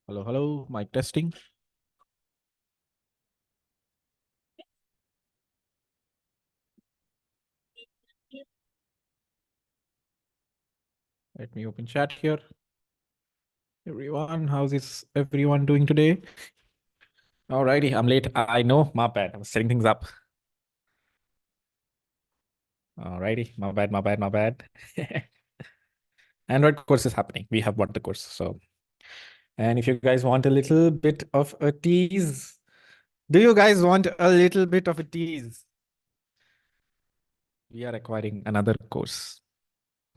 Hello, hello, mic testing. Let me open chat here. Everyone, how's is everyone doing today? Alrighty, I'm late. I know, my bad. I was setting things up. Alrighty, my bad, my bad, my bad. Android course is happening. We have bought the course. And if you guys want a little bit of a tease, do you guys want a little bit of a tease? We are acquiring another course.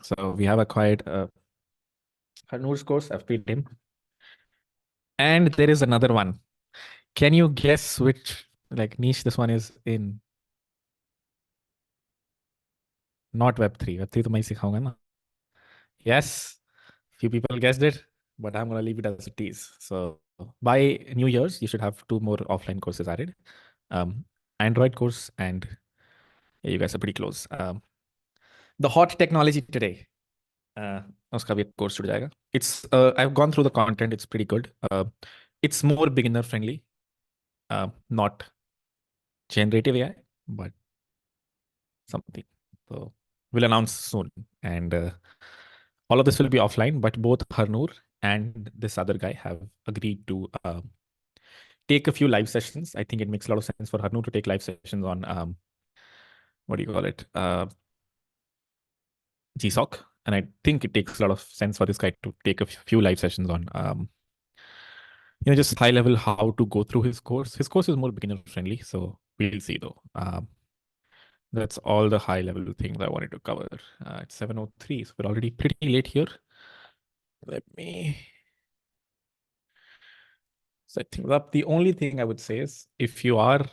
So we have acquired Harnoor's course. I've paid him. And there is another one. Can you guess which niche this one is in? Not Web3. Web3 तो मैं ही सिखाऊंगा ना. Yes, few people guessed it, but I'm gonna leave it as a tease. So by New Year's, you should have two more offline courses added. Um, Android course and yeah, you guys are pretty close. The hot technology today. उसका भी एक course जुड़ जाएगा. I've gone through the content. It's pretty good. It's more beginner friendly. Not generative AI, but something. So we'll announce soon. And all of this will be offline, but both Harnoor and this other guy have agreed to take a few live sessions. I think it makes a lot of sense for Harnoor to take live sessions on what do you call it? GSOC. And I think it takes a lot of sense for this guy to take a few live sessions on just high level how to go through his course. His course is more beginner friendly, so we'll see though. That's all the high level things I wanted to cover. It's 7:03, so we're already pretty late here. Let me set things up. The only thing I would say is if you are,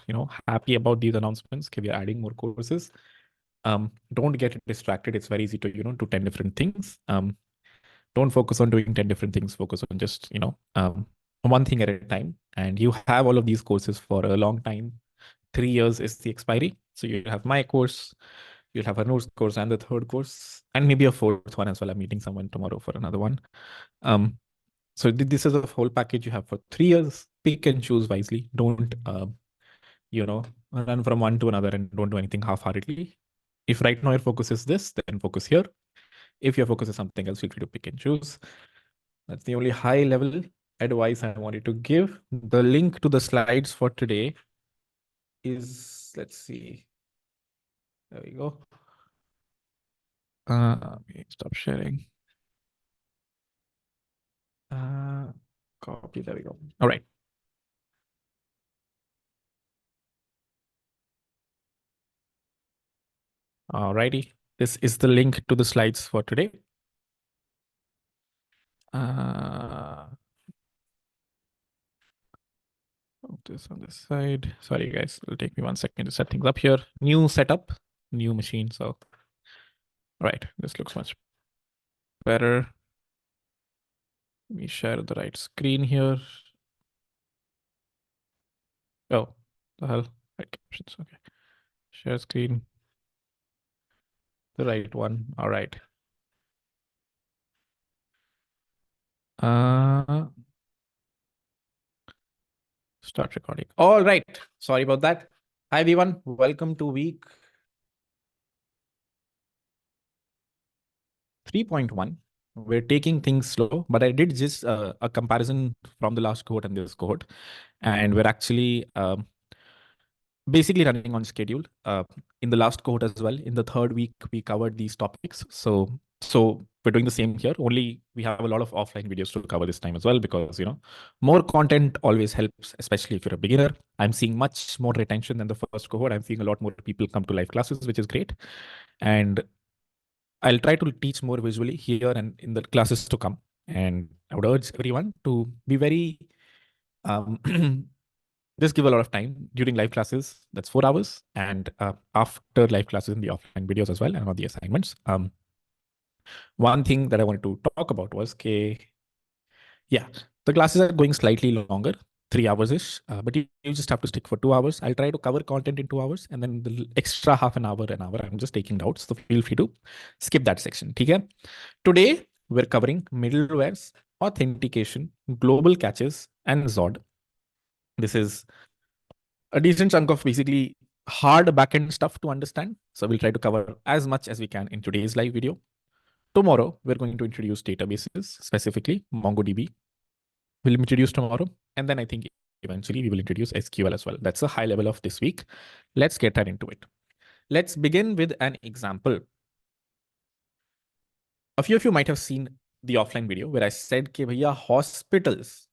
happy about these announcements, okay, we are adding more courses. Don't get distracted. It's very easy to, do 10 different things. Don't focus on doing 10 different things. Focus on just, one thing at a time. And you have all of these courses for a long time. 3 years is the expiry. So you have my course, you'll have a notes course and the third course, and maybe a fourth one as well. I'm meeting someone tomorrow for another one. So this is a whole package you have for 3 years. Pick and choose wisely. Don't, run from one to another and don't do anything half-heartedly. If right now your focus is this, then focus here. If your focus is something else, feel free to pick and choose. That's the only high-level advice I wanted to give. The link to the slides for today is, let's see. There we go. Stop sharing. Copy. There we go. All right. All righty. This is the link to the slides for today. This on this side. Sorry, guys. It'll take me 1 second to set things up here. New setup, new machine. So, all right. This looks much better. Let me share the right screen here. Oh, the hell. Right captions. Okay. Share screen. The right one. All right. Start recording. All right. Sorry about that. Hi, everyone. Welcome to week 3.1. We're taking things slow, but I did just a comparison from the last cohort and this cohort. And we're actually basically running on schedule. In the last cohort as well, in the third week, we covered these topics. So we're doing the same here, only we have a lot of offline videos to cover this time as well, because, more content always helps, especially if you're a beginner. I'm seeing much more retention than the first cohort. I'm seeing a lot more people come to live classes, which is great. And I'll try to teach more visually here and in the classes to come. And I would urge everyone to be very, just give a lot of time during live classes. That's 4 hours. And after live classes in the offline videos as well and on the assignments. One thing that I wanted to talk about was, yeah, the classes are going slightly longer, 3 hours-ish, but you just have to stick for 2 hours. I'll try to cover content in 2 hours, and then the extra half an hour, I'm just taking notes. So feel free to skip that section. Okay? Today, we're covering middlewares authentication, global caches, and Zod. This is a decent chunk of basically hard backend stuff to understand. So we'll try to cover as much as we can in today's live video. Tomorrow, we're going to introduce databases, specifically MongoDB. We'll introduce tomorrow. And then I think eventually we will introduce SQL as well. That's a high level of this week. Let's get right into it. Let's begin with an example. A few of you might have seen the offline video where I said, "Ke bhaiya, hospitals."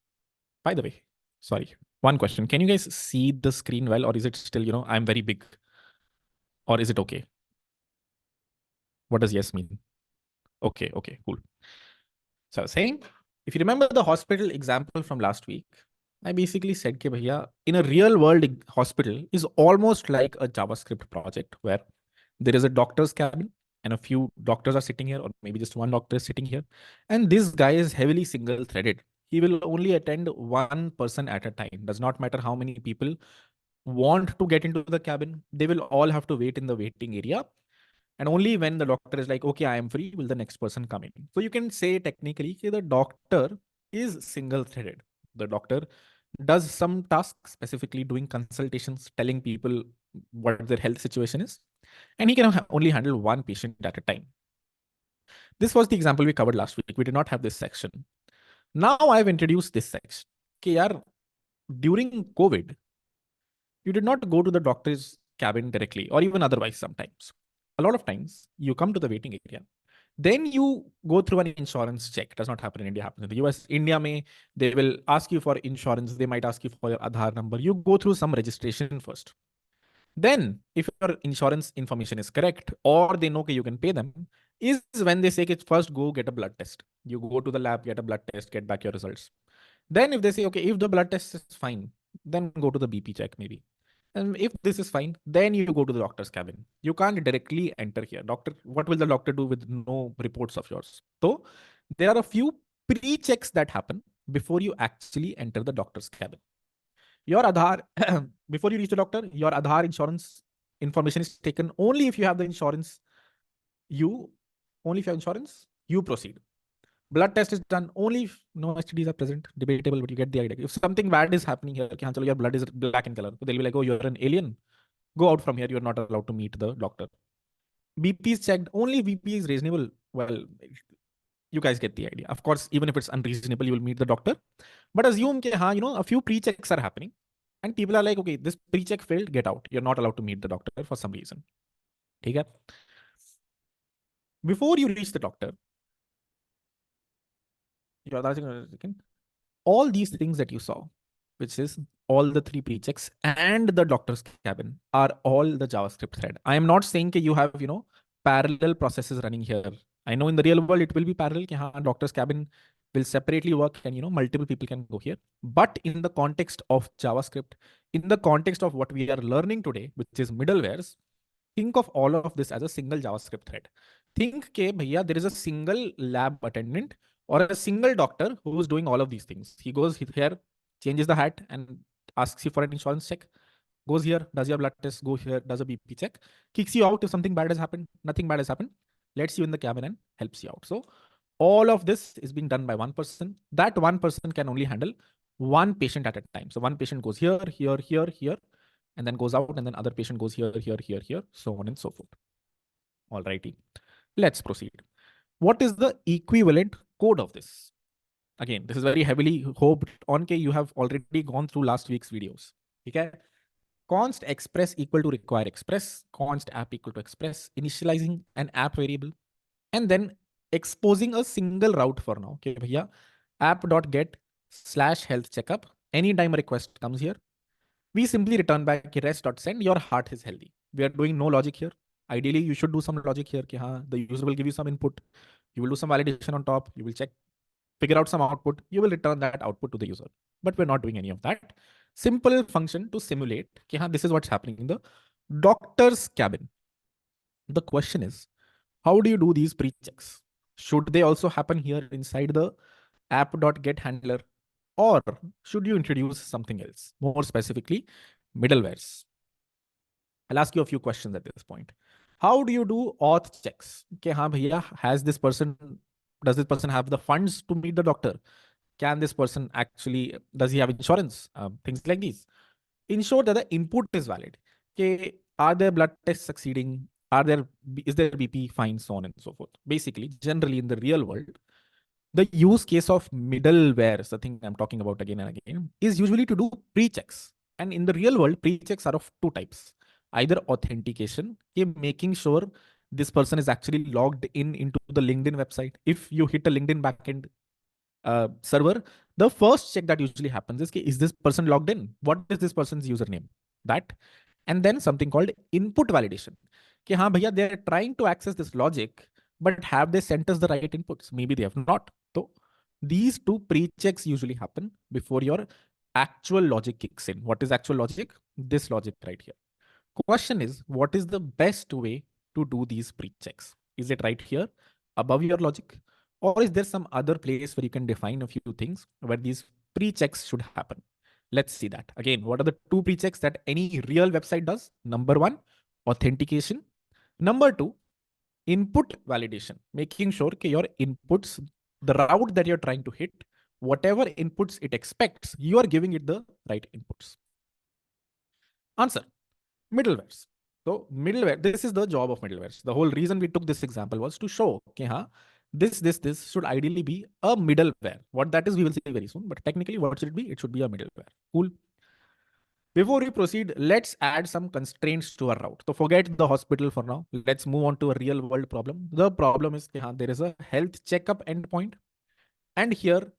By the way, sorry, one question. Can you guys see the screen well, or is it still, I'm very big? Or is it okay? What does yes mean? Okay, cool. So I was saying, if you remember the hospital example from last week, I basically said, "Ke bhaiya, in a real world hospital is almost like a JavaScript project where there is a doctor's cabin and a few doctors are sitting here, or maybe just one doctor is sitting here. And this guy is heavily single threaded. He will only attend one person at a time. Does not matter how many people want to get into the cabin. They will all have to wait in the waiting area. And only when the doctor is like, okay, I am free, will the next person come in. So you can say technically the doctor is single threaded. The doctor does some tasks, specifically doing consultations, telling people what their health situation is. And he can only handle one patient at a time. This was the example we covered last week. We did not have this section. Now I've introduced this section. Okay, yaar, during COVID, you did not go to the doctor's cabin directly, or even otherwise sometimes. A lot of times, you come to the waiting area. Then you go through an insurance check. It does not happen in India, happens in the US. India may, they will ask you for insurance. They might ask you for your Aadhaar number. You go through some registration first. Then, if your insurance information is correct, or they know that you can pay them, is when they say, first go get a blood test. You go to the lab, get a blood test, get back your results. Then if they say, okay, if the blood test is fine, then go to the BP check maybe. And if this is fine, then you go to the doctor's cabin. You can't directly enter here. Doctor, what will the doctor do with no reports of yours? So there are a few pre-checks that happen before you actually enter the doctor's cabin. Your Aadhaar, before you reach the doctor, your Aadhaar insurance information is taken. Only if you have the insurance, you proceed. Blood test is done only if no STDs are present. Debatable, but you get the idea. If something bad is happening here, your blood is black in color, so they'll be like, oh, you're an alien. Go out from here. You're not allowed to meet the doctor. BP is checked. Only BP is reasonable. Well, you guys get the idea. Of course, even if it's unreasonable, you will meet the doctor. But assume that, a few pre-checks are happening. And people are like, okay, this pre-check failed, get out. You're not allowed to meet the doctor for some reason. Okay? Before you reach the doctor, all these things that you saw, which is all the three pre-checks and the doctor's cabin, are all the JavaScript thread. I am not saying that you have, parallel processes running here. I know in the real world, it will be parallel. Doctor's cabin will separately work and, multiple people can go here. But in the context of JavaScript, in the context of what we are learning today, which is middlewares, think of all of this as a single JavaScript thread. Think that there is a single lab attendant or a single doctor who is doing all of these things. He goes here, changes the hat and asks you for an insurance check, goes here, does your blood test, go here, does a BP check, kicks you out if something bad has happened, nothing bad has happened, lets you in the cabin and helps you out. So all of this is being done by one person. That one person can only handle one patient at a time. So one patient goes here, here, here, here, and then goes out, and then other patient goes here, here, here, here, so on and so forth. Alrighty, let's proceed. What is the equivalent code of this? Again, this is very heavily hoped on that you have already gone through last week's videos. Okay? Const express equal to require express, const app equal to express, initializing an app variable, and then exposing a single route for now. Okay, bhaiya, app.get / health checkup. Anytime a request comes here, we simply return back rest.send, your heart is healthy. We are doing no logic here. Ideally, you should do some logic here. The user will give you some input. You will do some validation on top. You will check, figure out some output. You will return that output to the user. But we're not doing any of that. Simple function to simulate. This is what's happening in the doctor's cabin. The question is, how do you do these pre-checks? Should they also happen here inside the app.get handler? Or should you introduce something else? More specifically, middlewares. I'll ask you a few questions at this point. How do you do auth checks? Okay, haan bhaiya, has this person Does this person have the funds to meet the doctor? Can this person actually, does he have insurance? Things like these. Ensure that the input is valid. Okay, are their blood tests succeeding? Are there, is there BP fine, so on and so forth. Basically, generally in the real world, the use case of middleware, the thing I'm talking about again and again, is usually to do pre-checks. And in the real world, pre-checks are of two types. Either authentication, making sure this person is actually logged in into the LinkedIn website. If you hit a LinkedIn backend server, the first check that usually happens is this person logged in? What is this person's username? That. And then something called input validation. कि हाँ भैया, they are trying to access this logic, but have they sent us the right inputs? Maybe they have not. So these two pre-checks usually happen before your actual logic kicks in. What is actual logic? This logic right here. Question is, what is the best way to do these pre-checks? Is it right here above your logic? Or is there some other place where you can define a few things where these pre-checks should happen? Let's see that. Again, what are the two pre-checks that any real website does? Number one, authentication. Number two, input validation, making sure that your inputs, the route that you're trying to hit, whatever inputs it expects, you are giving it the right inputs. Answer. Middlewares. So middleware, this is the job of middlewares. The whole reason we took this example was to show, okay, this should ideally be a middleware. What that is, we will see very soon. But technically, what should it be? It should be a middleware. Cool. Before we proceed, let's add some constraints to our route. So forget the hospital for now. Let's move on to a real world problem. The problem is that there is a health checkup endpoint. And here,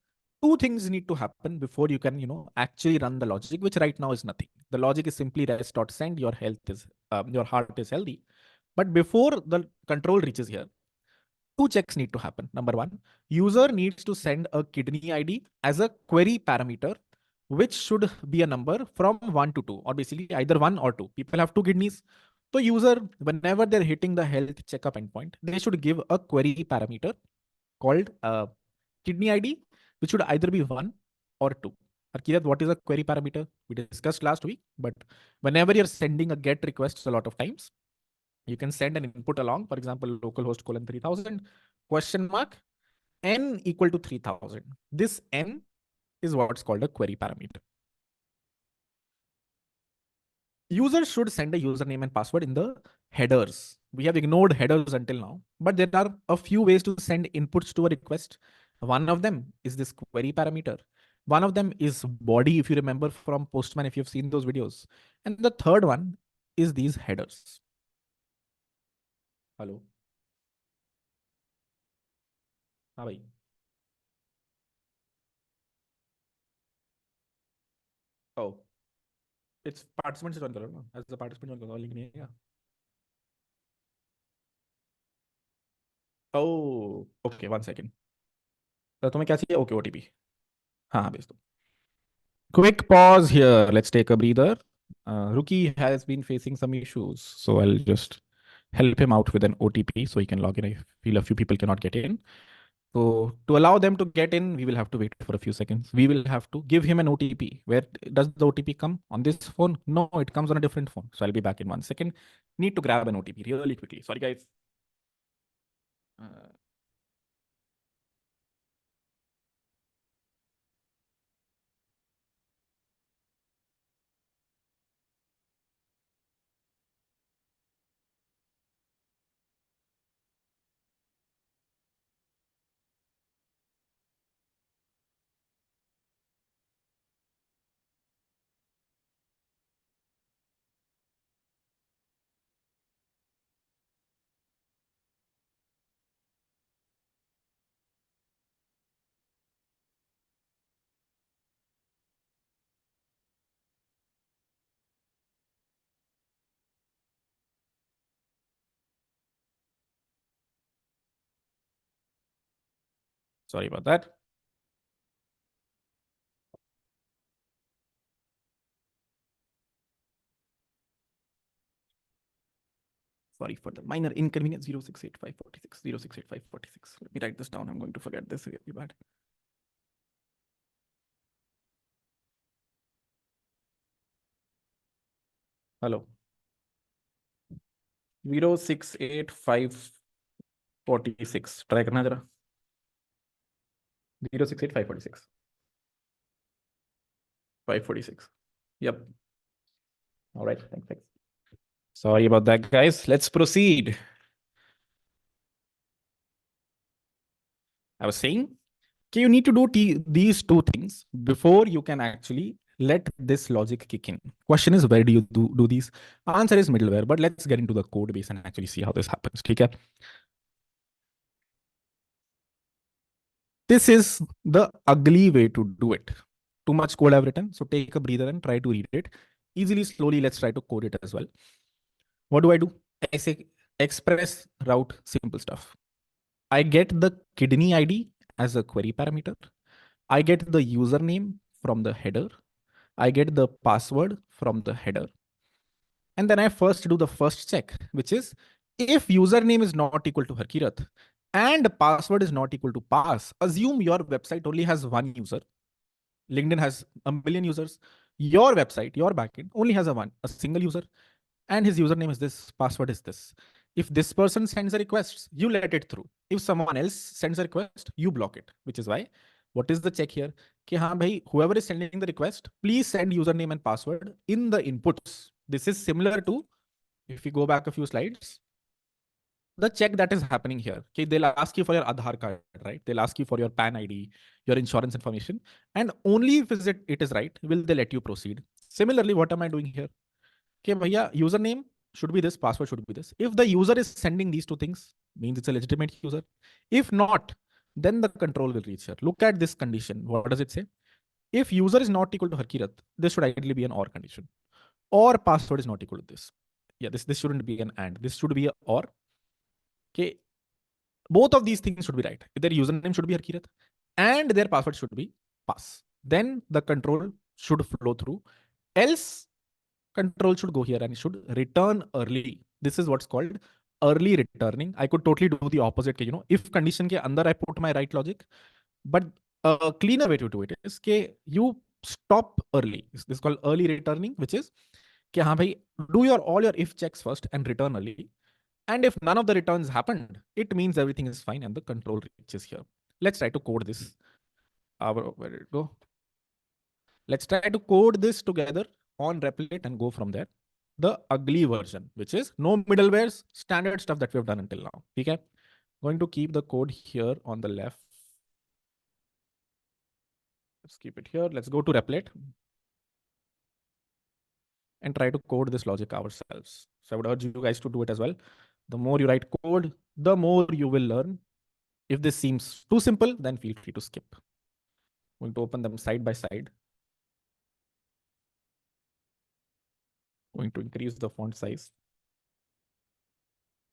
two things need to happen before you can, actually run the logic, which right now is nothing. The logic is simply rest.send, your heart is healthy. But before the control reaches here, two checks need to happen. Number one, user needs to send a kidney ID as a query parameter, which should be a number from 1 to 2, or basically either 1 or 2. People have two kidneys. So user, whenever they're hitting the health checkup endpoint, they should give a query parameter called kidney ID, which should either be 1 or 2. Kirat, what is a query parameter? We discussed last week, but whenever you're sending a GET request a lot of times, you can send an input along, for example, localhost colon 3000 question mark n equal to 3000. This n is what's called a query parameter. Users should send a username and password in the headers. We have ignored headers until now, but there are a few ways to send inputs to a request. One of them is this query parameter. One of them is body, if you remember from Postman, if you've seen those videos. And the third one is these headers. Hello. हाँ भाई. Oh, it's participants join करो ना. As the participant join करो, link नहीं है क्या? Oh, okay, 1 second. तो तुम्हें क्या चाहिए? Okay, OTP. हाँ, भेज दो. Quick pause here. Let's take a breather. Rookie has been facing some issues, so I'll just help him out with an OTP so he can log in. I feel a few people cannot get in. So to allow them to get in, we will have to wait for a few seconds. We will have to give him an OTP. Where does the OTP come? On this phone? No, it comes on a different phone. So I'll be back in 1 second. Need to grab an OTP really quickly. Sorry, guys. Uh, Sorry about that. Sorry for the minor inconvenience. 068546 068546. Let me write this down. I'm going to forget this really bad. Hello. 068546. Try करना जरा. 068 546. 546. Yep. All right. Thanks. Sorry about that, guys. Let's proceed. I was saying, okay, you need to do these two things before you can actually let this logic kick in. Question is, where do you do these? Answer is middleware, but let's get into the code base and actually see how this happens. Okay? This is the ugly way to do it. Too much code I've written, so take a breather and try to read it. Easily, slowly, let's try to code it as well. What do? I say express route simple stuff. I get the kidney ID as a query parameter. I get the username from the header. I get the password from the header. And then I first do the first check, which is if username is not equal to Harkirat and password is not equal to pass, assume your website only has one user. LinkedIn has a million users. Your website, your backend only has a single user, and his username is this, password is this. If this person sends a request, you let it through. If someone else sends a request, you block it, which is why, what is the check here? Ki haan bhai, whoever is sending the request, please send username and password in the inputs. This is similar to, if we go back a few slides, the check that is happening here. Okay, they'll ask you for your Aadhaar card, right? They'll ask you for your PAN ID, your insurance information, and only if it is right, will they let you proceed. Similarly, what am I doing here? Okay, bhaiya, username should be this, password should be this. If the user is sending these two things, means it's a legitimate user. If not, then the control will reach here. Look at this condition. What does it say? If user is not equal to Harkirat, this should ideally be an OR condition. Or password is not equal to this. Yeah, this shouldn't be an AND. This should be a OR. Okay, both of these things should be right. Their username should be Harkirat and their password should be pass. Then the control should flow through. Else, control should go here and it should return early. This is what's called early returning. I could totally do the opposite. If condition ke andar I put my right logic, but a cleaner way to do it is that you stop early. This is called early returning, which is that haan bhai, do all your if checks first and return early. And if none of the returns happened, it means everything is fine and the control reaches here. Let's try to code this. Where did it go? Let's try to code this together on Replit and go from there. The ugly version, which is no middlewares, standard stuff that we have done until now. Okay? Going to keep the code here on the left. Let's keep it here. Let's go to Replit and try to code this logic ourselves. So I would urge you guys to do it as well. The more you write code, the more you will learn. If this seems too simple, then feel free to skip. I'm going to open them side by side. Going to increase the font size.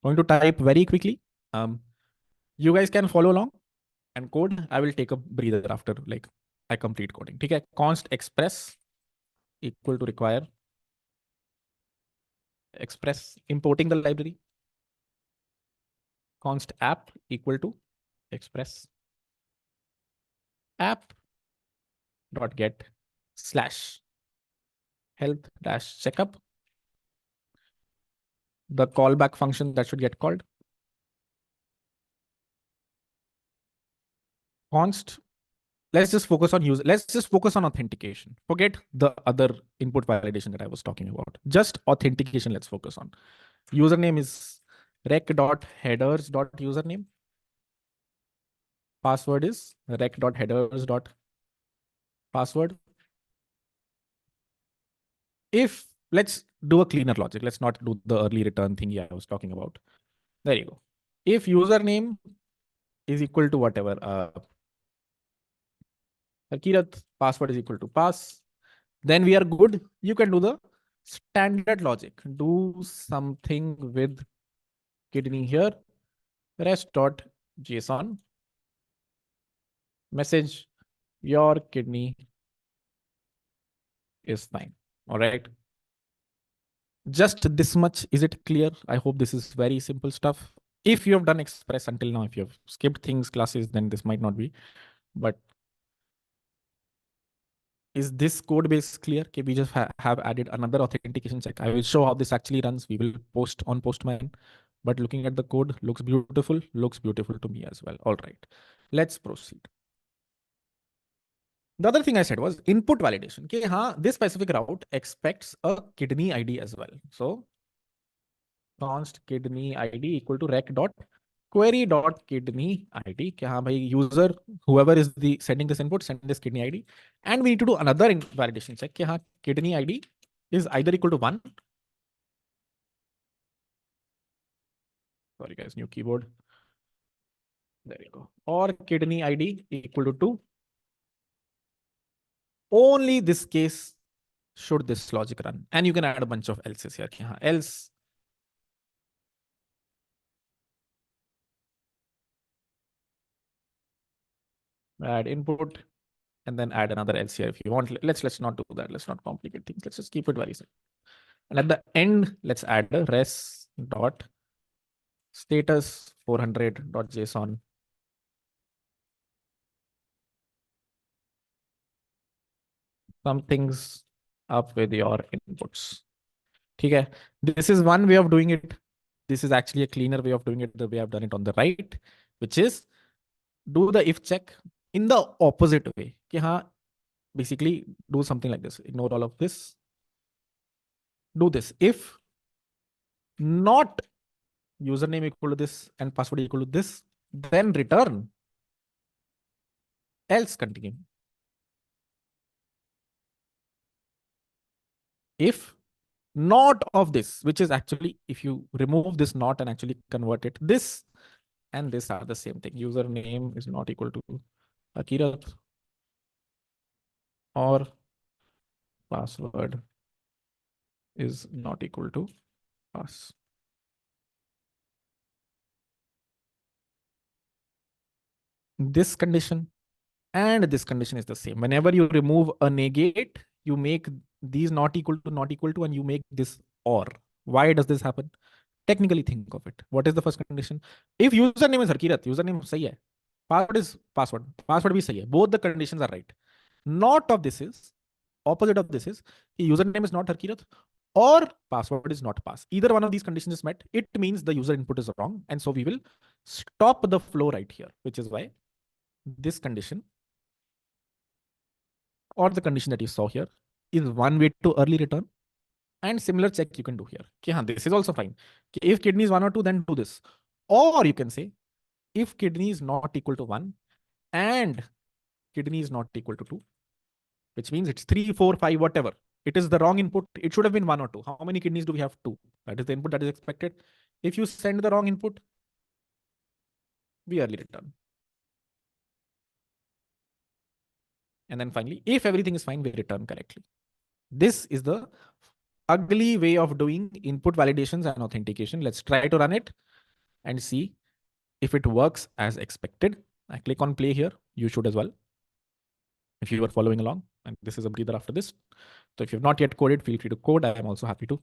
Going to type very quickly. You guys can follow along and code. I will take a breather after I complete coding. Okay, const express equal to require express importing the library. Const app equal to express app dot get slash health dash checkup. The callback function that should get called. Const. Let's just focus on user. Let's just focus on authentication. Forget the other input validation that I was talking about. Just authentication. Let's focus on. Username is rec.headers.username. Password is rec.headers.password. If let's do a cleaner logic. Let's not do the early return thing I was talking about. There you go. If username is equal to whatever, Kirat password is equal to pass, then we are good. You can do the standard logic. Do something with kidney here. Rest.json. Message your kidney is fine. All right. Just this much. Is it clear? I hope this is very simple stuff. If you have done Express until now, if you have skipped things, classes, then this might not be. But is this code base clear? Okay, we just have added another authentication check. I will show how this actually runs. We will post on Postman. But looking at the code, looks beautiful to me as well. All right, let's proceed. The other thing I said was input validation. कि हाँ, this specific route expects a kidney ID as well. So const kidney ID equal to rec dot query dot kidney ID. कि हाँ भाई, user whoever is the sending this input send this kidney ID, and we need to do another validation check कि हाँ kidney ID is either equal to 1. Sorry guys, new keyboard. There you go. Or kidney ID equal to 2. Only this case should this logic run. And you can add a bunch of else's here. Else add input and then add another else here if you want. Let's not do that. Let's not complicate things. Let's just keep it very simple. And at the end, let's add a res dot status 400.json. Something's up with your inputs. Okay, this is one way of doing it. This is actually a cleaner way of doing it, the way I've done it on the right, which is do the if check in the opposite way. Basically do something like this. Ignore all of this. Do this. If not username equal to this and password equal to this, then return. Else continue. If not of this, which is actually, if you remove this not and actually convert it, this and this are the same thing. Username is not equal to Akirat or password is not equal to pass. This condition and this condition is the same. Whenever you remove a negate, you make these not equal to, and you make this or. Why does this happen? Technically think of it. What is the first condition? If username is Harkirat, username sahi hai. Password is password. Password bhi sahi hai. Both the conditions are right. Not of this is, opposite of this is, username is not Harkirat or password is not pass. Either one of these conditions is met. It means the user input is wrong. And so we will stop the flow right here, which is why this condition or the condition that you saw here is one way to early return. And similar check you can do here. This is also fine. If kidney is 1 or 2, then do this. Or you can say, if kidney is not equal to 1 and kidney is not equal to 2, which means it's 3, 4, 5, whatever. It is the wrong input. It should have been 1 or 2. How many kidneys do we have? 2. That is the input that is expected. If you send the wrong input, we early return. And then finally, if everything is fine, we return correctly. This is the ugly way of doing input validations and authentication. Let's try to run it and see if it works as expected. I click on play here. You should as well, if you were following along. And this is a breather after this. So if you've not yet coded, feel free to code. I am also happy to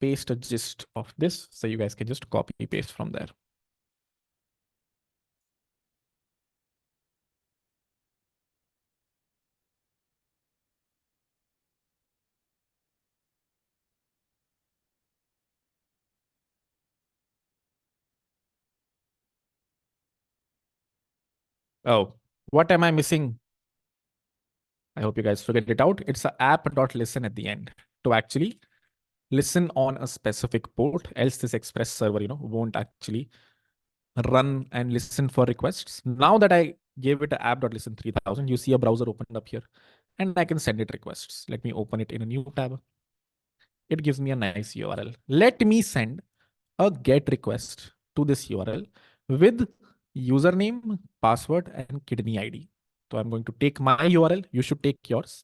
paste a gist of this, so you guys can just copy paste from there. Oh, what am I missing? I hope you guys figured it out. It's a app.listen at the end to actually listen on a specific port. Else this Express server, won't actually run and listen for requests. Now that I gave it an app.listen 3000, you see a browser opened up here and I can send it requests. Let me open it in a new tab. It gives me a nice URL. Let me send a GET request to this URL with username, password, and kidney ID. So I'm going to take my URL. You should take yours.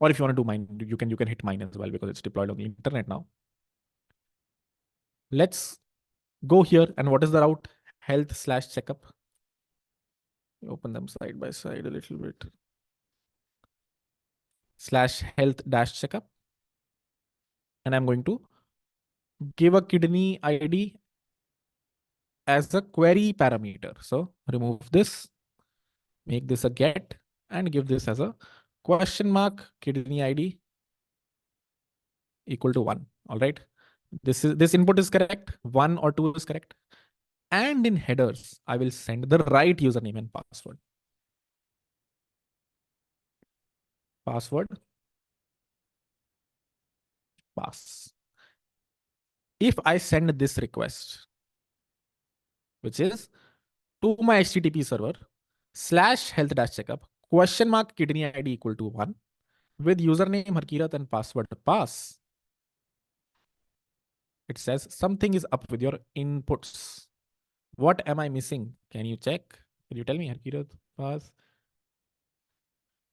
Or if you want to do mine, you can hit mine as well because it's deployed on the internet now. Let's go here. And what is the route? Health/checkup. Open them side by side a little bit. /health-checkup. And I'm going to give a kidney ID as a query parameter. So remove this, make this a get, and give this as a question mark kidney ID equal to 1. All right. This input is correct. 1 or 2 is correct. And in headers, I will send the right username and password. password, pass. If I send this request, which is to my HTTP server slash health dash checkup question mark kidney ID equal to 1 with username Harkirat and password pass, it says something is up with your inputs. What am I missing? Can you check? Can you tell me, Harkirat? Pass.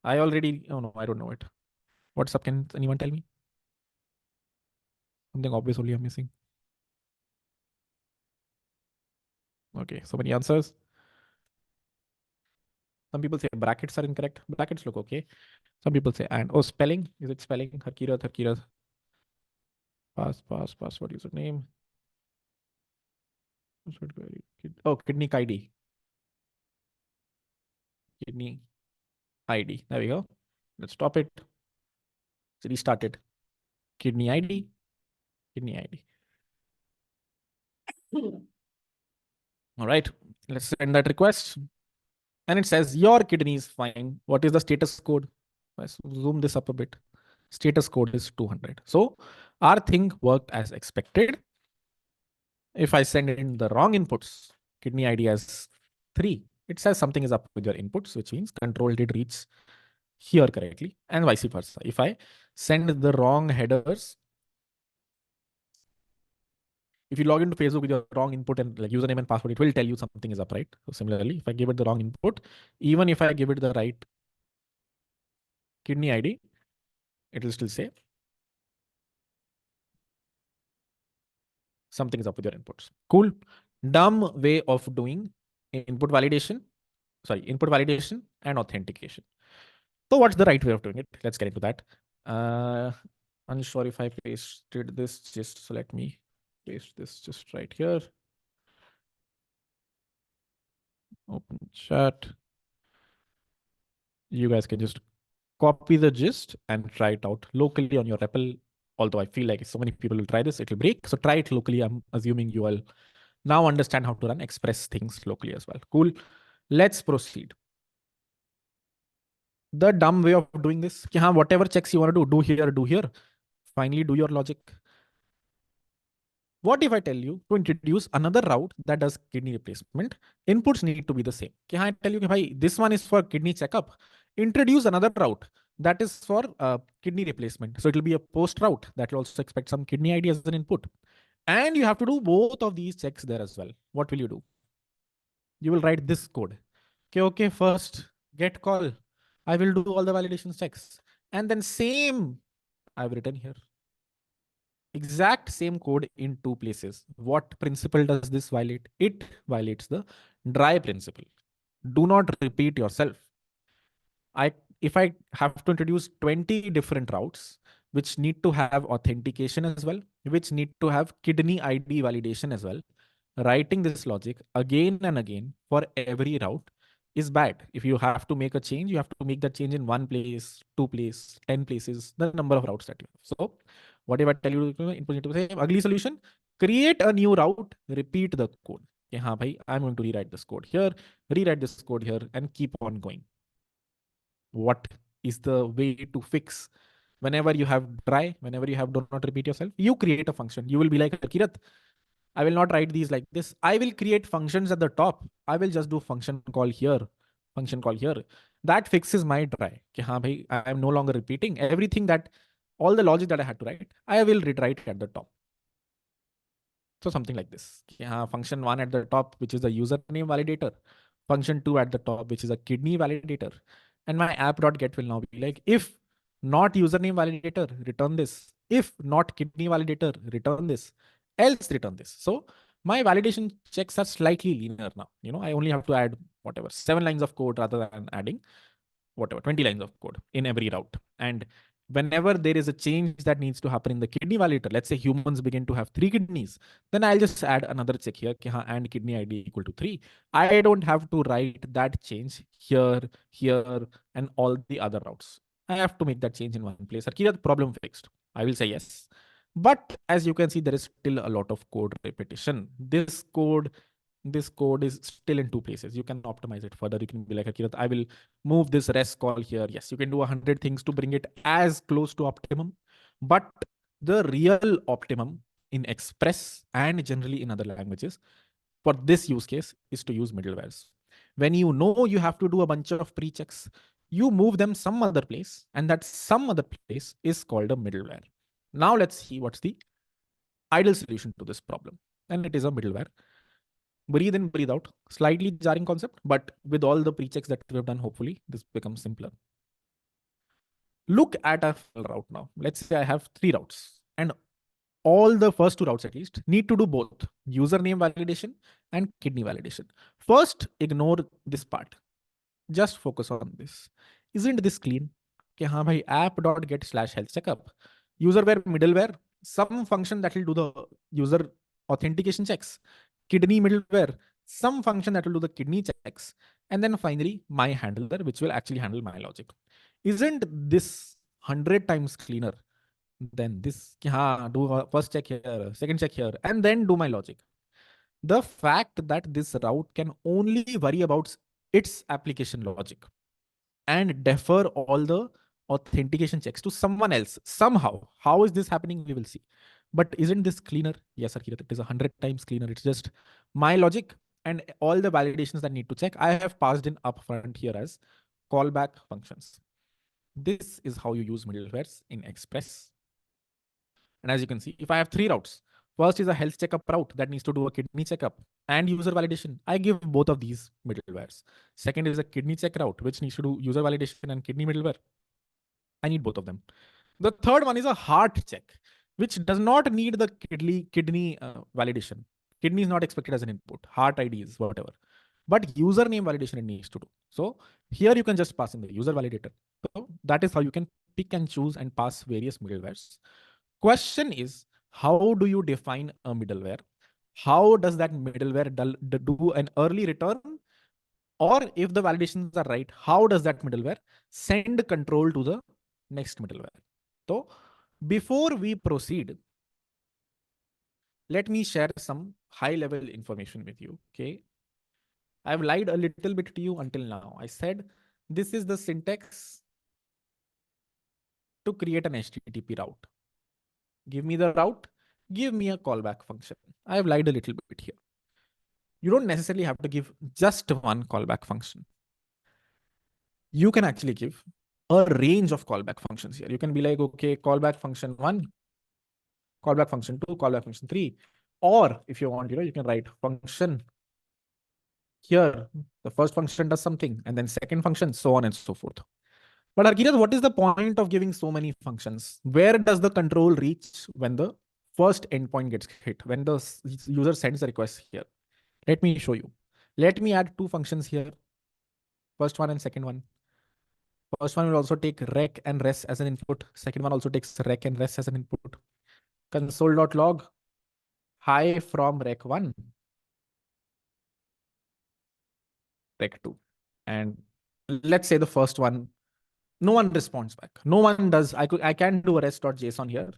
I already, oh no, I don't know it. What's up? Can anyone tell me? Something obvious only I'm missing. Okay, so many answers. Some people say brackets are incorrect. Brackets look okay. Some people say and. Oh, spelling. Is it spelling? Harkirat, Harkirat. Pass, password, username. Oh, kidney ID. Kidney ID. There we go. Let's stop it. Let's restart it. Kidney ID. Kidney ID. All right. Let's send that request. And it says your kidney is fine. What is the status code? Let's zoom this up a bit. Status code is 200. So our thing worked as expected. If I send in the wrong inputs, kidney ID as 3, it says something is up with your inputs, which means control did reach here correctly, and vice versa. If I send the wrong headers, if you log into Facebook with your wrong input and like username and password, it will tell you something is up, right? So similarly, if I give it the wrong input, even if I give it the right kidney ID, it will still say something is up with your inputs. Cool. Dumb way of doing input validation. Sorry, input validation and authentication. So what's the right way of doing it? Let's get into that. Unsure if I pasted this, just so let me paste this just right here. Open chat. You guys can just copy the gist and try it out locally on your REPL. Although I feel like so many people will try this, it will break. So try it locally. I'm assuming you will now understand how to run express things locally as well. Cool. Let's proceed. The dumb way of doing this, whatever checks you want to do here, do here. Finally, do your logic. What if I tell you to introduce another route that does kidney replacement? Inputs need to be the same. I tell you, this one is for kidney checkup. Introduce another route that is for kidney replacement. So it will be a post route that will also expect some kidney ID as an input. And you have to do both of these checks there as well. What will you do? You will write this code. Okay, first get call. I will do all the validation checks. And then same I've written here. Exact same code in two places. What principle does this violate? It violates the dry principle. Do not repeat yourself. If I have to introduce 20 different routes, which need to have authentication as well, which need to have kidney ID validation as well, writing this logic again and again for every route is bad. If you have to make a change, you have to make that change in one place, two places, 10 places, the number of routes that you have. So what if I tell you to say ugly solution, create a new route, repeat the code. I'm going to rewrite this code here, rewrite this code here, and keep on going. What is the way to fix? Whenever you have try, whenever you have do not repeat yourself, you create a function. You will be like, Kirat, I will not write these like this. I will create functions at the top. I will just do function call here, function call here. That fixes my try. I am no longer repeating everything that all the logic that I had to write. I will rewrite at the top. So something like this. Function 1 at the top, which is the username validator. Function 2 at the top, which is a kidney validator. And my app.get will now be like, if not username validator, return this. If not kidney validator, return this. Else return this. So my validation checks are slightly linear now. I only have to add whatever 7 lines of code rather than adding whatever 20 lines of code in every route. And whenever there is a change that needs to happen in the kidney validator, let's say humans begin to have 3 kidneys, then I'll just add another check here and kidney ID equal to 3. I don't have to write that change here, and all the other routes. I have to make that change in one place. Arkira, problem fixed. I will say yes. But as you can see, there is still a lot of code repetition. This code this code is still in two places. You can optimize it further. You can be like, Akirat, I will move this rest call here. Yes, you can do 100 things to bring it as close to optimum. But the real optimum in Express and generally in other languages for this use case is to use middlewares. When you know you have to do a bunch of pre-checks, you move them some other place, and that some other place is called a middleware. Now let's see what's the ideal solution to this problem. And it is a middleware. Breathe in, breathe out. Slightly jarring concept, but with all the pre-checks that we have done, hopefully this becomes simpler. Look at a route now. Let's say I have 3 routes, and all the first 2 routes at least need to do both username validation and kidney validation. First, ignore this part. Just focus on this. Isn't this clean? कि हाँ भाई app.get/health checkup. Userware middleware, some function that will do the user authentication checks. Kidney middleware, some function that will do the kidney checks. And then finally, my handler, which will actually handle my logic. Isn't this 100 times cleaner than this? कि हाँ, do a first check here, second check here, and then do my logic. The fact that this route can only worry about its application logic and defer all the authentication checks to someone else somehow. How is this happening? We will see. But isn't this cleaner? Yes, sir. It is 100 times cleaner. It's just my logic and all the validations that need to check. I have passed in upfront here as callback functions. This is how you use middlewares in Express. And as you can see, if I have 3 routes, first is a health checkup route that needs to do a kidney checkup and user validation. I give both of these middlewares. Second is a kidney check route, which needs to do user validation and kidney middleware. I need both of them. The third one is a heart check, which does not need the kidney validation. Kidney is not expected as an input. Heart ID is whatever. But username validation it needs to do. So here you can just pass in the user validator. So that is how you can pick and choose and pass various middlewares. Question is, how do you define a middleware? How does that middleware do an early return? Or if the validations are right, how does that middleware send control to the next middleware? So before we proceed, let me share some high level information with you. Okay. I've lied a little bit to you until now. I said this is the syntax to create an HTTP route. Give me the route, give me a callback function. I have lied a little bit here. You don't necessarily have to give just one callback function. You can actually give a range of callback functions here. You can be like, okay, callback function 1, callback function 2, callback function 3. Or if you want, you can write function here. The first function does something and then second function, so on and so forth. But Harkirat, what is the point of giving so many functions? Where does the control reach when the first endpoint gets hit, when the user sends a request here? Let me show you. Let me add 2 functions here. First one and second one. First one will also take rec and res as an input. Second one also takes rec and res as an input. Console.log hi from rec1, rec2. And let's say the first one, no one responds back. No one does. I can do a rest.json here,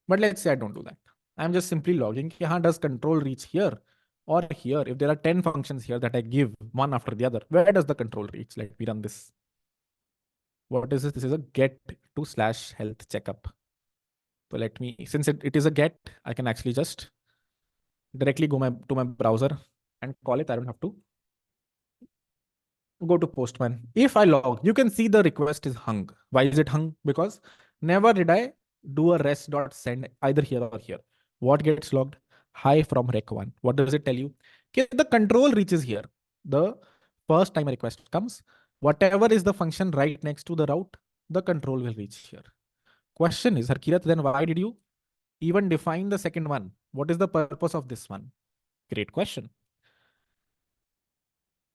but let's say I don't do that. I'm just simply logging. How does control reach here or here? If there are 10 functions here that I give one after the other, where does the control reach? Let me run this. What is this? This is a get to /health checkup. So let me, since it is a get, I can actually just directly go to my browser and call it. I don't have to go to Postman. If I log, you can see the request is hung. Why is it hung? Because never did I do a rest.send either here or here. What gets logged? Hi from rec1. What does it tell you? Okay, the control reaches here. The first time a request comes, whatever is the function right next to the route, the control will reach here. Question is, Harkirat, then why did you even define the second one? What is the purpose of this one? Great question.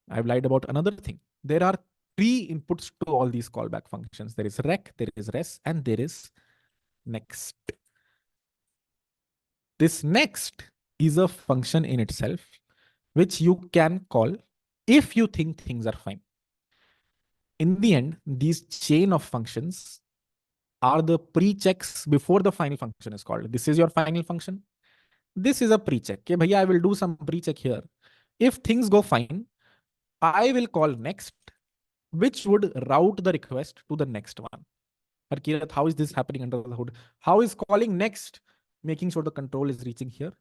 I've lied about another thing. There are 3 inputs to all these callback functions. There is rec, there is res, and there is next. This next is a function in itself, which you can call if you think things are fine. In the end, these chain of functions are the pre-checks before the final function is called. This is your final function. This is a pre-check. Okay, bhaiya, I will do some pre-check here. If things go fine, I will call next, which would route the request to the next one. But Kirat, how is this happening under the hood? How is calling next making sure the control is reaching here?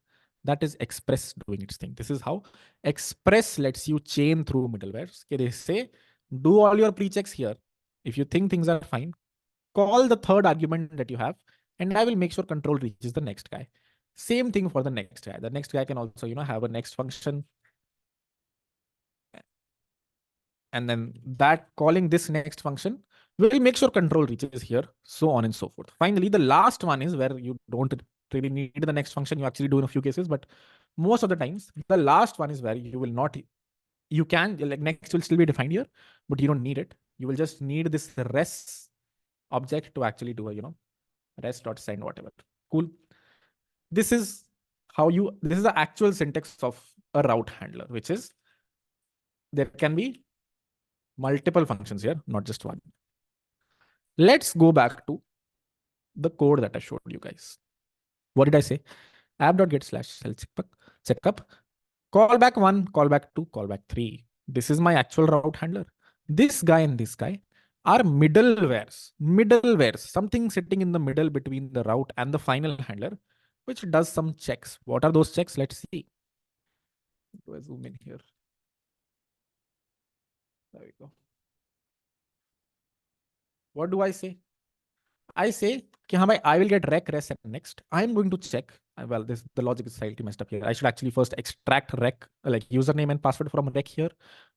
That is Express doing its thing. This is how Express lets you chain through middlewares. Okay, they say, do all your pre-checks here. If you think things are fine, call the third argument that you have, and I will make sure control reaches the next guy. Same thing for the next guy. The next guy can also, have a next function, and then that calling this next function will make sure control reaches here, so on and so forth. Finally, the last one is where you don't really need the next function. You actually do in a few cases, but most of the times, the last one is where you will not, you can, like next will still be defined here, but you don't need it. You will just need this res object to actually do a, res.send whatever. Cool. This is this is the actual syntax of a route handler, which is there can be multiple functions here, not just one. Let's go back to the code that I showed you guys. What did I say? app.get/cell checkup, callback 1, callback 2, callback 3. This is my actual route handler. This guy and this guy are middlewares. Middlewares, something sitting in the middle between the route and the final handler, which does some checks. What are those checks? Let's see. Do I zoom in here? There we go. What do I say? I say, I will get rec, res, and next. I'm going to check. Well, the logic is slightly messed up here. I should actually first extract rec, like username and password from rec here.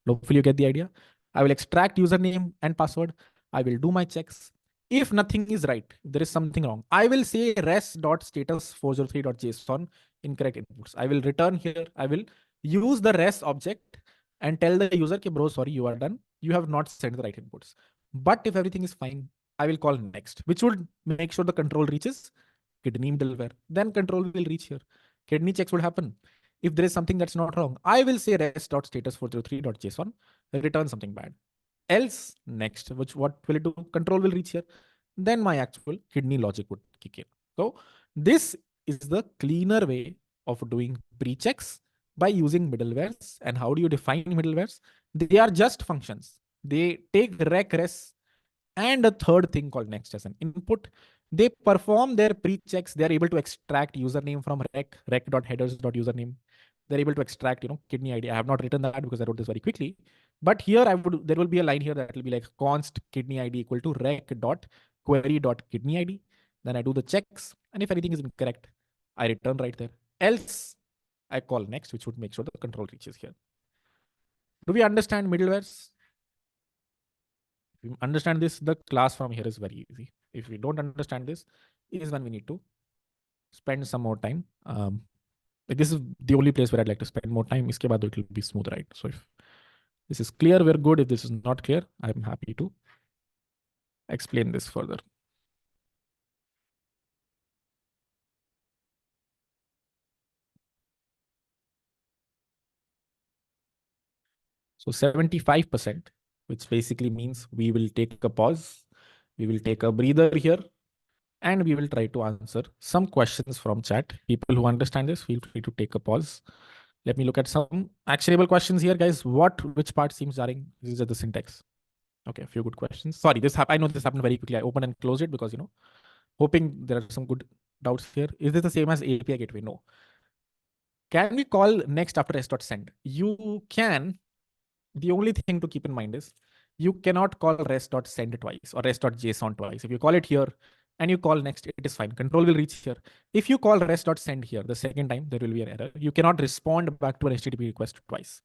Hopefully you get the idea. I will extract username and password. I will do my checks. If nothing is right, there is something wrong, I will say res.status403.json incorrect inputs. I will return here. I will use the res object and tell the user, bro, sorry, you are done. You have not sent the right inputs. But if everything is fine, I will call next, which would make sure the control reaches kidney middleware. Then control will reach here. Kidney checks would happen. If there is something that's not wrong, I will say res.status403.json, return something bad. Else next, what will it do? Control will reach here. Then my actual kidney logic would kick in. So this is the cleaner way of doing pre-checks by using middlewares. And how do you define middlewares? They are just functions. They take rec, res, and a third thing called next as an input. They perform their pre-checks. They're able to extract username from rec.headers.username. They're able to extract, kidney ID. I have not written that because I wrote this very quickly. But here there will be a line here that will be like const kidney ID equal to rec.query.kidney ID. Then I do the checks. And if anything is incorrect, I return right there. Else I call next, which would make sure the control reaches here. Do we understand middlewares? If you understand this, the class from here is very easy. If we don't understand this, is when we need to spend some more time. This is the only place where I'd like to spend more time. Iske baad it will be smooth, right? So if this is clear, we're good. If this is not clear, I'm happy to explain this further. So 75%, which basically means we will take a pause. We will take a breather here. And we will try to answer some questions from chat. People who understand this, feel free to take a pause. Let me look at some actionable questions here, guys. Which part seems jarring? These are the syntax. Okay, a few good questions. Sorry, I know this happened very quickly. I opened and closed it because, hoping there are some good doubts here. Is this the same as API gateway? No. Can we call next after res.send? You can. The only thing to keep in mind is you cannot call res.send twice or res.json twice. If you call it here and you call next, it is fine. Control will reach here. If you call res.send here the second time, there will be an error. You cannot respond back to an HTTP request twice.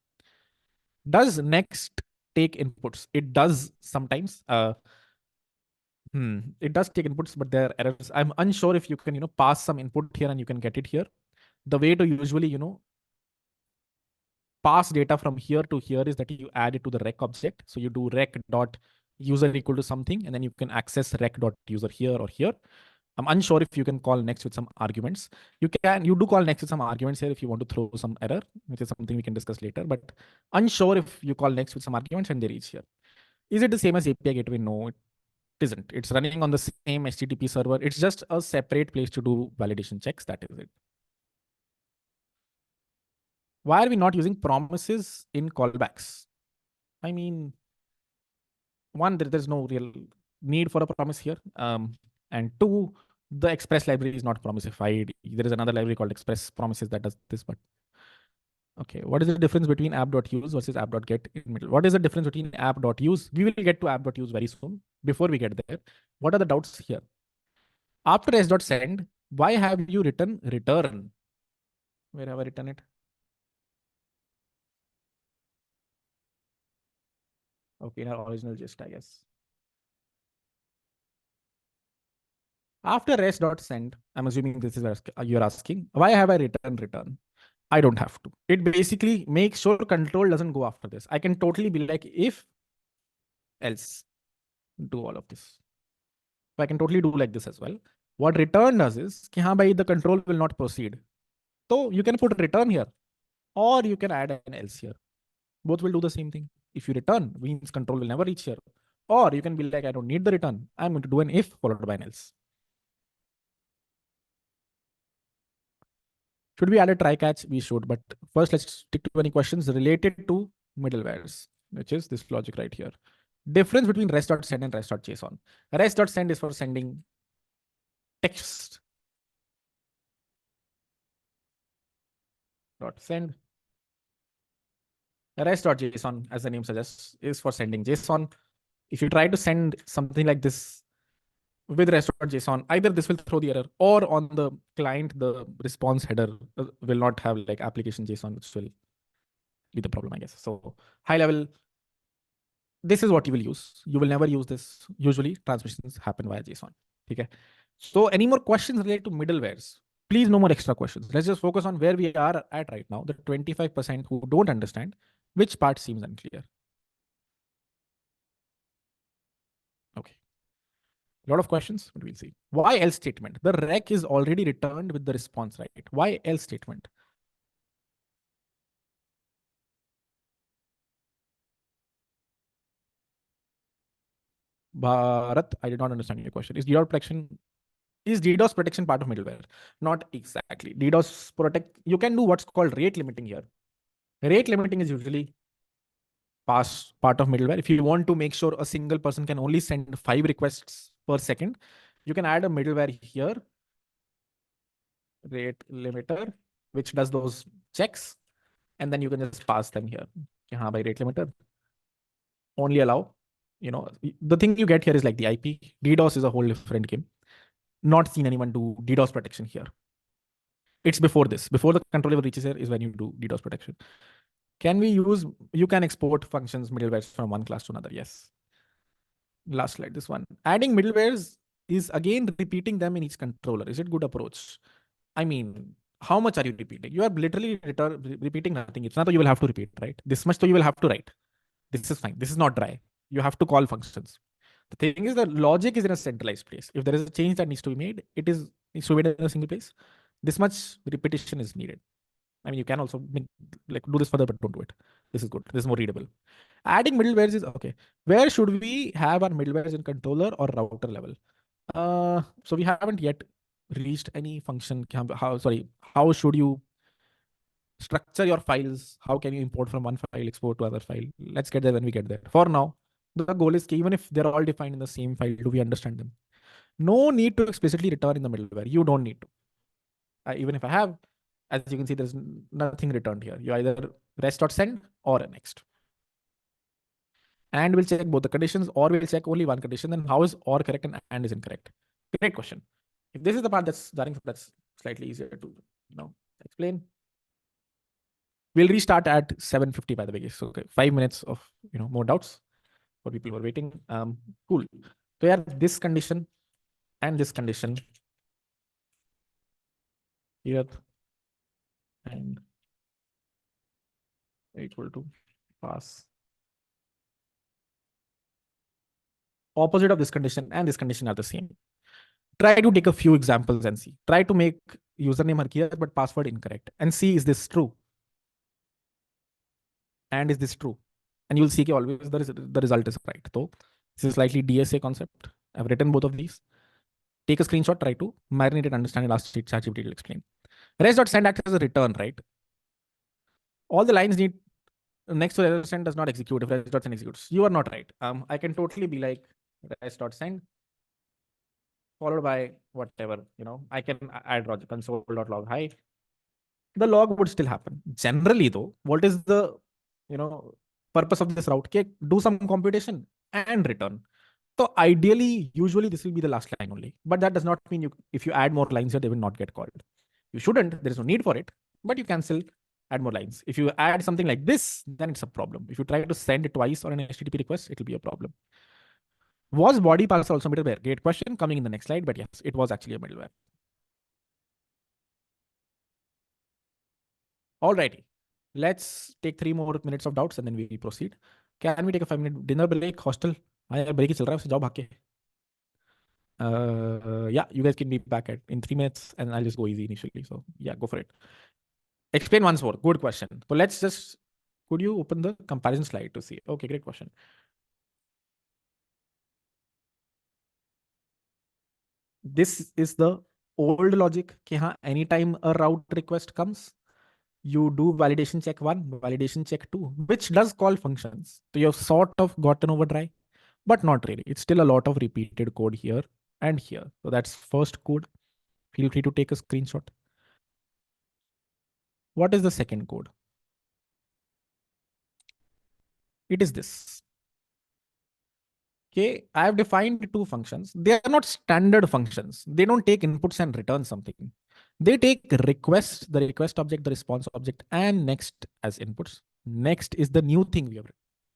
Does next take inputs? It does sometimes. It does take inputs, but there are errors. I'm unsure if you can, pass some input here and you can get it here. The way to usually, pass data from here to here is that you add it to the rec object. So you do rec dot user equal to something, and then you can access rec dot user here or here. I'm unsure if you can call next with some arguments. You do call next with some arguments here if you want to throw some error, which is something we can discuss later, but unsure if you call next with some arguments and they reach here. Is it the same as API gateway? No, it isn't. It's running on the same HTTP server. It's just a separate place to do validation checks. That is it. Why are we not using promises in callbacks? I mean, one, there's no real need for a promise here. And two, the express library is not promiseified. There is another library called express promises that does this, but okay. What is the difference between app.use versus app.get in middle? What is the difference between app.use? We will get to app.use very soon. Before we get there, what are the doubts here? After s.send, why have you written return? Where have I written it? Okay, in our original gist, I guess. After res.send, I'm assuming this is where you're asking, why have I written return? I don't have to. It basically makes sure control doesn't go after this. I can totally be like, if else, do all of this. So I can totally do like this as well. What return does is, ki, haan, bhai, the control will not proceed. So you can put return here, or you can add an else here. Both will do the same thing. If you return, means control will never reach here. Or you can be like, I don't need the return. I'm going to do an if followed by an else. Should we add a try catch? We should, but first let's stick to any questions related to middlewares, which is this logic right here. Difference between rest.send and rest.json. Rest.send is for sending text. Send. Rest.json, as the name suggests, is for sending JSON. If you try to send something like this with rest.json, either this will throw the error, or on the client, the response header will not have like application JSON, which will be the problem, I guess. So high level, this is what you will use. You will never use this. Usually transmissions happen via JSON. Okay. So any more questions related to middlewares? Please, no more extra questions. Let's just focus on where we are at right now. The 25% who don't understand, which part seems unclear. Okay. A lot of questions, but we'll see. Why else statement? The rec is already returned with the response, right? Why else statement? Bharat, I did not understand your question. Is DDoS protection part of middleware? Not exactly. DDoS protect, you can do what's called rate limiting here. Rate limiting is usually part of middleware. If you want to make sure a single person can only send 5 requests per second, you can add a middleware here, rate limiter, which does those checks, and then you can just pass them here. Haan, by rate limiter, only allow, the thing you get here is like the IP. DDoS is a whole different game. Not seen anyone do DDoS protection here. It's before this. Before the control level reaches here is when you do DDoS protection. You can export functions middlewares from one class to another. Yes. Last slide, this one. Adding middlewares is again repeating them in each controller. Is it good approach? I mean, how much are you repeating? You are literally repeating nothing. It's not that you will have to repeat, right? This much, so you will have to write. This is fine. This is not dry. You have to call functions. The thing is, the logic is in a centralized place. If there is a change that needs to be made, needs to be made in a single place. This much repetition is needed. I mean, you can also do this further, but don't do it. This is good. This is more readable. Adding middlewares is okay. Where should we have our middlewares in controller or router level? So we haven't yet reached any function. How should you structure your files? How can you import from one file, export to other file? Let's get there when we get there. For now, the goal is even if they're all defined in the same file, do we understand them? No need to explicitly return in the middleware. You don't need to. Even if I have, as you can see, there's nothing returned here. You either rest.send or next. And we'll check both the conditions, or we'll check only one condition. Then how is or correct and is incorrect? Great question. If this is the part that's slightly easier to explain. We'll restart at 7:50, by the way. So okay, 5 minutes of more doubts for people who are waiting. Cool. So yeah, this condition and this condition here and equal to pass. Opposite of this condition and this condition are the same. Try to take a few examples and see. Try to make username here but password incorrect and see, is this true? And is this true? And you'll see that always the result is right. So this is slightly DSA concept. I've written both of these. Take a screenshot, try to marinate it, understand it, ask ChatGPT to explain. Res.send acts as a return, right? All the lines need next to rest send does not execute if rest dot send executes. You are not right. I can totally be like rest dot send followed by whatever, I can add console.log hi. The log would still happen. Generally, though, what is the you know purpose of this route? Okay, do some computation and return. So ideally, usually this will be the last line only. But that does not mean if you add more lines here, they will not get called. You shouldn't. There is no need for it. But you can still add more lines. If you add something like this, then it's a problem. If you try to send it twice on an HTTP request, it will be a problem. Was body parser also middleware? Great question coming in the next slide. But yes, it was actually a middleware. Alrighty. Let's take 3 more minutes of doubts and then we proceed. Can we take a 5-minute dinner break? Hostel? हाँ break ही चल रहा है उससे जाओ भाग के. Yeah, you guys can be back in 3 minutes and I'll just go easy initially. So yeah, go for it. Explain once more. Good question. So could you open the comparison slide to see? Okay, great question. This is the old logic. Anytime a route request comes, you do validation check 1, validation check 2, which does call functions. So you've sort of gotten over dry, but not really. It's still a lot of repeated code here and here. So that's first code. Feel free to take a screenshot. What is the second code? It is this. Okay, I have defined 2 functions. They are not standard functions. They don't take inputs and return something. They take request, the request object, the response object, and next as inputs. Next is the new thing we have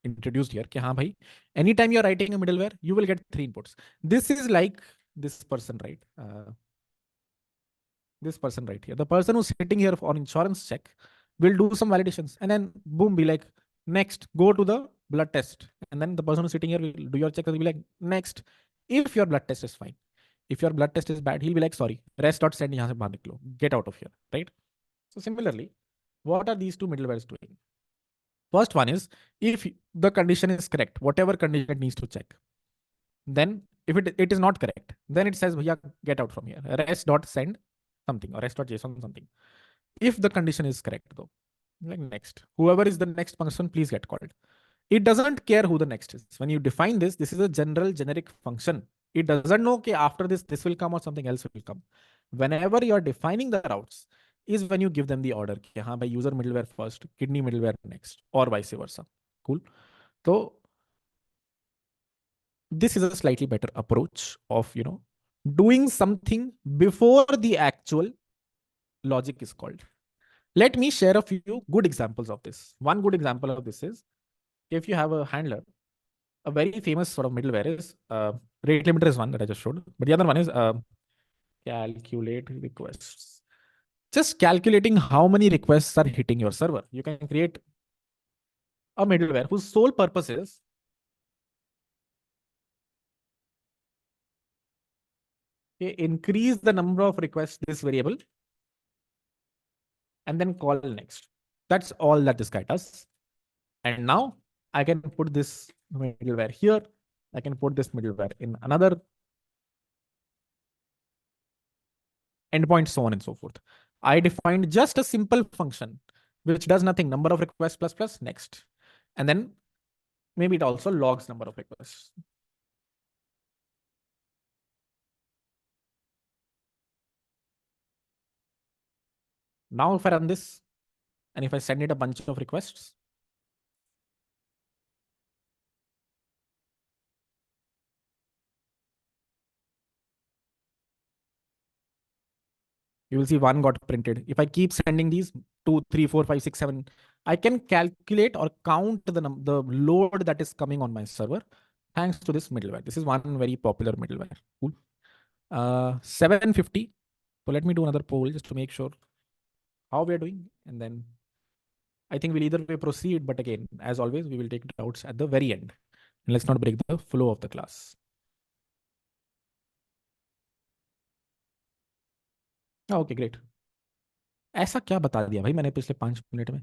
introduced here. Haan bhai, anytime you're writing a middleware, you will get 3 inputs. This is like this person, right? This person right here. The person who's sitting here on insurance check will do some validations and then boom, be like, next, go to the blood test. And then the person who's sitting here will do your check and will be like, next, if your blood test is fine. If your blood test is bad, he'll be like, sorry, rest.send, get out of here, right? So similarly, what are these 2 middlewares doing? First one is, if the condition is correct, whatever condition it needs to check, then if it is not correct, then it says, get out from here, rest.send something or rest.json something. If the condition is correct though, like next, whoever is the next function, please get called. It doesn't care who the next is. When you define this is a general generic function. It doesn't know, okay, after this will come or something else will come. Whenever you're defining the routes is when you give them the order. By user middleware first, kidney middleware next, or vice versa. Cool. So this is a slightly better approach of, doing something before the actual logic is called. Let me share a few good examples of this. One good example of this is if you have a handler, a very famous sort of middleware is rate limiter is one that I just showed, but the other one is calculate requests. Just calculating how many requests are hitting your server. You can create a middleware whose sole purpose is increase the number of requests this variable and then call next. That's all that this guy does. And now I can put this middleware here. I can put this middleware in another endpoint, so on and so forth. I defined just a simple function which does nothing, number of requests plus next. And then maybe it also logs number of requests. Now if I run this and if I send it a bunch of requests, you will see 1 got printed. If I keep sending these 2, 3, 4, 5, 6, 7, I can calculate or count the load that is coming on my server thanks to this middleware. This is one very popular middleware. Cool. 750. So let me do another poll just to make sure how we are doing. And then I think we'll either way proceed. But again, as always, we will take doubts at the very end. And let's not break the flow of the class. Okay, great. ऐसा क्या बता दिया भाई मैंने पिछले 5 minute में?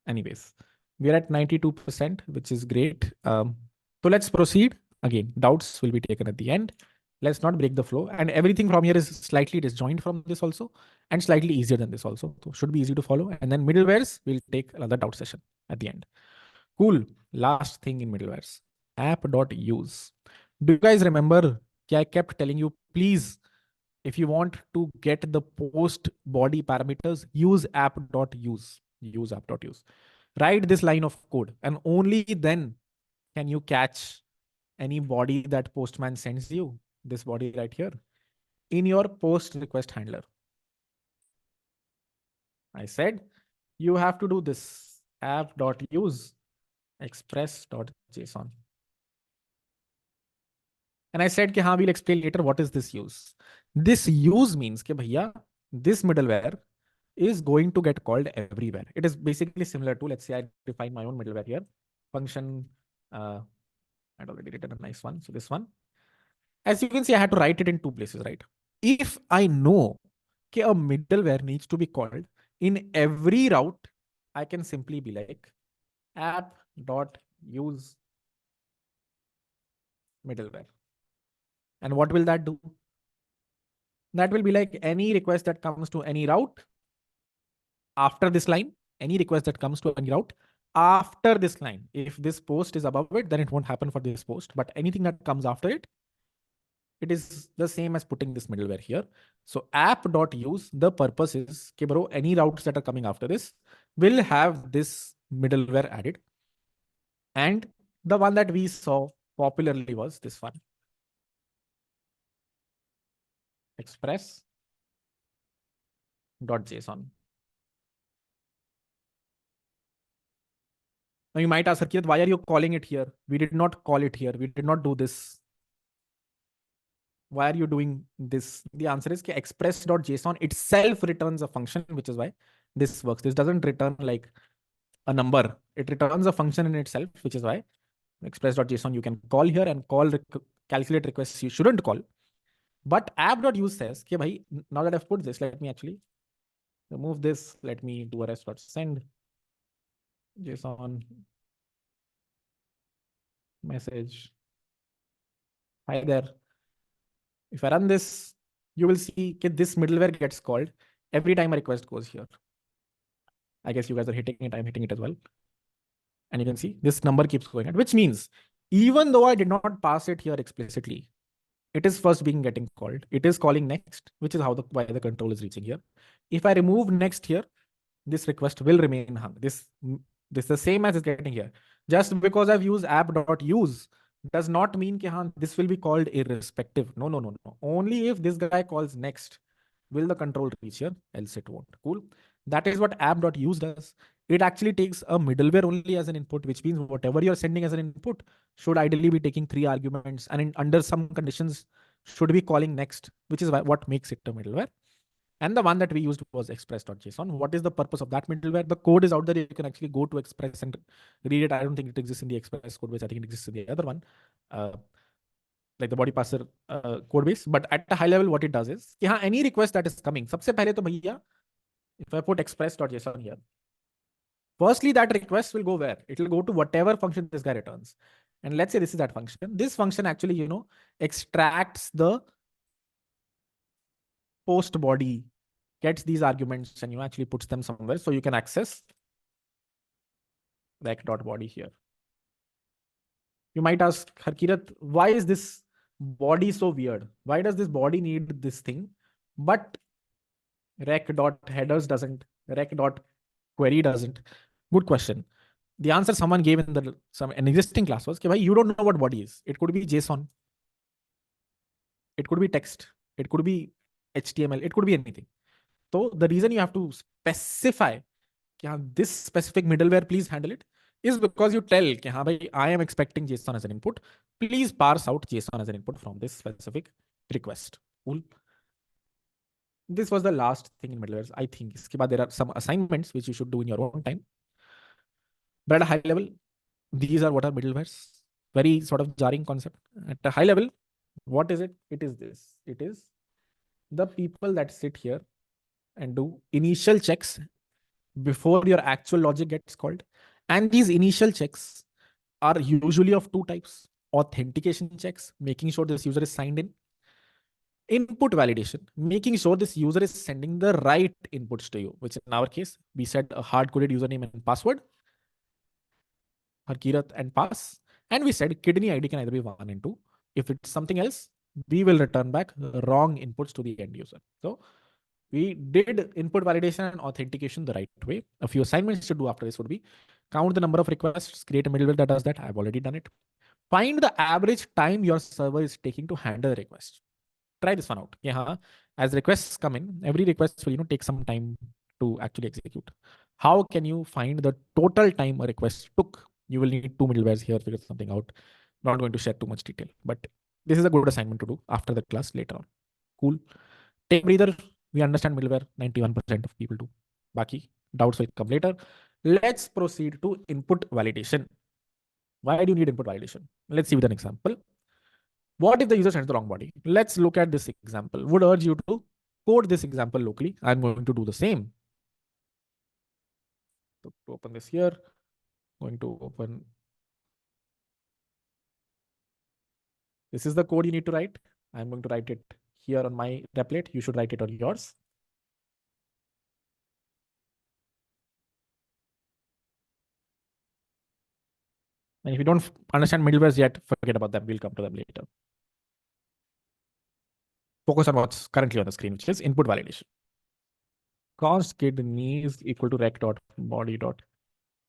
Anyways, we are at 92%, which is great. So let's proceed. Again, doubts will be taken at the end. Let's not break the flow. And everything from here is slightly disjoint from this also, and slightly easier than this also. So should be easy to follow. And then middlewares, we'll take another doubt session at the end. Cool. Last thing in middlewares, app.use. Do you guys remember? I kept telling you, please, if you want to get the post body parameters, use app.use. Use app.use. Write this line of code, and only then can you catch any body that postman sends you. This body right here in your post request handler. I said you have to do this app.use express.json. And I said, haan, we'll explain later what is this use. This use means कि भैया, this middleware is going to get called everywhere. It is basically similar to, let's say I define my own middleware here. Function, I'd already written a nice one. So this one, as you can see, I had to write it in two places, right? If I know that a middleware needs to be called in every route, I can simply be like app.use middleware. And what will that do? That will be like any request that comes to any route after this line, any request that comes to any route after this line. If this post is above it, then it won't happen for this post. But anything that comes after it, it is the same as putting this middleware here. So app.use, the purpose is, okay, bro, any routes that are coming after this will have this middleware added. And the one that we saw popularly was this one, express.json. Now you might ask, Harkirat, why are you calling it here? We did not call it here. We did not do this. Why are you doing this? The answer is that express.json itself returns a function, which is why this works. This doesn't return like a number. It returns a function in itself, which is why express.json you can call here and call calculate requests you shouldn't call. But app.use says, okay, bhai, now that I've put this, let me actually remove this. Let me do a rest.send JSON message. Hi there. If I run this, you will see that this middleware gets called every time a request goes here. I guess you guys are hitting it. I'm hitting it as well. And you can see this number keeps going at, which means even though I did not pass it here explicitly, it is first being getting called. It is calling next, which is how why the control is reaching here. If I remove next here, this request will remain hung. This is the same as it's getting here. Just because I've used app.use does not mean that this will be called irrespective. No. Only if this guy calls next will the control reach here, else it won't. Cool. That is what app.use does. It actually takes a middleware only as an input, which means whatever you're sending as an input should ideally be taking 3 arguments, and under some conditions should be calling next, which is what makes it a middleware. And the one that we used was express.json. What is the purpose of that middleware? The code is out there. You can actually go to Express and read it. I don't think it exists in the Express code base. I think it exists in the other one, like the body parser code base. But at a high level, what it does is, any request that is coming, sabse pehle to bhaiya, if I put express.json here, firstly, that request will go where? It will go to whatever function this guy returns. And let's say this is that function. This function actually, extracts the post body, gets these arguments, and actually puts them somewhere so you can access rec.body here. You might ask, Harkirat, why is this body so weird? Why does this body need this thing? But rec.headers doesn't, rec.query doesn't. Good question. The answer someone gave in an existing class was, you don't know what body is. It could be JSON. It could be text. It could be HTML. It could be anything. So the reason you have to specify this specific middleware, please handle it, is because you tell, I am expecting JSON as an input. Please parse out JSON as an input from this specific request. Cool. This was the last thing in middlewares. I think there are some assignments which you should do in your own time. But at a high level, these are what are middlewares. Very sort of jarring concept. At a high level, what is it? It is this. It is the people that sit here and do initial checks before your actual logic gets called. And these initial checks are usually of two types. Authentication checks, making sure this user is signed in. Input validation, making sure this user is sending the right inputs to you, which in our case, we said a hard-coded username and password, Harkirat and pass. And we said kidney ID can either be 1 and 2. If it's something else, we will return back wrong inputs to the end user. So we did input validation and authentication the right way. A few assignments to do after this would be count the number of requests, create a middleware that does that. I've already done it. Find the average time your server is taking to handle the request. Try this one out. Yeah, as requests come in, every request will take some time to actually execute. How can you find the total time a request took? You will need two middlewares here, figure something out. Not going to share too much detail, but this is a good assignment to do after the class later on. Cool. Take a breather. We understand middleware. 91% of people do. Baki doubts will come later. Let's proceed to input validation. Why do you need input validation? Let's see with an example. What if the user sends the wrong body? Let's look at this example. Would urge you to code this example locally. I'm going to do the same. So to open this here, going to open. This is the code you need to write. I'm going to write it here on my replit. You should write it on yours. And if you don't understand middlewares yet, forget about them. We'll come to them later. Focus on what's currently on the screen, which is input validation. Const kidneys equal to rec dot body dot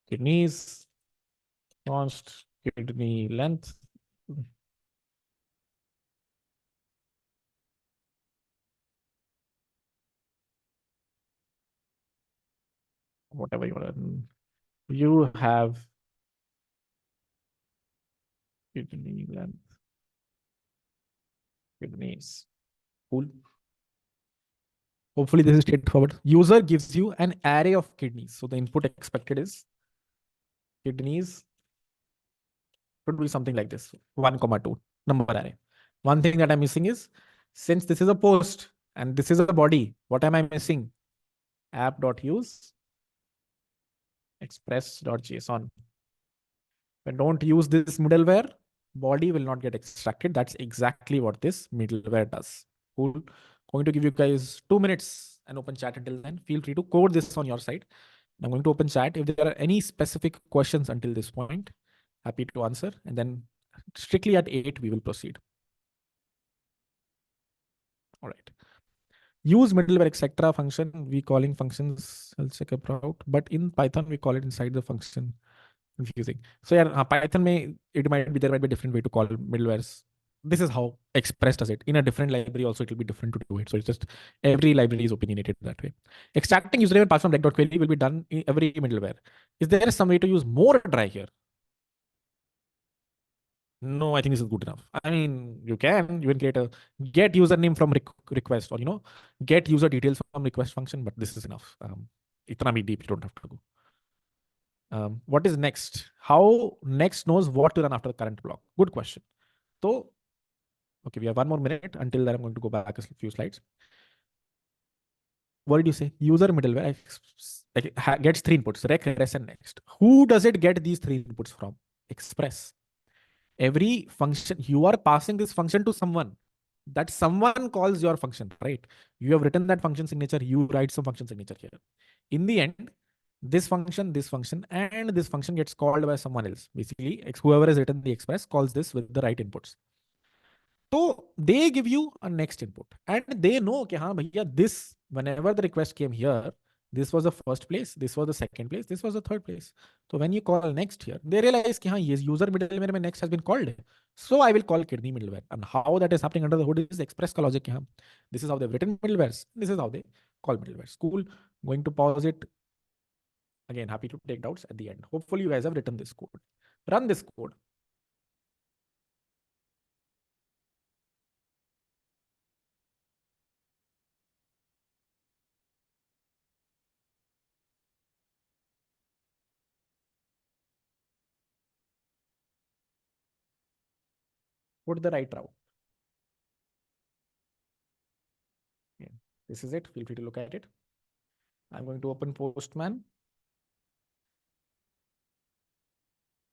kidneys. Const kidney length. Whatever you want. You have kidney length. Kidneys. Cool. Hopefully this is straightforward. User gives you an array of kidneys. So the input expected is kidneys could be something like this, 1, 2 number array. One thing that I'm missing is, since this is a post and this is a body, what am I missing? App.use express.json. When don't use this middleware, body will not get extracted. That's exactly what this middleware does. Cool. Going to give you guys 2 minutes and open chat until then. Feel free to code this on your side. I'm going to open chat. If there are any specific questions until this point, happy to answer. And then strictly at 8, we will proceed. All right. Use middleware etc. function. We calling functions health checkup route, but in Python we call it inside the function. Confusing. So yeah, Python may there might be a different way to call middlewares. This is how Express does it. In a different library also it will be different to do it. So it's just every library is opinionated that way. Extracting username and password from rec.query will be done in every middleware. Is there some way to use more try here? No, I think this is good enough. I mean, you can create a get username from request, or get user details from request function, but this is enough. Itna bhi deep, you don't have to go. What is next? How next knows what to run after the current block? Good question. So, okay, we have 1 more minute. Until then, I'm going to go back a few slides. What did you say? User middleware gets 3 inputs, rec, res, and next. Who does it get these 3 inputs from? Express. Every function, you are passing this function to someone. That someone calls your function, right? You have written that function signature, you write some function signature here. In the end, this function, and this function gets called by someone else. Basically, whoever has written the express calls this with the right inputs. So they give you a next input and they know, okay, haan, bhaiya, this, whenever the request came here, this was the first place, this was the second place, this was the third place. So when you call next here, they realize that yes, user middleware mein next has been called. So I will call kidney middleware. And how that is happening under the hood is express ka logic. This is how they've written middlewares. This is how they call middlewares. Cool. Going to pause it. Again, happy to take doubts at the end. Hopefully you guys have written this code. Run this code. Put the right route. Yeah. This is it. Feel free to look at it. I'm going to open Postman.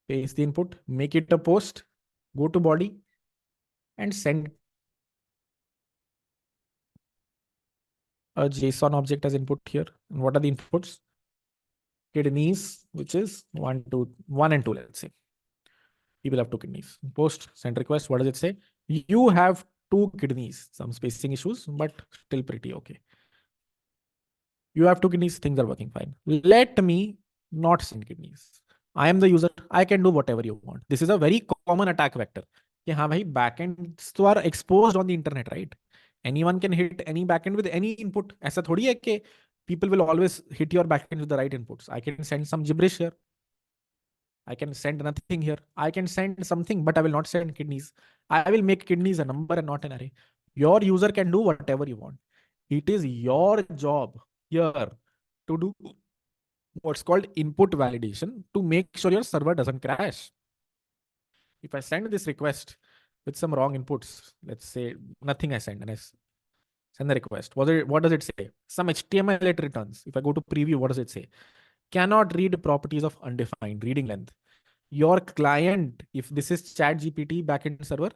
Paste the input, make it a post, go to body and send. a JSON object as input here. And what are the inputs? Kidneys, which is 1 and 2, let's say. People have two kidneys. Post, send request. What does it say? You have two kidneys. Some spacing issues, but still pretty okay. You have two kidneys. Things are working fine. Let me not send kidneys. I am the user. I can do whatever you want. This is a very common attack vector. कि हाँ भाई backends तो are exposed on the internet, right? Anyone can hit any backend with any input. ऐसा थोड़ी है कि people will always hit your backend with the right inputs. I can send some gibberish here. I can send nothing here. I can send something, but I will not send kidneys. I will make kidneys a number and not an array. Your user can do whatever you want. It is your job here to do what's called input validation to make sure your server doesn't crash. If I send this request with some wrong inputs, let's say nothing I send, and I send the request, what does it say? Some HTML it returns. If I go to preview, what does it say? Cannot read properties of undefined reading length. Your client, if this is ChatGPT backend server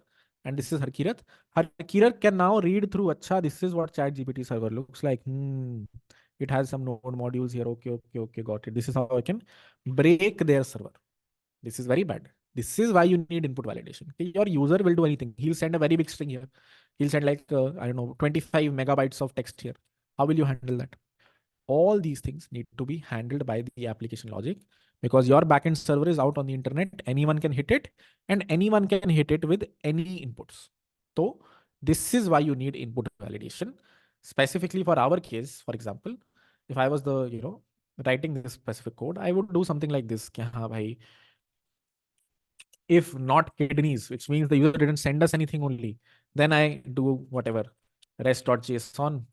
and this is Harkirat can now read through, acha, this is what ChatGPT server looks like. It has some node modules here. Okay, got it. This is how I can break their server. This is very bad. This is why you need input validation. Your user will do anything. He'll send a very big string here. He'll send like, I don't know, 25 megabytes of text here. How will you handle that? All these things need to be handled by the application logic because your backend server is out on the internet. Anyone can hit it and anyone can hit it with any inputs. So this is why you need input validation. Specifically for our case, for example, if I was the, writing this specific code, I would do something like this. If not kidneys, which means the user didn't send us anything only, then I do whatever rest.json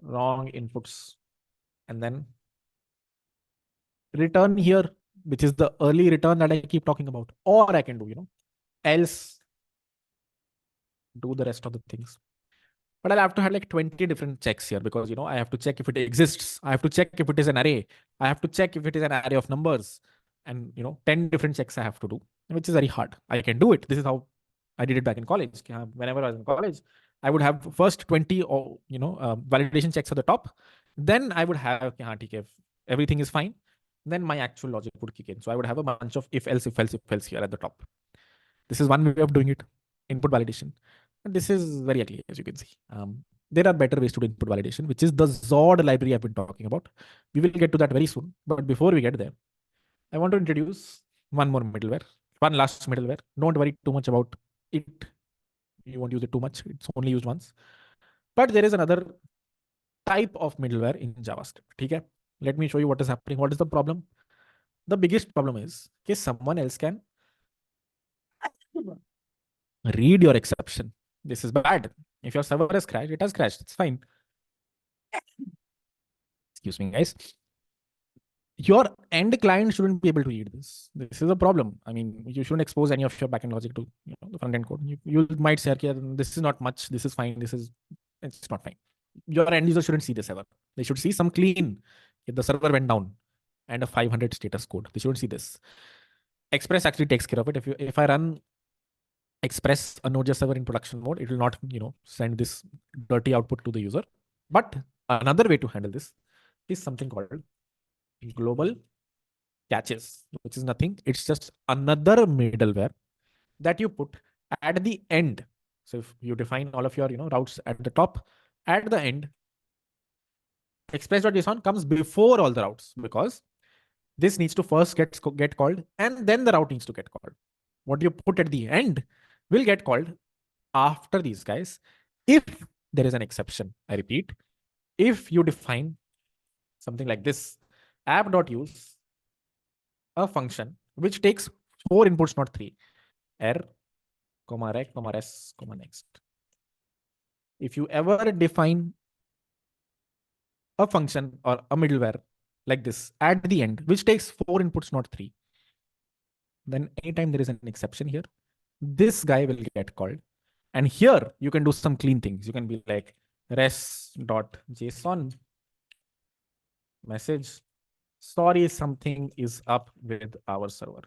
wrong inputs and then return here, which is the early return that I keep talking about. Or I can do, else do the rest of the things. But I'll have to have like 20 different checks here because, I have to check if it exists. I have to check if it is an array. I have to check if it is an array of numbers. And, 10 different checks I have to do, which is very hard. I can do it. This is how I did it back in college. Whenever I was in college, I would have first 20 or, validation checks at the top. Then I would have, if everything is fine, then my actual logic would kick in. So I would have a bunch of if else here at the top. This is one way of doing it, input validation. And this is very ugly, as you can see. There are better ways to do input validation, which is the Zord library I've been talking about. We will get to that very soon. But before we get there, I want to introduce one more middleware, one last middleware. Don't worry too much about it. You won't use it too much. It's only used once. But there is another type of middleware in JavaScript. Okay? Let me show you what is happening. What is the problem? The biggest problem is that someone else can read your exception. This is bad. If your server has crashed, it has crashed. It's fine. Excuse me, guys. Your end client shouldn't be able to read this. This is a problem. I mean, you shouldn't expose any of your backend logic to the front end code. You might say, okay, this is not much. This is fine. It's not fine. Your end user shouldn't see this ever. They should see some clean. If the server went down and a 500 status code, they shouldn't see this. Express actually takes care of it. If I run Express a Node.js server in production mode, it will not, send this dirty output to the user. But another way to handle this is something called global caches, which is nothing. It's just another middleware that you put at the end. So if you define all of your, routes at the top, at the end, express.json comes before all the routes because this needs to first get called and then the route needs to get called. What you put at the end will get called after these guys. If there is an exception, I repeat, if you define something like this, app.use a function which takes 4 inputs, not 3, r, rec, res, next. If you ever define a function or a middleware like this at the end, which takes 4 inputs, not 3, then anytime there is an exception here, this guy will get called. And here you can do some clean things. You can be like res.json message, sorry, something is up with our server.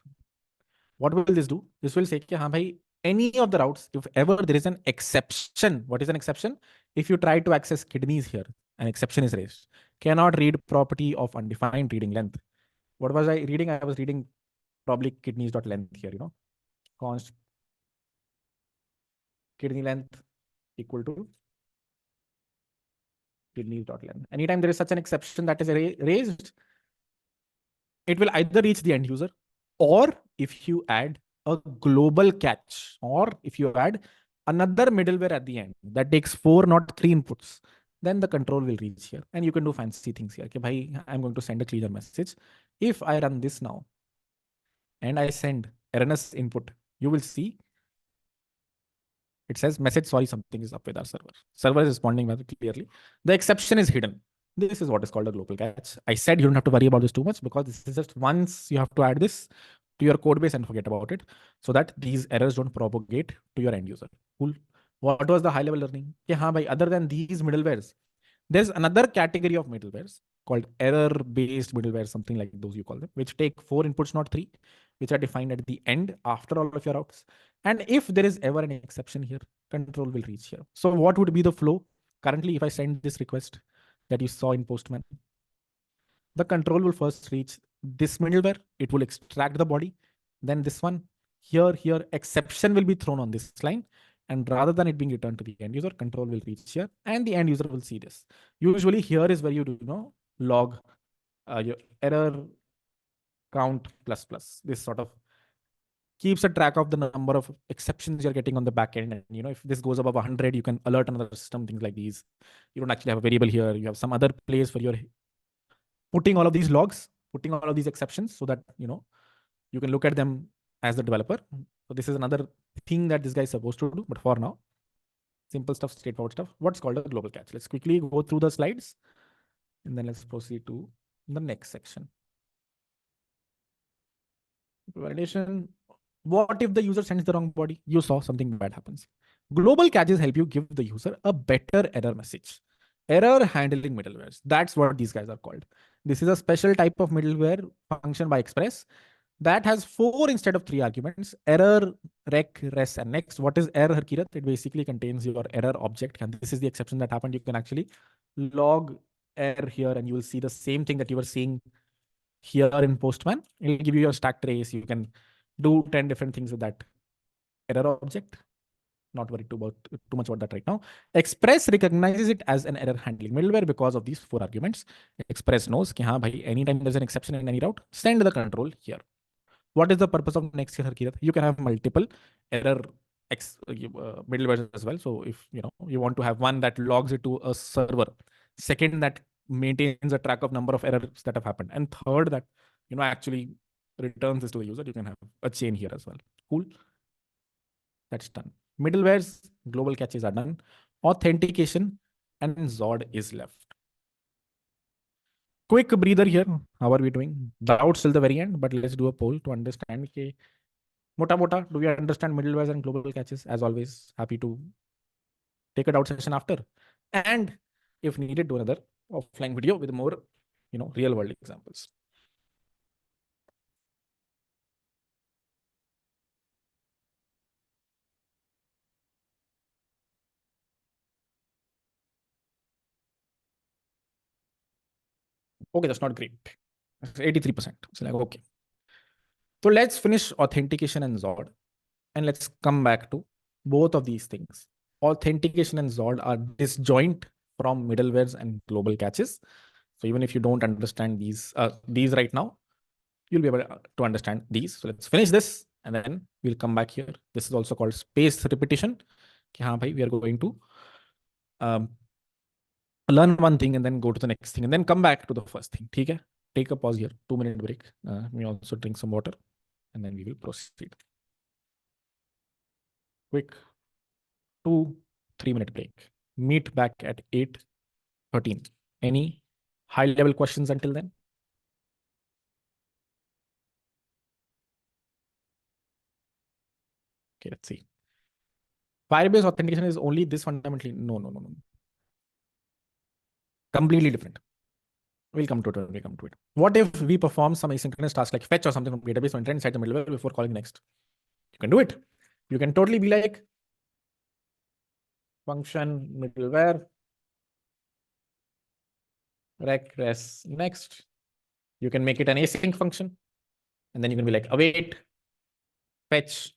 What will this do? This will say, haan bhai, any of the routes, if ever there is an exception, what is an exception? If you try to access kidneys here, an exception is raised. Cannot read property of undefined reading length. What was I reading? I was reading probably kidneys.length here, const kidney length equal to kidneys.length. Anytime there is such an exception that is raised, it will either reach the end user, or if you add a global catch, or if you add another middleware at the end that takes 4, not 3 inputs, then the control will reach here. And you can do fancy things here. Okay, bhai, I'm going to send a cleaner message. If I run this now and I send erroneous input, you will see it says message, sorry, something is up with our server. Server is responding very clearly. The exception is hidden. This is what is called a global catch. I said you don't have to worry about this too much, because this is just once you have to add this to your code base and forget about it, so that these errors don't propagate to your end user. Cool. What was the high level learning? Yeah, bhai, other than these middlewares, there's another category of middlewares called error-based middleware, something like those you call them, which take 4 inputs, not 3, which are defined at the end after all of your routes. And if there is ever an exception here, control will reach here. So what would be the flow? Currently, if I send this request that you saw in Postman, the control will first reach this middleware. It will extract the body. Then this one, here, exception will be thrown on this line. And rather than it being returned to the end user, control will reach here, and the end user will see this. Usually here is where you do, log your error count plus plus. This sort of keeps a track of the number of exceptions you're getting on the back end. And if this goes above 100, you can alert another system, things like these. You don't actually have a variable here. You have some other place for your putting all of these logs, putting all of these exceptions, so that you can look at them as the developer. So this is another thing that this guy is supposed to do. But for now, simple stuff, straightforward stuff. What's called a global catch? Let's quickly go through the slides, and then let's proceed to the next section. Validation. What if the user sends the wrong body? You saw something bad happens. Global catches help you give the user a better error message. Error handling middlewares. That's what these guys are called. This is a special type of middleware function by Express that has 4 instead of 3 arguments: error, rec, res, and next. What is error, Kirat? It basically contains your error object. And this is the exception that happened. You can actually log error here, and you will see the same thing that you were seeing here in Postman. It'll give you your stack trace. You can do 10 different things with that error object. Not worried too much about that right now. Express recognizes it as an error handling middleware because of these 4 arguments. Express knows कि हाँ भाई, anytime there's an exception in any route, send the control here. What is the purpose of next here, Harkirat? You can have multiple error middlewares as well. So if you want to have one that logs it to a server, second that maintains a track of number of errors that have happened, and third that actually returns this to the user, you can have a chain here as well. Cool. That's done. Middlewares, global catches are done. Authentication and Zod is left. Quick breather here. How are we doing? Doubts till the very end, but let's do a poll to understand. Okay, mota, do we understand middlewares and global catches? As always, happy to take a doubt session after. And if needed, do another offline video with more, real world examples. Okay, that's not great. 83%. It's like, okay. So let's finish authentication and Zod. And let's come back to both of these things. Authentication and Zod are disjoint from middlewares and global catches. So even if you don't understand these right now, you'll be able to understand these. So let's finish this, and then we'll come back here. This is also called space repetition. We are going to learn one thing and then go to the next thing and then come back to the first thing. Okay? Take a pause here, 2-minute break. We also drink some water, and then we will proceed. Quick 2-3 minute break. Meet back at 8:13. Any high level questions until then? Okay, let's see. Firebase authentication is only this fundamentally. No. Completely different. We'll come to it. What if we perform some asynchronous task like fetch or something from database or enter inside the middleware before calling next? You can do it. You can totally be like function middleware rec res next. You can make it an async function, and then you can be like await, fetch,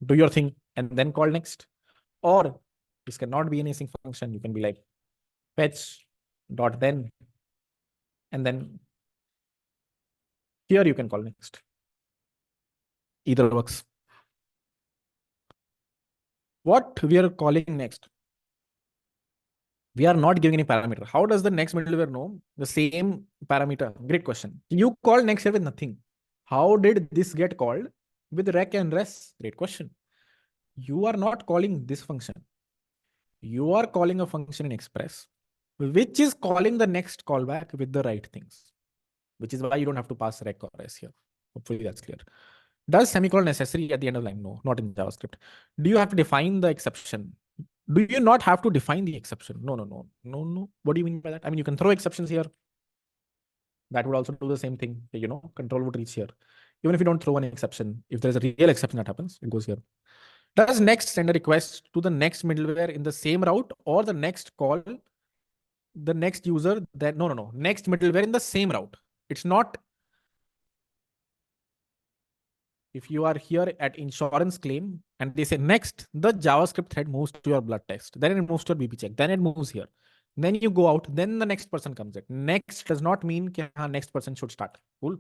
do your thing, and then call next. Or this cannot be an async function. You can be like fetch dot then, and then here you can call next. Either works. What we are calling next? We are not giving any parameter. How does the next middleware know the same parameter? Great question. You call next here with nothing. How did this get called with rec and res? Great question. You are not calling this function. You are calling a function in Express, which is calling the next callback with the right things, which is why you don't have to pass rec or res here. Hopefully that's clear. Does semicolon necessary at the end of the line? No, not in JavaScript. Do you have to define the exception? Do you not have to define the exception? No, no, no, no, no. What do you mean by that? I mean, you can throw exceptions here. That would also do the same thing. Control would reach here. Even if you don't throw an exception, if there's a real exception that happens, it goes here. Does next send a request to the next middleware in the same route, or the next call the next user? That no. Next middleware in the same route. It's not. If you are here at insurance claim and they say next, the JavaScript thread moves to your blood test, then it moves to your BP check, then it moves here. Then you go out, then the next person comes in. Next does not mean that next person should start. Cool.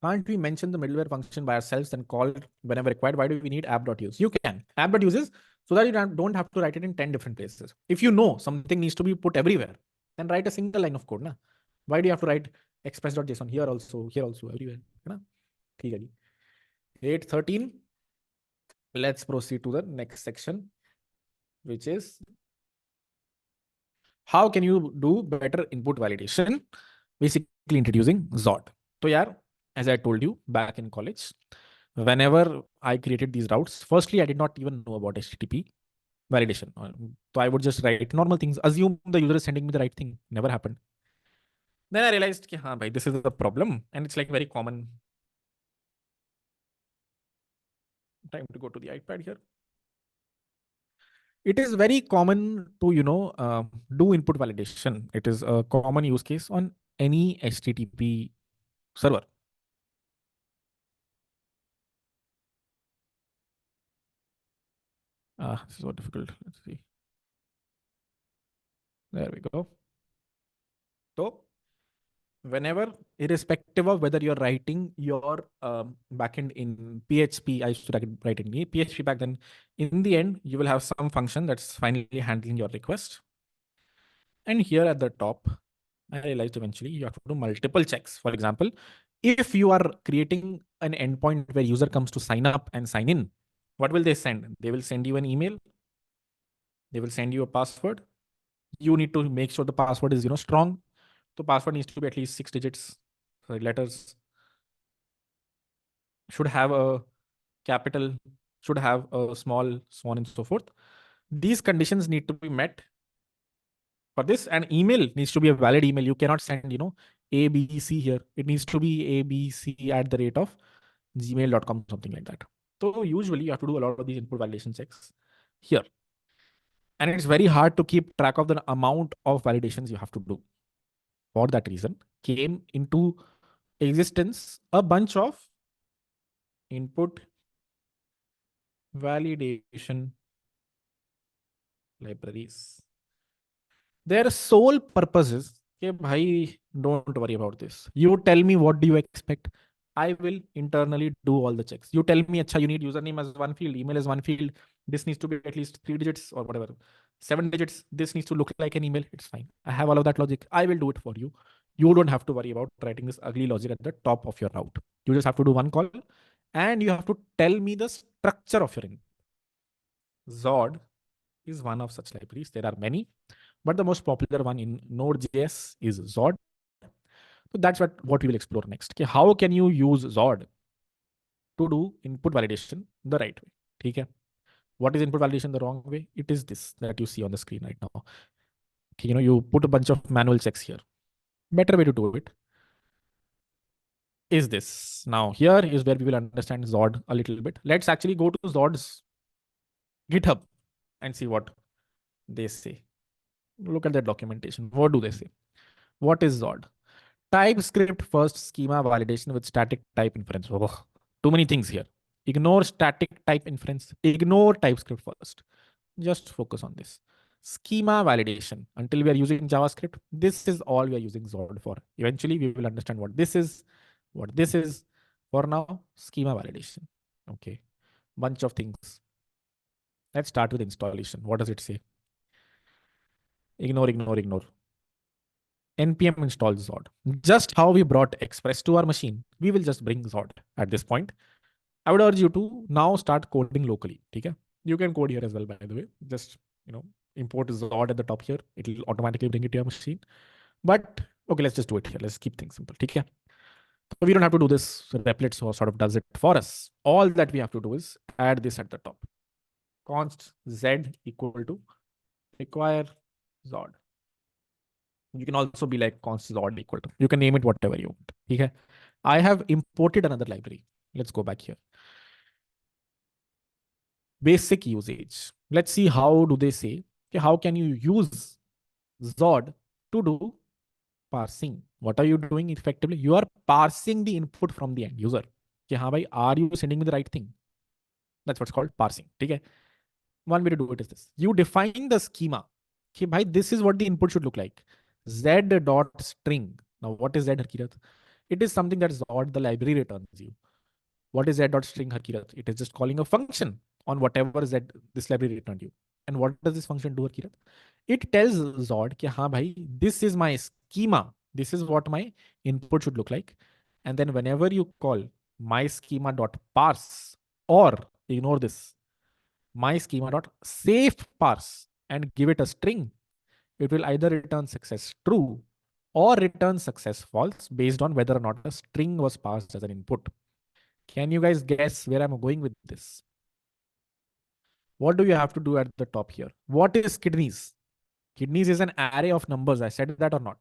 Can't we mention the middleware function by ourselves and call whenever required? Why do we need app.use? You can. App.use is so that you don't have to write it in 10 different places. If you know something needs to be put everywhere, then write a single line of code. Na? Why do you have to write express.json here also, everywhere? Na? 8:13. Let's proceed to the next section, which is how can you do better input validation? Basically introducing Zod. So yeah, as I told you back in college, whenever I created these routes, firstly, I did not even know about HTTP validation. So I would just write normal things, assume the user is sending me the right thing. Never happened. Then I realized, bhai, this is the problem. And it's like very common. Time to go to the iPad here. It is very common to, do input validation. It is a common use case on any HTTP server. This is so difficult. Let's see. There we go. So whenever, irrespective of whether you're writing your backend in PHP, I used to write in PHP back then, in the end, you will have some function that's finally handling your request. And here at the top, I realized eventually you have to do multiple checks. For example, if you are creating an endpoint where user comes to sign up and sign in, what will they send? They will send you an email. They will send you a password. You need to make sure the password is, strong. So password needs to be at least 6 digits. So letters should have a capital, should have a small, so on and so forth. These conditions need to be met for this. And email needs to be a valid email. You cannot send, ABC here. It needs to be abc@gmail.com, something like that. So usually you have to do a lot of these input validation checks here. And it's very hard to keep track of the amount of validations you have to do. For that reason, came into existence a bunch of input validation libraries. Their sole purpose is, okay, bhai, don't worry about this. You tell me what do you expect. I will internally do all the checks. You tell me, acha, you need username as one field, email as one field. This needs to be at least 3 digits or whatever. 7 digits. This needs to look like an email. It's fine. I have all of that logic. I will do it for you. You don't have to worry about writing this ugly logic at the top of your route. You just have to do one call and you have to tell me the structure of your input. Zod is one of such libraries. There are many, but the most popular one in Node.js is Zod. So that's what we will explore next. Okay, how can you use Zod to do input validation the right way? Okay. What is input validation the wrong way? It is this that you see on the screen right now. Okay, you put a bunch of manual checks here. Better way to do it is this. Now, here is where we will understand Zod a little bit. Let's actually go to Zod's GitHub and see what they say. Look at their documentation. What do they say? What is Zod? TypeScript first schema validation with static type inference. Oh, too many things here. Ignore static type inference. Ignore TypeScript first. Just focus on this. Schema validation. Until we are using JavaScript, this is all we are using Zod for. Eventually, we will understand what this is, what this is. For now, schema validation. Okay. Bunch of things. Let's start with installation. What does it say? Ignore, ignore, ignore. npm install Zod. Just how we brought Express to our machine, we will just bring Zod at this point. I would urge you to now start coding locally. Okay? You can code here as well, by the way. Just, import Zod at the top here. It will automatically bring it to your machine. But okay, let's just do it here. Let's keep things simple. Okay? So we don't have to do this. Replit sort of does it for us. All that we have to do is add this at the top. Const z equal to require Zod. You can also be like const Zod equal to. You can name it whatever you want. Okay? I have imported another library. Let's go back here. Basic usage. Let's see how do they say, okay, how can you use Zod to do parsing? What are you doing effectively? You are parsing the input from the end user. Okay, हाँ भाई, are you sending me the right thing? That's what's called parsing. Okay? One way to do it is this. You define the schema. Okay, bhai, this is what the input should look like. Z dot string. Now, what is Z, Harkirat? It is something that Zod, the library, returns you. What is z.string, Harkirat? It is just calling a function on whatever z this library returned you. And what does this function do, Harkirat? It tells Zod कि हाँ भाई, this is my schema. This is what my input should look like. And then whenever you call my schema dot parse, or ignore this, my schema dot safe parse, and give it a string, it will either return success true or return success false based on whether or not a string was passed as an input. Can you guys guess where I'm going with this? What do you have to do at the top here? What is kidneys? Kidneys is an array of numbers. I said that or not?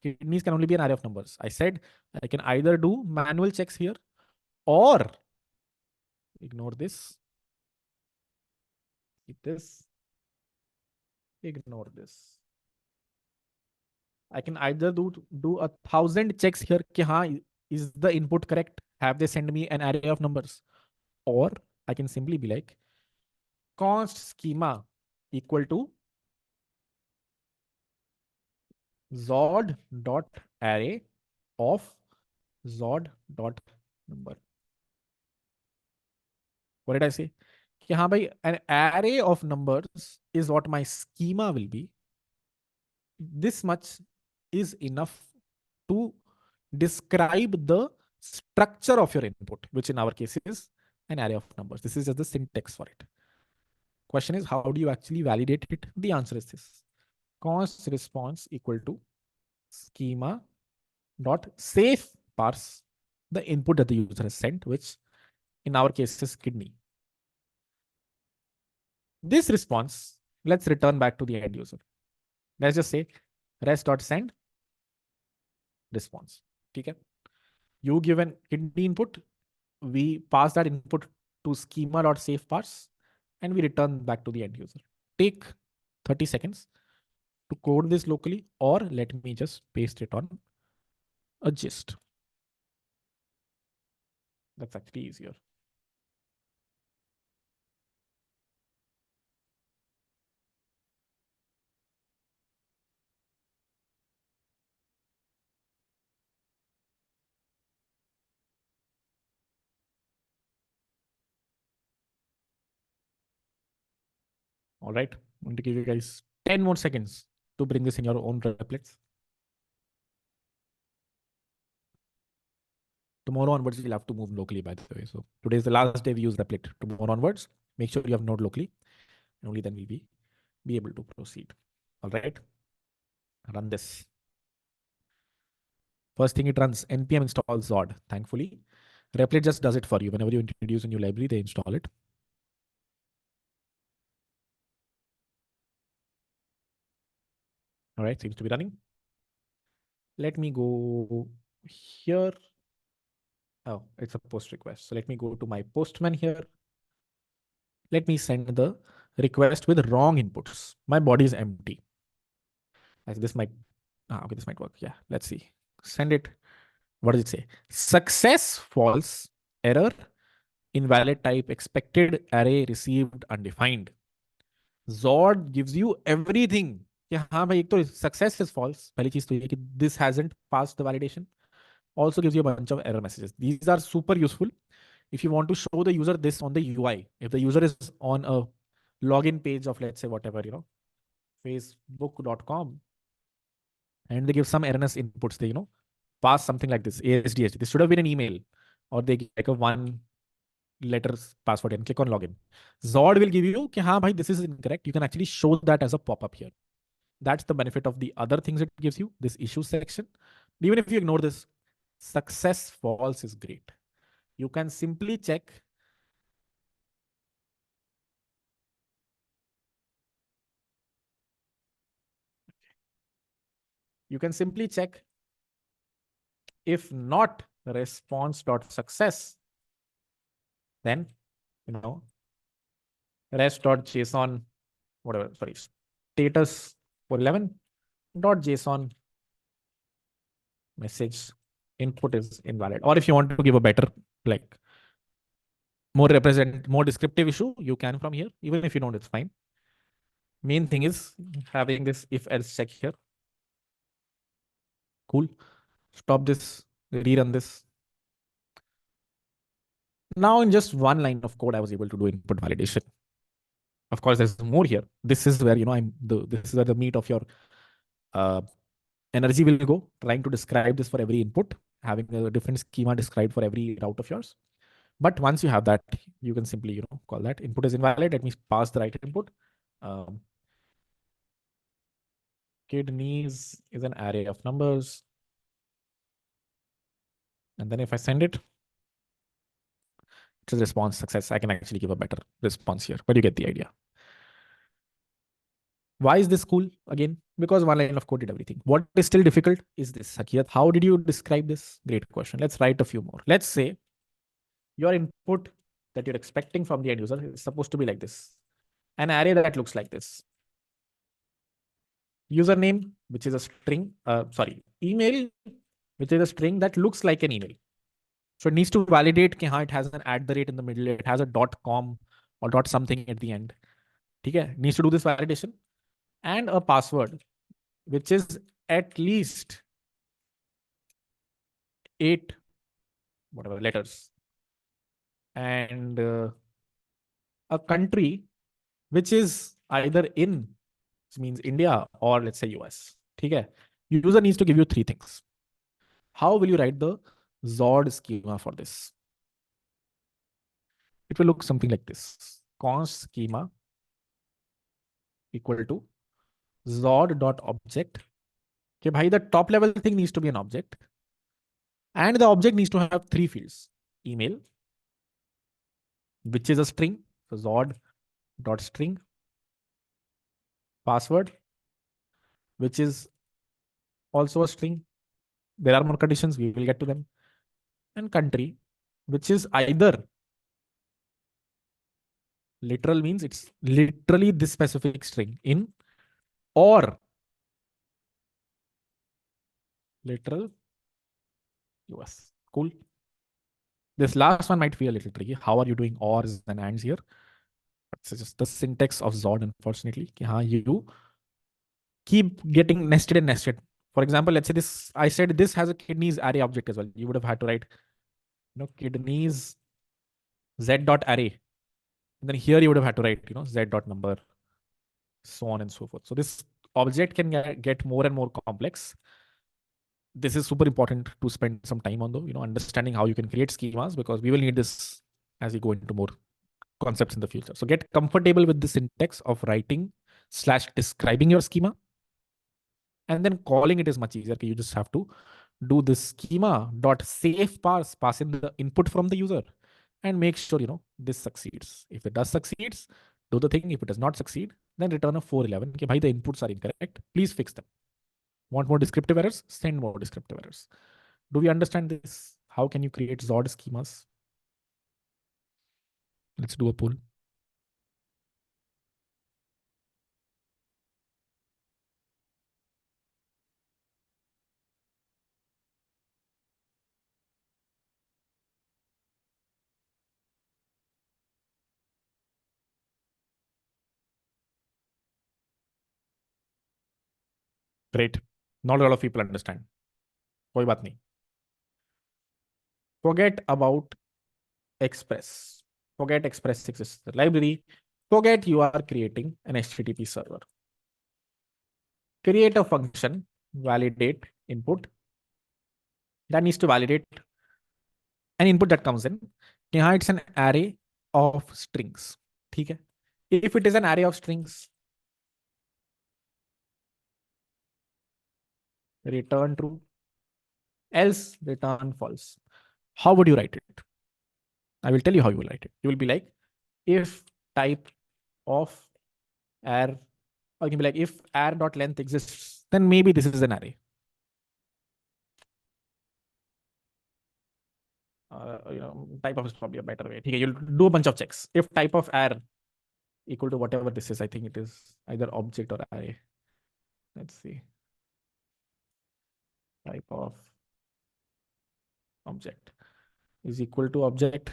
Kidneys can only be an array of numbers. I said I can either do manual checks here or ignore this, keep this, ignore this. I can either do 1,000 checks here. Ki haan, is the input correct? Have they sent me an array of numbers? Or I can simply be like const schema equal to Zod dot array of Zod dot number. What did I say? कि हाँ भाई, an array of numbers is what my schema will be. This much is enough to describe the structure of your input, which in our case is an array of numbers. This is just the syntax for it. Question is, how do you actually validate it? The answer is this. Const response equal to schema dot safe parse the input that the user has sent, which in our case is kidney. This response, let's return back to the end user. Let's just say rest.send response. Okay? You give an kidney input, we pass that input to schema.safe parse, and we return back to the end user. Take 30 seconds to code this locally, or let me just paste it on a gist. That's actually easier. All right. I'm going to give you guys 10 more seconds to bring this in your own replets. Tomorrow onwards, you'll have to move locally, by the way. So today is the last day we use Replit. Tomorrow onwards, make sure you have node locally, and only then we'll be able to proceed. All right. Run this. First thing it runs, npm install Zod. Thankfully, Replit just does it for you. Whenever you introduce a new library, they install it. All right, seems to be running. Let me go here. Oh, it's a post request. So let me go to my postman here. Let me send the request with wrong inputs. My body is empty. This might, okay, this might work. Yeah, let's see. Send it. What does it say? Success, false, error, invalid type, expected, array, received, undefined. Zord gives you everything. कि हाँ भाई एक तो success is false. पहली चीज तो ये कि this hasn't passed the validation. Also gives you a bunch of error messages. These are super useful if you want to show the user this on the UI. If the user is on a login page of, let's say, whatever, facebook.com, and they give some erroneous inputs, they, pass something like this, ASDH. This should have been an email, or they give like a one letters password and click on login. Zord will give you, कि हाँ भाई, this is incorrect. You can actually show that as a pop-up here. That's the benefit of the other things it gives you, this issue section. Even if you ignore this, success false is great. You can simply check. You can simply check if not response.success, then, rest.json, whatever, sorry, status for 11.json message input is invalid. Or if you want to give a better, like, more descriptive issue, you can from here. Even if you don't, it's fine. Main thing is having this if else check here. Cool. Stop this, rerun this. Now in just one line of code, I was able to do input validation. Of course, there's more here. This is where, this is where the meat of your uh, energy will go, trying to describe this for every input, having a different schema described for every route of yours. But once you have that, you can simply, call that input is invalid. Let me pass the right input. Kidneys is an array of numbers. And then if I send it, it's a response success. I can actually give a better response here, but you get the idea. Why is this cool? Again, because one line of code did everything. What is still difficult is this, Sakiyat. How did you describe this? Great question. Let's write a few more. Let's say your input that you're expecting from the end user is supposed to be like this. An array that looks like this. Username, which is a string, email, which is a string that looks like an email. So it needs to validate कि हाँ, it has an @ in the middle, it has a .com or .something at the end. ठीक है? Needs to do this validation. And a password, which is at least 8 whatever letters. And a country which is either in, which means India, or let's say US. Okay? User needs to give you 3 things. How will you write the Zord schema for this? It will look something like this. Const schema equal to Zord.object. Okay, bhai, the top level thing needs to be an object. And the object needs to have 3 fields. Email, which is a string. So Zord.string. Password, which is also a string. There are more conditions, we will get to them. And country, which is either literal, means it's literally this specific string in, or literal US. Cool. This last one might feel a little tricky. How are you doing ors and ands here? It's just the syntax of Zord, unfortunately. You keep getting nested and nested. For example, let's say this, I said this has a kidneys array object as well. You would have had to write, kidneys z.array. And then here you would have had to write, z.number, so on and so forth. So this object can get more and more complex. This is super important to spend some time on, though, understanding how you can create schemas, because we will need this as we go into more concepts in the future. So get comfortable with the syntax of writing / describing your schema. And then calling it is much easier. You just have to do this schema dot save pass in the input from the user, and make sure, this succeeds. If it does succeeds, do the thing. If it does not succeed, then return a 411. Okay, bhai, the inputs are incorrect. Please fix them. Want more descriptive errors? Send more descriptive errors. Do we understand this? How can you create Zod schemas? Let's do a poll. Great. Not a lot of people understand. कोई बात नहीं. Forget about Express. Forget Express exists in the library. Forget you are creating an HTTP server. Create a function, validate input that needs to validate an input that comes in. यहाँ it's an array of strings. ठीक है? If it is an array of strings, return true, else return false. How would you write it? I will tell you how you will write it. You will be like, if type of array, or you can be like, if array.length exists, then maybe this is an array. Type of is probably a better way. Okay, you'll do a bunch of checks. If type of array equal to whatever this is, I think it is either object or array. Let's see. Type of object is equal to object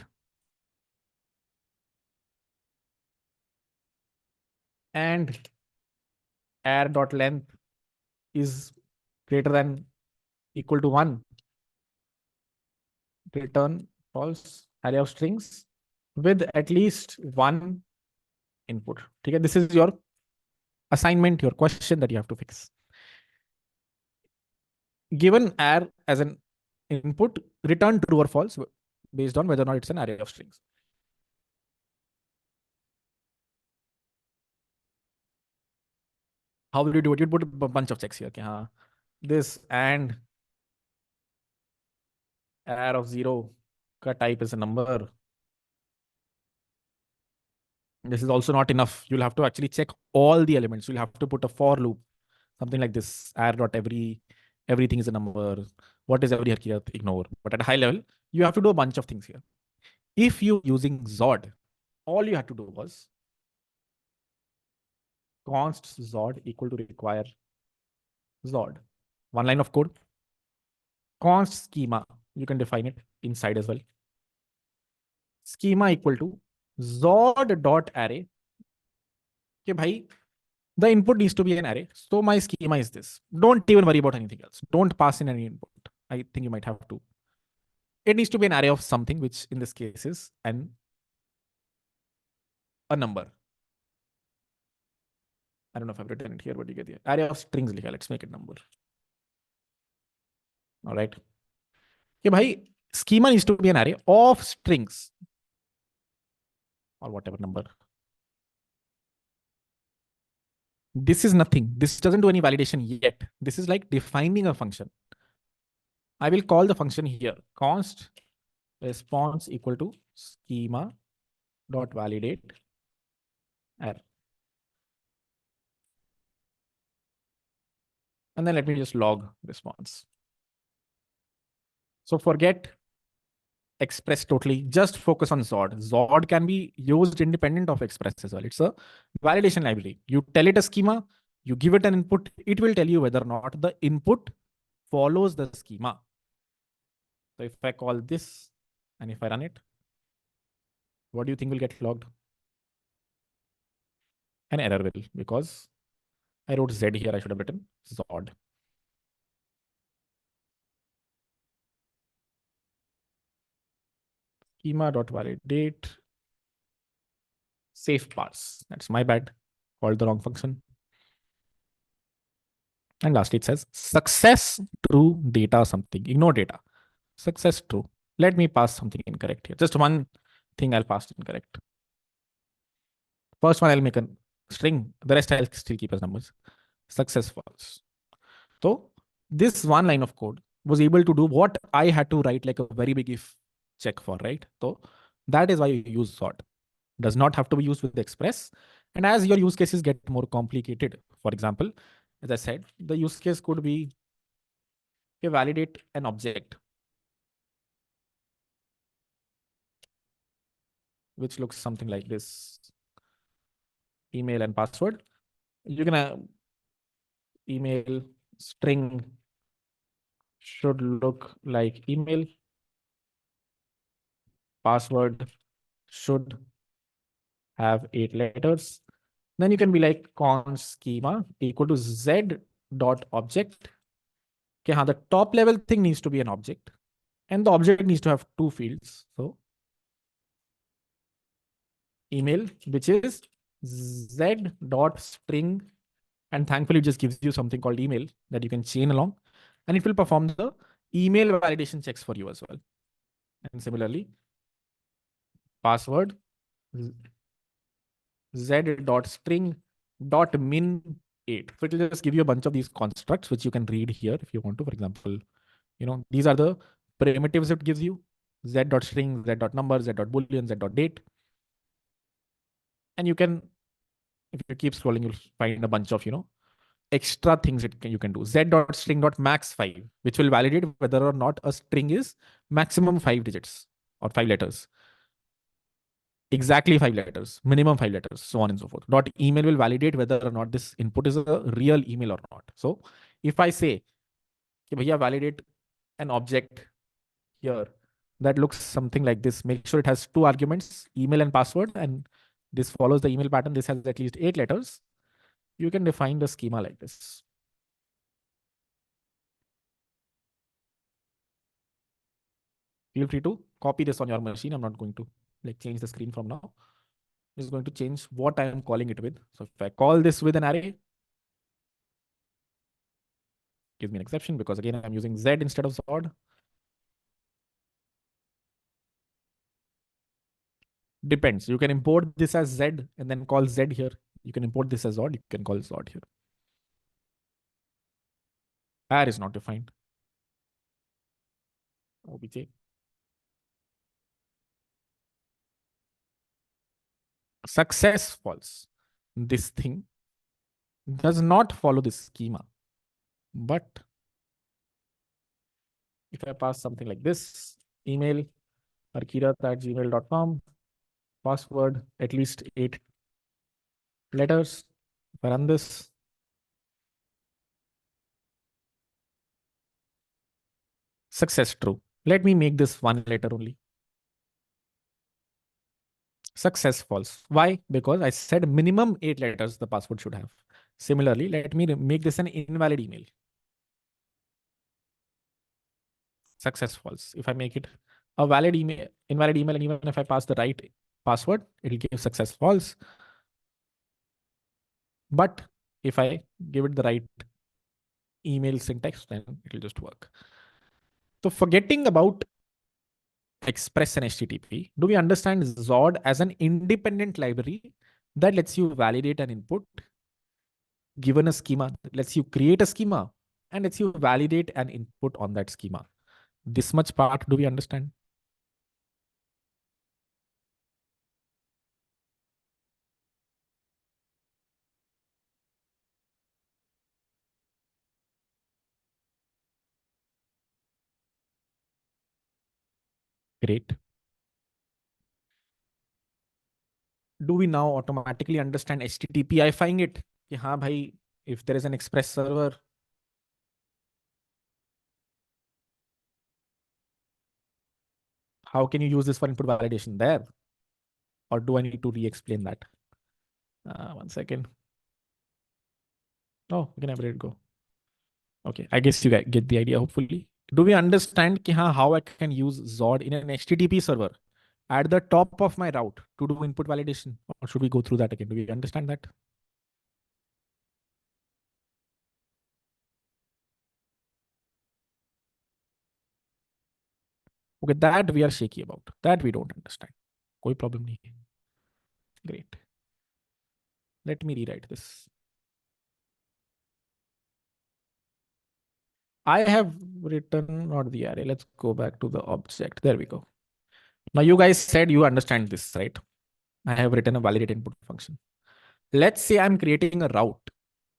and array.length is greater than equal to 1. Return false array of strings with at least one input. Okay, this is your assignment, your question that you have to fix. Given array as an input, return true or false based on whether or not it's an array of strings. How will you do it? You'd put a bunch of checks here. Okay, this and array of 0 ka type is a number. This is also not enough. You'll have to actually check all the elements. You'll have to put a for loop, something like this. Everything is a number. What is every here? Ignore. But at a high level, you have to do a bunch of things here. If you using Zod, all you had to do was const Zod equal to require Zod. One line of code. Const schema. You can define it inside as well. Schema equal to Zod dot array. Okay, bhai, the input needs to be an array. So my schema is this. Don't even worry about anything else. Don't pass in any input. I think you might have to. It needs to be an array of something, which in this case is a number. I don't know if I've written it here, but you get the array of strings. Let's make it number. All right. Okay, bhai, schema needs to be an array of strings or whatever number. This is nothing. This doesn't do any validation yet. This is like defining a function. I will call the function here const response equal to schema dot validate array. And then let me just log response. So forget Express totally. Just focus on Zod. Zod can be used independent of Express as well. It's a validation library. You tell it a schema, you give it an input, it will tell you whether or not the input follows the schema. So if I call this and if I run it, what do you think will get logged? An error will, because I wrote Z here, I should have written Zod. Schema.validate safe parse. That's my bad. Called the wrong function. And lastly, it says success true data something. Ignore data. Success true. Let me pass something incorrect here. Just one thing I'll pass incorrect. First one I'll make a string. The rest I'll still keep as numbers. Success false. So this one line of code was able to do what I had to write like a very big if check for, right? So that is why you use sort. Does not have to be used with Express. And as your use cases get more complicated, for example, as I said, the use case could be validate an object. which looks something like this: email and password. You can email string should look like email. Password should have 8 letters. Then you can be like const schema equal to z dot object. Okay, the top level thing needs to be an object, and the object needs to have two fields. So email, which is z dot string, and thankfully it just gives you something called email that you can chain along, and it will perform the email validation checks for you as well. And similarly, password z dot string dot min 8. So it will just give you a bunch of these constructs which you can read here if you want to. For example, these are the primitives it gives you: z dot string, z dot number, z dot boolean, z dot date. And you can, if you keep scrolling, you'll find a bunch of extra things you can do. Z dot string dot max 5, which will validate whether or not a string is maximum 5 digits or 5 letters. Exactly 5 letters, minimum 5 letters, so on and so forth. Dot email will validate whether or not this input is a real email or not. So if I say, bhaiya, validate an object here that looks something like this, make sure it has two arguments, email and password, and this follows the email pattern. This has at least 8 letters. You can define the schema like this. Feel free to copy this on your machine. I'm not going to change the screen from now. I'm just going to change what I am calling it with. So if I call this with an array, give me an exception because again, I'm using Z instead of Zod. Depends. You can import this as Z and then call Z here. You can import this as Zod. You can call Zod here. R is not defined. OBJ. Success false. This thing does not follow this schema. But if I pass something like this, email arkirat@gmail.com, password at least 8 letters. If I run this, success true. Let me make this 1 letter only. Success false. Why? Because I said minimum 8 letters the password should have. Similarly, let me make this an invalid email. Success false. If I make it a valid email, invalid email, and even if I pass the right password, it will give success false. But if I give it the right email syntax, then it will just work. So forgetting about Express and HTTP, do we understand Zod as an independent library that lets you validate an input given a schema, lets you create a schema, and lets you validate an input on that schema? This much part, do we understand? Great. Do we now automatically understand HTTP? I find it, if there is an Express server, how can you use this for input validation there? Or do I need to re-explain that? 1 second. Oh, we can have it go. Okay, I guess you get the idea, hopefully. Do we understand how I can use Zod in an HTTP server at the top of my route to do input validation? Or should we go through that again? Do we understand that? Okay, that we are shaky about. That we don't understand. Koi problem nahi. Great. Let me rewrite this. I have written not the array. Let's go back to the object. There we go. Now you guys said you understand this, right? I have written a validate input function. Let's say I'm creating a route,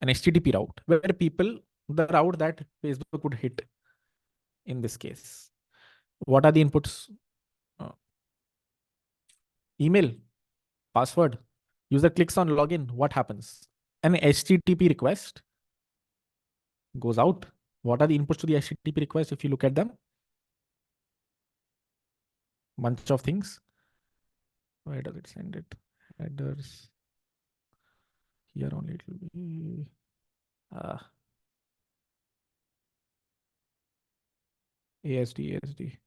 an HTTP route, where people, the route that Facebook would hit in this case. What are the inputs? Uh, email, password. User clicks on login. What happens? An HTTP request goes out. What are the inputs to the HTTP request? If you look at them, bunch of things. Where does it send it? Headers. Here only it will be. Uh, ASD, ASD.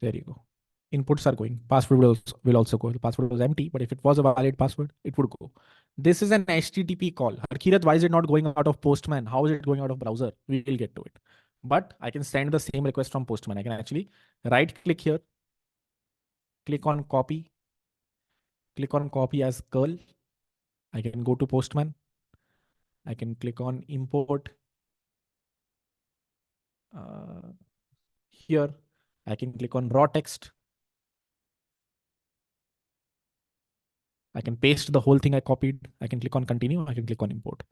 There you go. Inputs are going. Password will also go. The password was empty, but if it was a valid password, it would go. This is an HTTP call. Harkirat, why is it not going out of Postman? How is it going out of browser? We will get to it. But I can send the same request from Postman. I can actually right click here, click on copy as curl. I can go to Postman. I can click on import. Here, I can click on raw text. I can paste the whole thing I copied. I can click on continue. I can click on import.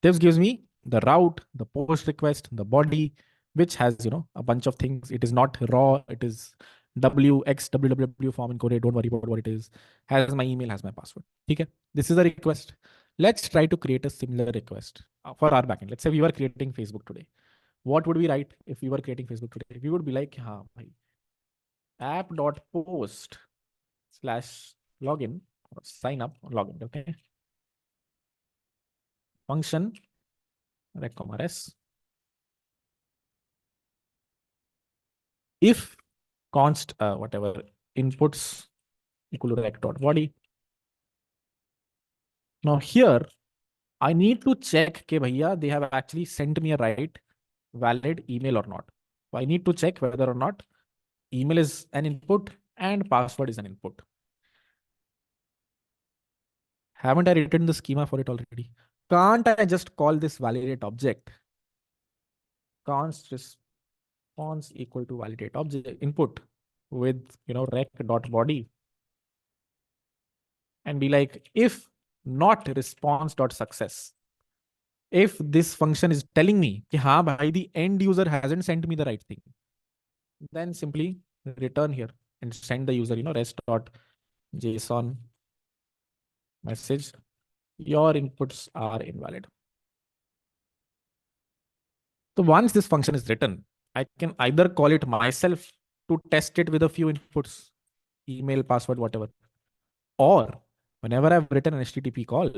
This gives me the route, the post request, the body, which has, a bunch of things. It is not raw. It is wxwww form encoded. Don't worry about what it is. Has my email, has my password. Okay. This is a request. Let's try to create a similar request for our backend. Let's say we were creating Facebook today. What would we write if we were creating Facebook today? We would be like, app.post slash login or sign up or login. Okay. Function rec comma res. If const whatever inputs equal to rec dot body. Now here I need to check ke bhaiya they have actually sent me a right valid email or not. So I need to check whether or not email is an input and password is an input. Haven't I written the schema for it already? Can't I just call this validate object? Const response equal to validate object input with rec dot body and be like if not response dot success. If this function is telling me कि हाँ भाई the end user hasn't sent me the right thing, then simply return here and send the user rest dot json message your inputs are invalid. So once this function is written, I can either call it myself to test it with a few inputs, email, password, whatever. Or whenever I've written an HTTP call,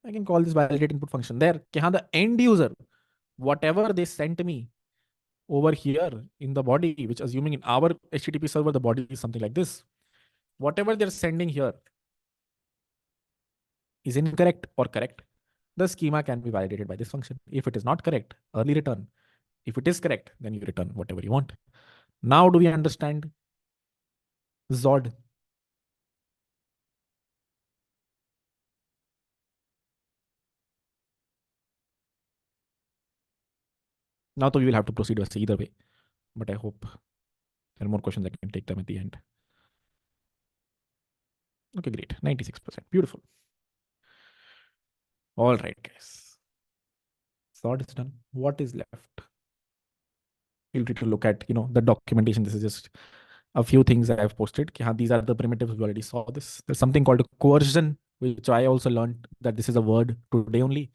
I can call this validate input function there. The end user, whatever they sent me over here in the body, which assuming in our HTTP server, the body is something like this. Whatever they're sending here is incorrect or correct. The schema can be validated by this function. If it is not correct, early return. If it is correct, then you return whatever you want. Now, do we understand Zod? Now, we will have to proceed either way. But I hope there are more questions. I can take them at the end. Okay, great. 96%. Beautiful. All right, guys. Zod is done. What is left? Feel free to look at, the documentation. This is just a few things I have posted. These are the primitives. We already saw this. There's something called coercion, which I also learned that this is a word today only.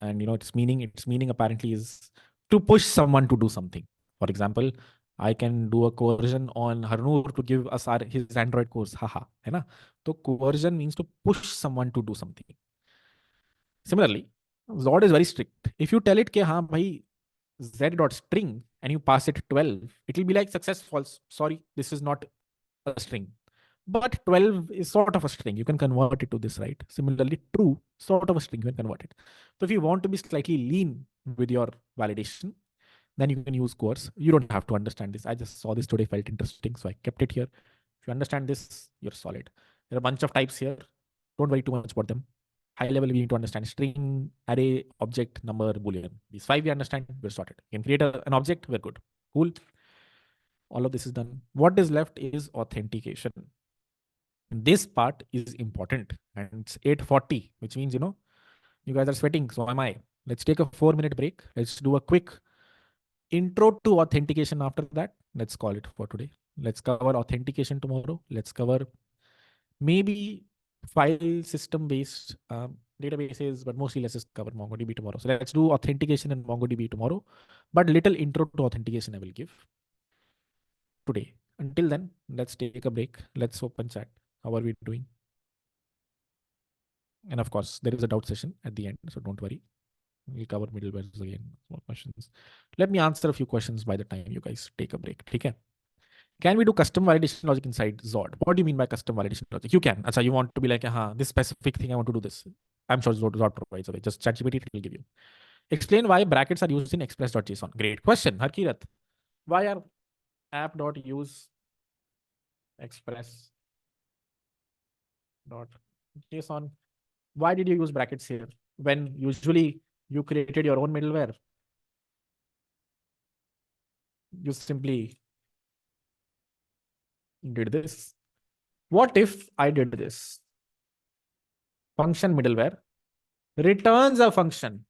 And its meaning apparently is to push someone to do something. For example, I can do a coercion on Harnoor to give us his Android course. Haha. Hai na? So coercion means to push someone to do something. Similarly, Zod is very strict. If you tell it कि हाँ भाई z.string and you pass it 12, it will be like success false. Sorry, this is not a string. But 12 is sort of a string. You can convert it to this, right? Similarly, true, sort of a string, you can convert it. So if you want to be slightly lean with your validation, then you can use coerce. You don't have to understand this. I just saw this today, felt interesting, so I kept it here. If you understand this, you're solid. There are a bunch of types here. Don't worry too much about them. High level, we need to understand string, array, object, number, boolean. These 5 we understand, we're sorted. You can create an object, we're good. Cool. All of this is done. What is left is authentication. This part is important, and it's 8:40, which means, you guys are sweating. So am I. Let's take a 4-minute break. Let's do a quick intro to authentication after that. Let's call it for today. Let's cover authentication tomorrow. Let's cover maybe file system based databases, but mostly let's just cover MongoDB tomorrow. So let's do authentication in MongoDB tomorrow, but little intro to authentication I will give today. Until then, let's take a break. Let's open chat. How are we doing? And of course, there is a doubt session at the end, so don't worry. We'll cover middlewares again. More questions. Let me answer a few questions by the time you guys take a break. Okay. Can we do custom validation logic inside Zod? What do you mean by custom validation logic? You can. Achha, you want to be like, this specific thing, I want to do this. I'm sure Zod provides away. Just ChatGPT will give you. Explain why brackets are used in express.json. Great question, Harkirat. Why are app.use express.json? Why did you use brackets here when usually you created your own middleware? You simply did this. What if I did this? Function middleware returns a function,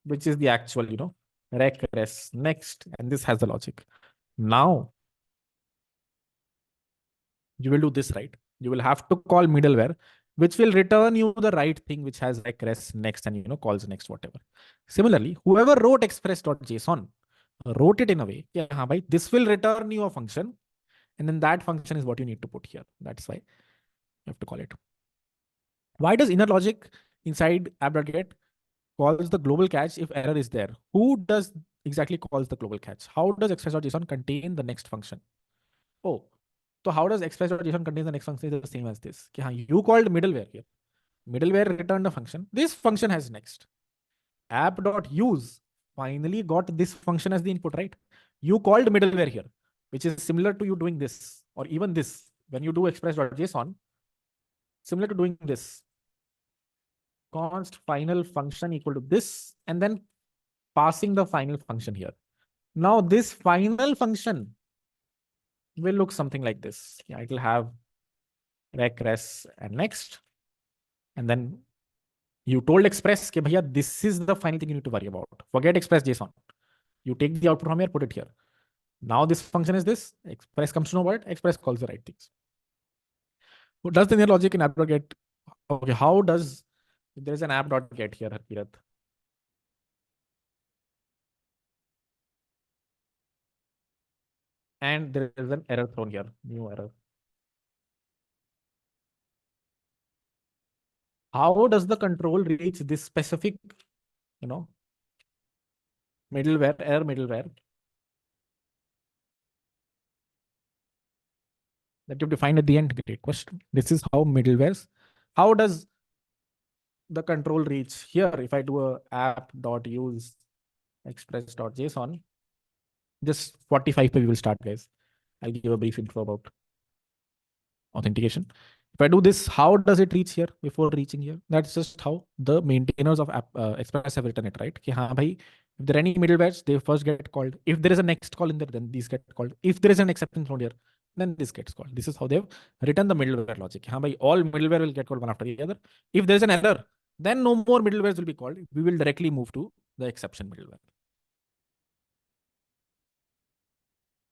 which is the actual, rec res next, and this has the logic. Now you will do this, right? You will have to call middleware, which will return you the right thing, which has rec res next and calls next, whatever. Similarly, whoever wrote express.json wrote it in a way, yeah, this will return you a function, and then that function is what you need to put here. That's why you have to call it. Why does inner logic inside app.get calls the global catch if error is there? Who does exactly calls the global catch? How does express.json contain the next function? Oh, so how does express.json contain the next function is the same as this. You called middleware here. Middleware returned a function. This function has next. App.use finally got this function as the input, right? You called middleware here, which is similar to you doing this, or even this. When you do express.json, similar to doing this. Const final function equal to this, and then passing the final function here. Now this final function will look something like this. Yeah, it will have rec res and next. And then you told Express, okay, bhaiya, this is the final thing you need to worry about. Forget Express JSON. You take the output from here, put it here. Now this function is this. Express comes to know what? Express calls the right things. So does the inner logic in app.get? Okay, how does there is an app.get here, Harkirat? And there is an error thrown here, new error. How does the control reach this specific, middleware, error middleware that you have defined at the end? Great question. This is how middlewares. How does the control reach here? If I do a app.use express.json, just 45 we will start, guys. I'll give a brief intro about authentication. If I do this, how does it reach here before reaching here? That's just how the maintainers of Express have written it, right? Ki, haan, bhai, if there are any middlewares, they first get called. If there is a next call in there, then these get called. If there is an exception thrown here, then this gets called. This is how they've written the middleware logic. Haan, bhai, all middleware will get called one after the other. If there's an error, then no more middlewares will be called. We will directly move to the exception middleware.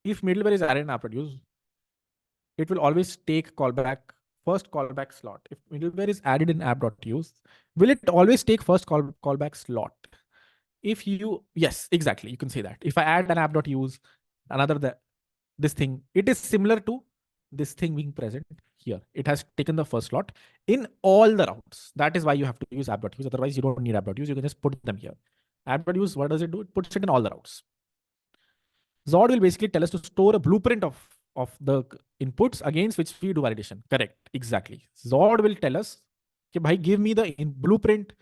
If middleware is added in app.use, it will always take first callback slot. If middleware is added in app.use, will it always take first callback slot? If you, yes, exactly. You can say that. If I add an app.use, this thing, it is similar to this thing being present here. It has taken the first slot in all the routes. That is why you have to use app.use. Otherwise, you don't need app.use. You can just put them here. App.use, what does it do? It puts it in all the routes. Zod will basically tell us to store a blueprint of the inputs against which we do validation. Correct. Exactly. Zod will tell us, okay, bhai, give me the blueprint,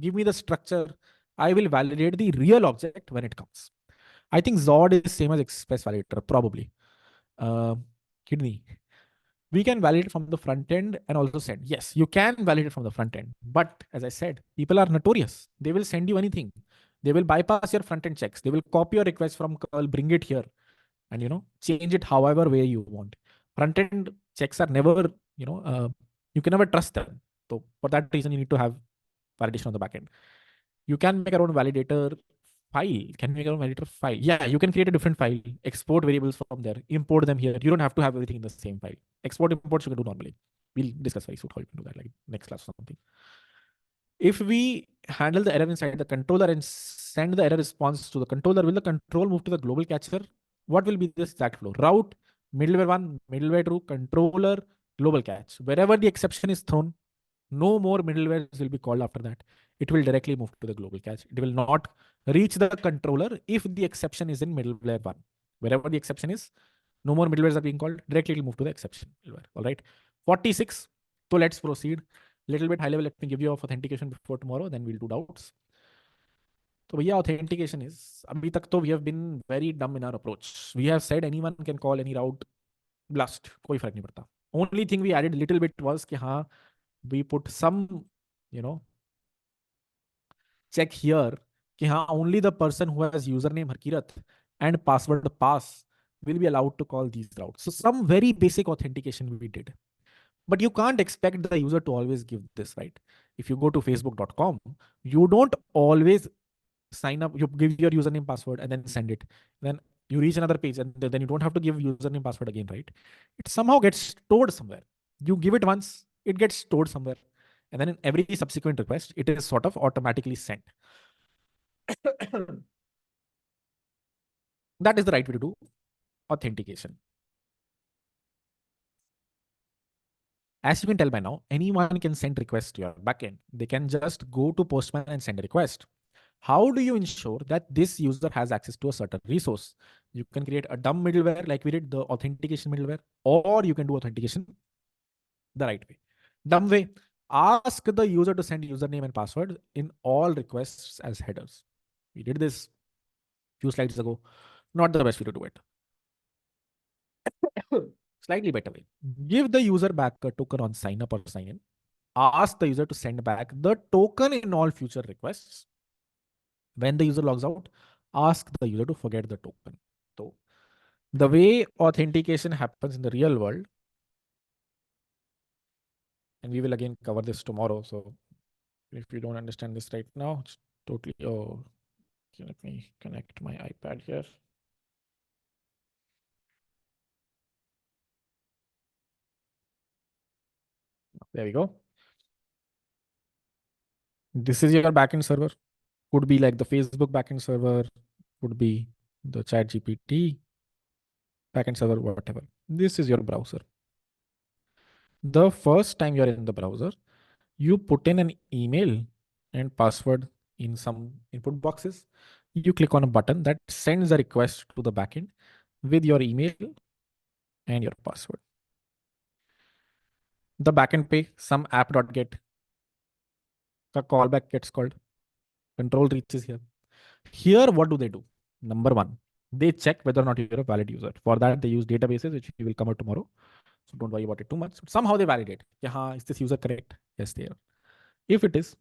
give me the structure. I will validate the real object when it comes. I think Zod is same as Express Validator, probably. Kidney. We can validate from the front end and also send. Yes, you can validate from the front end. But as I said, people are notorious. They will send you anything. They will bypass your front end checks. They will copy your request from curl, bring it here, and change it however way you want. Front end checks are never, you can never trust them. So for that reason, you need to have validation on the back end. You can make your own validator file. Can we make our validator file? Yeah, you can create a different file, export variables from there, import them here. You don't have to have everything in the same file. Export imports you can do normally. We'll discuss very soon how you can do that, like next class or something. If we handle the error inside the controller and send the error response to the controller, will the control move to the global catcher? What will be this exact flow? Route, middleware one, middleware two, controller, global catch. Wherever the exception is thrown, no more middlewares will be called after that. It will directly move to the global cache. It will not reach the controller if the exception is in middleware one. Wherever the exception is, no more middlewares are being called. Directly it will move to the exception middleware. All right. 46. So let's proceed. Little bit high level. Let me give you of authentication before tomorrow. Then we'll do doubts. So भैया authentication is अभी तक तो we have been very dumb in our approach. We have said anyone can call any route blast. कोई फर्क नहीं पड़ता. Only thing we added little bit was कि हाँ we put some, you know, check here कि हाँ only the person who has username Harkirat and password pass will be allowed to call these routes. So some very basic authentication we did. But you can't expect the user to always give this, right? If you go to facebook.com, you don't always sign up, you give your username password and then send it. Then you reach another page and then you don't have to give username password again, right? It somehow gets stored somewhere. You give it once, it gets stored somewhere. And then in every subsequent request, it is sort of automatically sent. That is the right way to do authentication. As you can tell by now, anyone can send requests to your backend. They can just go to Postman and send a request. How do you ensure that this user has access to a certain resource? You can create a dumb middleware like we did the authentication middleware, or you can do authentication the right way. Dumb way, ask the user to send username and password in all requests as headers. We did this few slides ago. Not the best way to do it. Slightly better way. Give the user back a token on sign up or sign in. Ask the user to send back the token in all future requests. When the user logs out, ask the user to forget the token. So the way authentication happens in the real world, and we will again cover this tomorrow. So if you don't understand this right now, it's totally, oh, okay, let me connect my iPad here. There we go. This is your backend server. Could be like the Facebook backend server, could be the ChatGPT backend server, whatever. This is your browser. The first time you're in the browser, you put in an email and password in some input boxes. You click on a button that sends a request to the backend with your email and your password. The backend pay some app.get. The callback gets called. Control reaches here. Here, what do they do? Number one, they check whether or not you're a valid user. For that, they use databases, which we will come out tomorrow. So don't worry about it too much. Somehow they validate. Yeah, is this user correct? Yes, they are. If it is,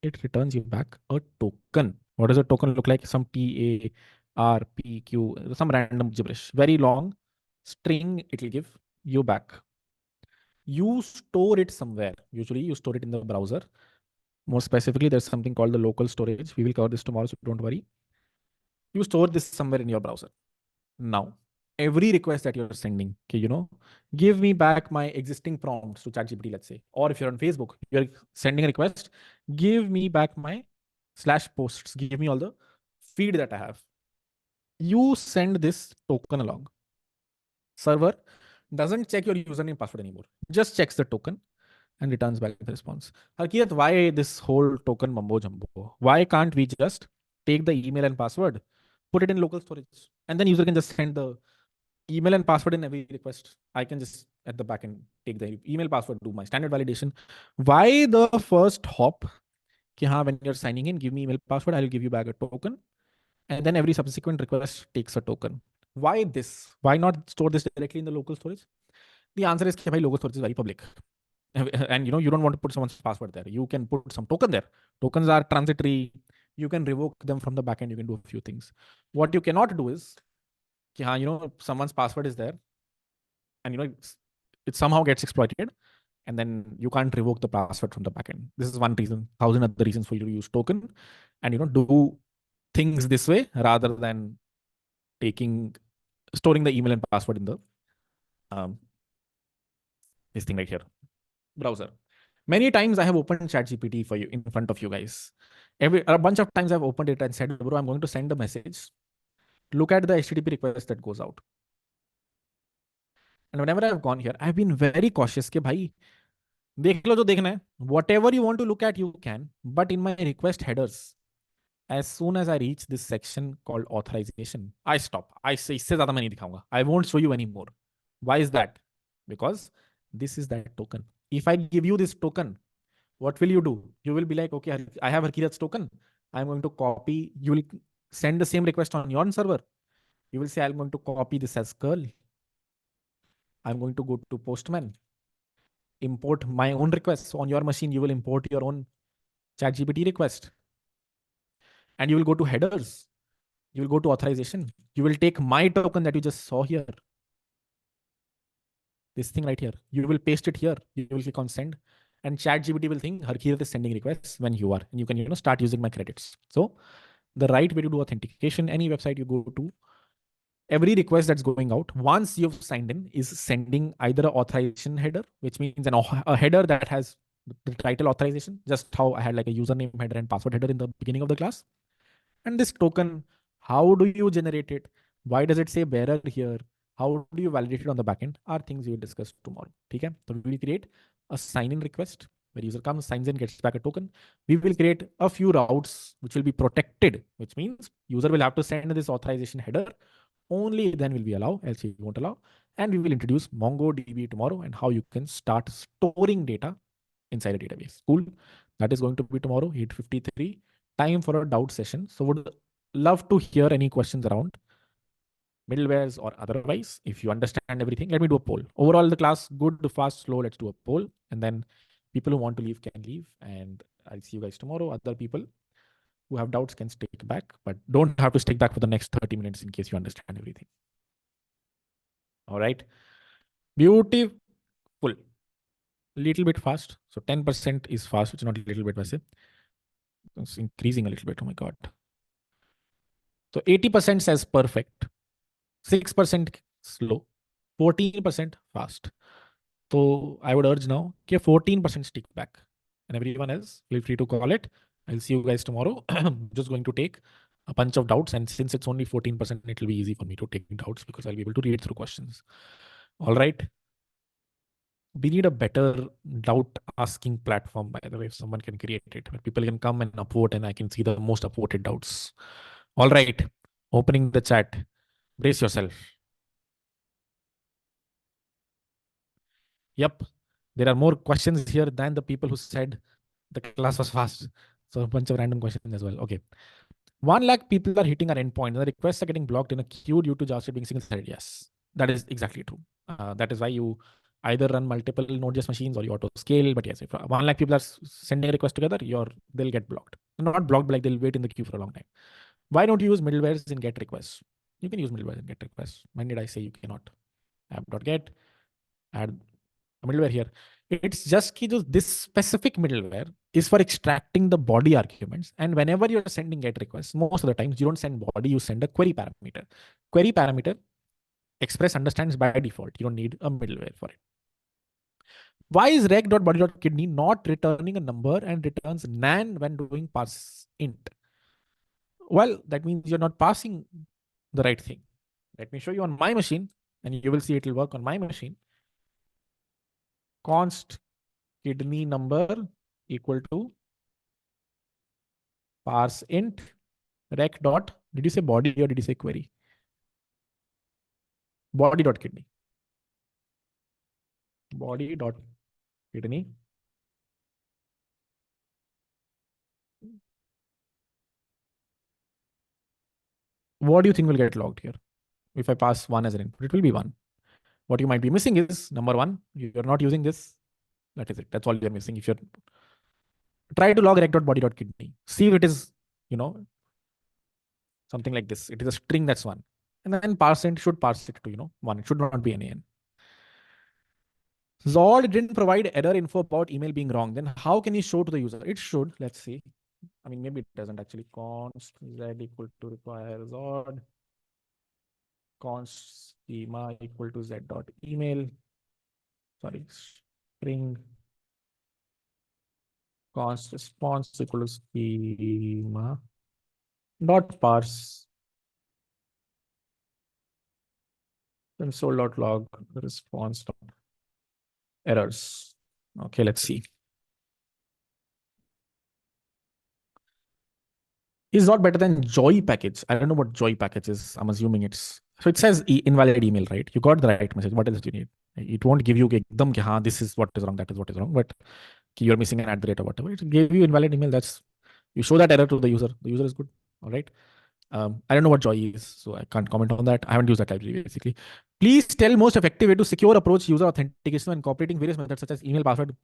it returns you back a token. What does a token look like? Some TARPQ, some random gibberish. Very long string it will give you back. You store it somewhere. Usually you store it in the browser. More specifically, there's something called the local storage. We will cover this tomorrow, so don't worry. You store this somewhere in your browser. Now, every request that you're sending, okay, give me back my existing prompts to ChatGPT, let's say. Or if you're on Facebook, you're sending a request, give me back my /posts, give me all the feed that I have. You send this token along. Server doesn't check your username password anymore, just checks the token and returns back the response. Harkirat, why this whole token mumbo jumbo? Why can't we just take the email and password, put it in local storage, and then user can just send the email and password in every request? I can just at the back end take the email password, do my standard validation. Why the first hop? When you're signing in, give me email password, I'll give you back a token. And then every subsequent request takes a token. Why this? Why not store this directly in the local storage? The answer is that local storage is very public. And you don't want to put someone's password there. You can put some token there. Tokens are transitory. You can revoke them from the backend. You can do a few things. What you cannot do is, someone's password is there, and it somehow gets exploited, and then you can't revoke the password from the backend. This is one reason. 1,000 other reasons for you to use token, and do things this way rather than taking storing the email and password in the um, this thing right here, browser. Many times I have opened ChatGPT for you in front of you guys. A bunch of times I've opened it and said, bro, I'm going to send a message. Look at the HTTP request that goes out. And whenever I've gone here, I've been very cautious कि भाई देख लो जो देखना है. Whatever you want to look at, you can. But in my request headers, as soon as I reach this section called authorization, I stop. I say इससे ज़्यादा मैं नहीं दिखाऊंगा. I won't show you anymore. Why is that? Because this is that token. If I give you this token, what will you do? You will be like, okay, I have Harkirat's token. I'm going to copy. You will send the same request on your server. You will say, I'm going to copy this as curl. I'm going to go to Postman, import my own requests on your machine. You will import your own ChatGPT request, and you will go to headers. You will go to authorization. You will take my token that you just saw here. This thing right here. You will paste it here. You will click on send, and ChatGPT will think Harkirat is sending requests when you are, and you can start using my credits. So the right way to do authentication, any website you go to, every request that's going out once you've signed in is sending either an authorization header, which means a header that has the title authorization, just how I had like a username header and password header in the beginning of the class. And this token, how do you generate it? Why does it say bearer here? How do you validate it on the backend? Are things we will discuss tomorrow. Okay? So we will create a sign-in request where user comes, signs in, gets back a token. We will create a few routes which will be protected, which means user will have to send this authorization header. Only then will we allow, else we won't allow. And we will introduce MongoDB tomorrow and how you can start storing data inside a database. Cool. That is going to be tomorrow, 8:53. Time for a doubt session. So would love to hear any questions around middlewares or otherwise. If you understand everything, let me do a poll. Overall, the class, good, fast, slow. Let's do a poll. And then people who want to leave can leave. And I'll see you guys tomorrow. Other people who have doubts can stick back, but don't have to stick back for the next 30 minutes in case you understand everything. All right. Beautiful. Little bit fast. So 10% is fast. It's not a little bit. It's increasing a little bit. Oh my God. So 80% says perfect. 6% slow. 14% fast. So I would urge now, okay, 14% stick back. And everyone else, feel free to call it. I'll see you guys tomorrow. I'm just going to take a bunch of doubts. And since it's only 14%, it will be easy for me to take doubts because I'll be able to read through questions. All right. We need a better doubt asking platform, by the way, if someone can create it, where people can come and upvote and I can see the most upvoted doubts. All right. Opening the chat. Brace yourself. Yep. There are more questions here than the people who said the class was fast. So a bunch of random questions as well. Okay. 1 lakh people are hitting our endpoint and the requests are getting blocked in a queue due to JavaScript being single-threaded. Yes, that is exactly true. That is why you either run multiple Node.js machines or you auto scale. But yes, if 1 lakh people are sending a request together, they'll get blocked. Not blocked, but like they'll wait in the queue for a long time. Why don't you use middlewares in get requests? You can use middlewares in get requests. When did I say you cannot? App.get, add a middleware here. It's just ki this specific middleware is for extracting the body arguments. And whenever you're sending get requests, most of the times you don't send body, you send a query parameter. Query parameter, Express understands by default. You don't need a middleware for it. Why is reg.body.kidney not returning a number and returns nan when doing parse int? Well, that means you're not passing the right thing. Let me show you on my machine and you will see it will work on my machine. Const kidney number equal to parse int rec dot, did you say body or did you say query? Body dot kidney. Body dot kidney. What do you think will get logged here? If I pass 1 as an input, it will be 1. What you might be missing is number 1, you're not using this. That is it. That's all you're missing. If you're try to log rec.body.kidney, see if it is, something like this. It is a string that's 1. And then parse int should parse it to, 1. It should not be an AN. Zod didn't provide error info about email being wrong. Then how can you show to the user? It should. Let's see. I mean, maybe it doesn't actually. Const z equal to require zod. Const schema equal to z dot email. Sorry, string const response equal to schema dot parse console.log response dot errors. Okay, let's see. Is not better than joy package. I don't know what joy package is. I'm assuming it's so it says invalid email, right? You got the right message. What else do you need? It won't give you ekdam ki, haan, this is what is wrong, that is what is wrong, but you're missing an @ or whatever. It gave you invalid email. That's you show that error to the user. The user is good. All right. I don't know what joy is, so I can't comment on that. I haven't used that library basically. Please tell most effective way to secure approach user authentication and incorporating various methods such as email, password.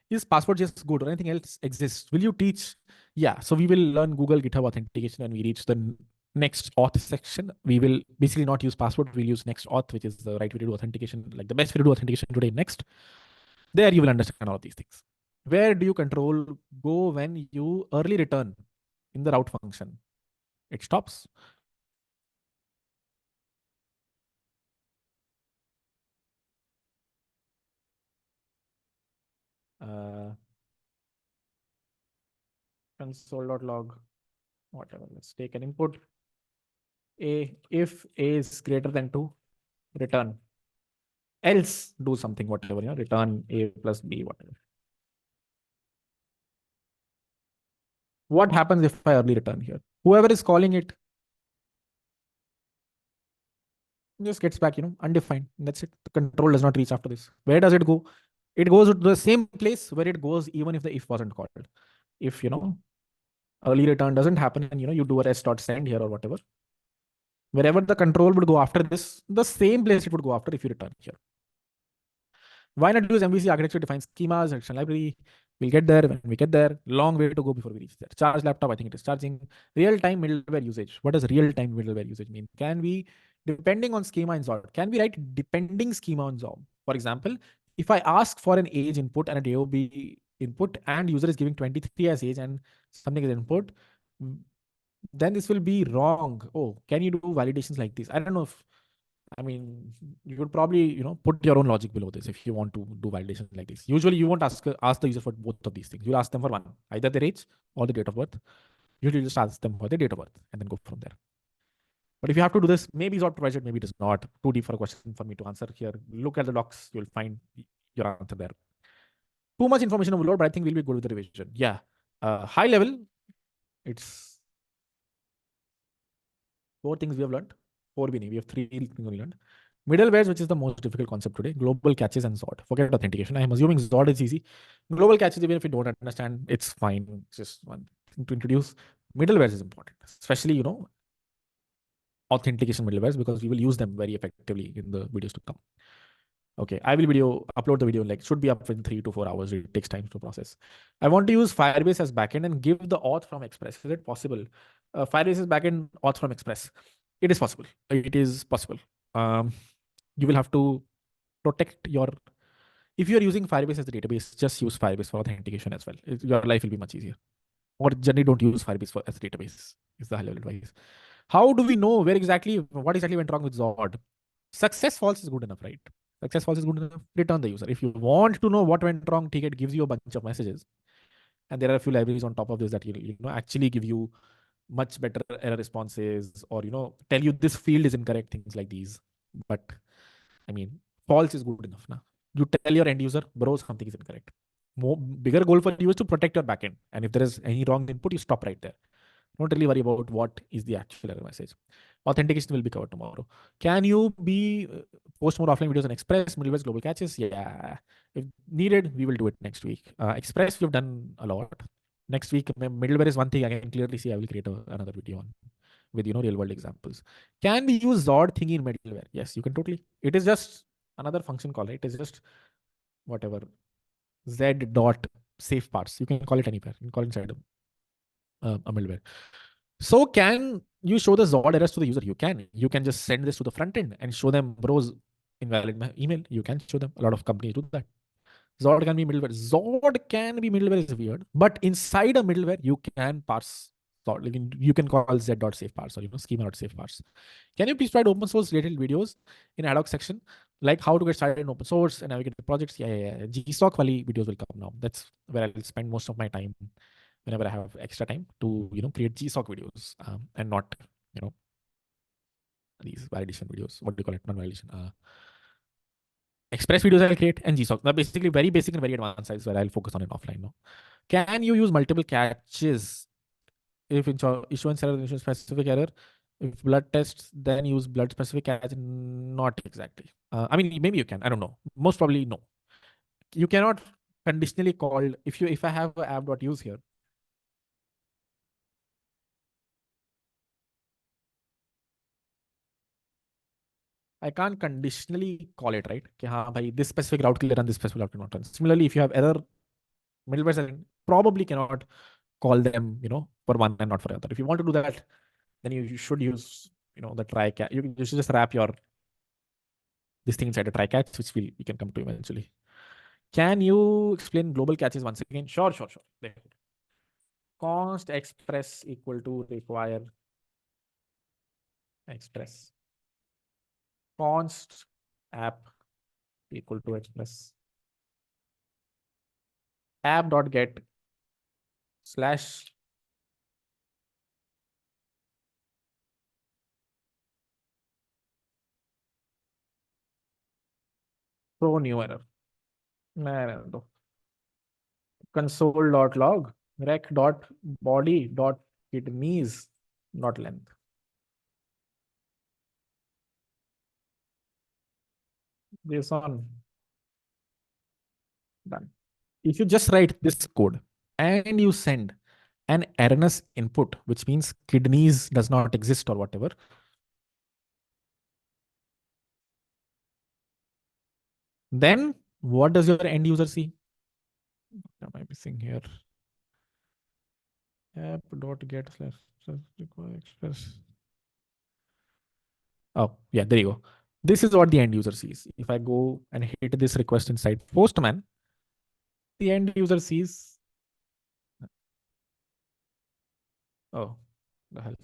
Is password just good or anything else exists? Will you teach? Yeah, so we will learn Google GitHub authentication when we reach the next auth section. We will basically not use password. We'll use next auth, which is the right way to do authentication, like the best way to do authentication today. Next, there you will understand all of these things. Where do you control go when you early return in the route function? It stops. Uh, console.log, whatever. Let's take an input. A, if A is greater than 2, return. Else do something, whatever, return A plus B, whatever. What happens if I early return here? Whoever is calling it just gets back, undefined. That's it. The control does not reach after this. Where does it go? It goes to the same place where it goes even if the if wasn't called. If, early return doesn't happen and, you do a rest.send here or whatever, wherever the control would go after this, the same place it would go after if you return here. Why not use MVC architecture to define schemas, action library? We'll get there when we get there. Long way to go before we reach there. Charge laptop, I think it is charging. Real-time middleware usage. What does real-time middleware usage mean? Can we, depending on schema and sort, can we write depending schema on job? For example, if I ask for an age input and a DOB input and user is giving 23 as age and something is input, then this will be wrong. Oh, can you do validations like this? I don't know if I mean, you could probably, put your own logic below this if you want to do validation like this. Usually, you won't ask the user for both of these things. You'll ask them for one, either their age or the date of birth. Usually, you just ask them for the date of birth and then go from there. But if you have to do this, maybe it's not provided, maybe it is not. Too deep for a question for me to answer here. Look at the docs, you'll find your answer there. Too much information overload, but I think we'll be good with the revision. Yeah. High level, it's 4 things we have learned. 4 we have 3 things we learned. Middlewares, which is the most difficult concept today, global caches and Zod. Forget authentication. I'm assuming Zod is easy. Global caches, even if you don't understand, it's fine. It's just one thing to introduce. Middlewares is important, especially, authentication middlewares, because we will use them very effectively in the videos to come. Okay, I will upload the video, like should be up within 3 to 4 hours. It takes time to process. I want to use Firebase as backend and give the auth from Express. Is it possible? Firebase is backend, auth from Express. It is possible. It is possible. You will have to protect your, if you're using Firebase as the database, just use Firebase for authentication as well. Your life will be much easier. Or generally don't use Firebase as a database, is the high level advice. How do we know what exactly went wrong with Zod? Success false is good enough, right? Success false is good enough. Return the user. If you want to know what went wrong, it gives you a bunch of messages. And there are a few libraries on top of this that actually give you much better error responses, or tell you this field is incorrect, things like these. But I mean, false is good enough. Now you tell your end user, bro, something is incorrect. Bigger goal for you is to protect your backend. And if there is any wrong input, you stop right there. Don't really worry about what is the actual error message. Authentication will be covered tomorrow. Can you post more offline videos on Express, Middlewares, global caches? Yeah. If needed, we will do it next week. Express, we've done a lot. Next week, middleware is one thing I can clearly see. I will create another video on with real world examples. Can we use Zod thingy in middleware? Yes, you can totally. It is just another function call, right? It is just whatever z dot safe parts. You can call it anywhere. You can call it inside a middleware. So can you show the Zod errors to the user? You can. You can just send this to the front end and show them, bros, invalid email. You can show them. A lot of companies do that. Zod can be middleware. Zod can be middleware is weird, but inside a middleware you can parse Zod. Like you can call z.safe parse or schema.safe parse. Can you please provide open source related videos in ad hoc section, like how to get started in open source and navigate the projects? Yeah. GSOC wali videos will come now. That's where I'll spend most of my time whenever I have extra time to create GSOC videos and not you know these validation videos. What do you call it? Non-validation. Express videos I'll create and GSOC. Now basically very basic and very advanced sites where I'll focus on it offline. No. Can you use multiple catches if issuance error, issuance specific error? If blood tests, then use blood specific catch. Not exactly. I mean, maybe you can. I don't know. Most probably no. You cannot conditionally call if I have a app.use here. I can't conditionally call it, right? कि हाँ भाई, this specific route clear and this specific route cannot run. Similarly, if you have error, middleware probably cannot call them, for one and not for the other. If you want to do that, then you should use, the try catch. You should just wrap your this thing inside a try catch, which we can come to eventually. Can you explain global catches once again? Sure. Const express equal to require express. Const app equal to express. App.get slash throw new error. No. Console.log rec.body.kidneys not length. JSON done. If you just write this code and you send an erroneous input, which means kidneys does not exist or whatever, then what does your end user see? What am I missing here? App.get slash require express. Oh, yeah, there you go. This is what the end user sees. If I go and hit this request inside Postman, the end user sees, oh, the hell.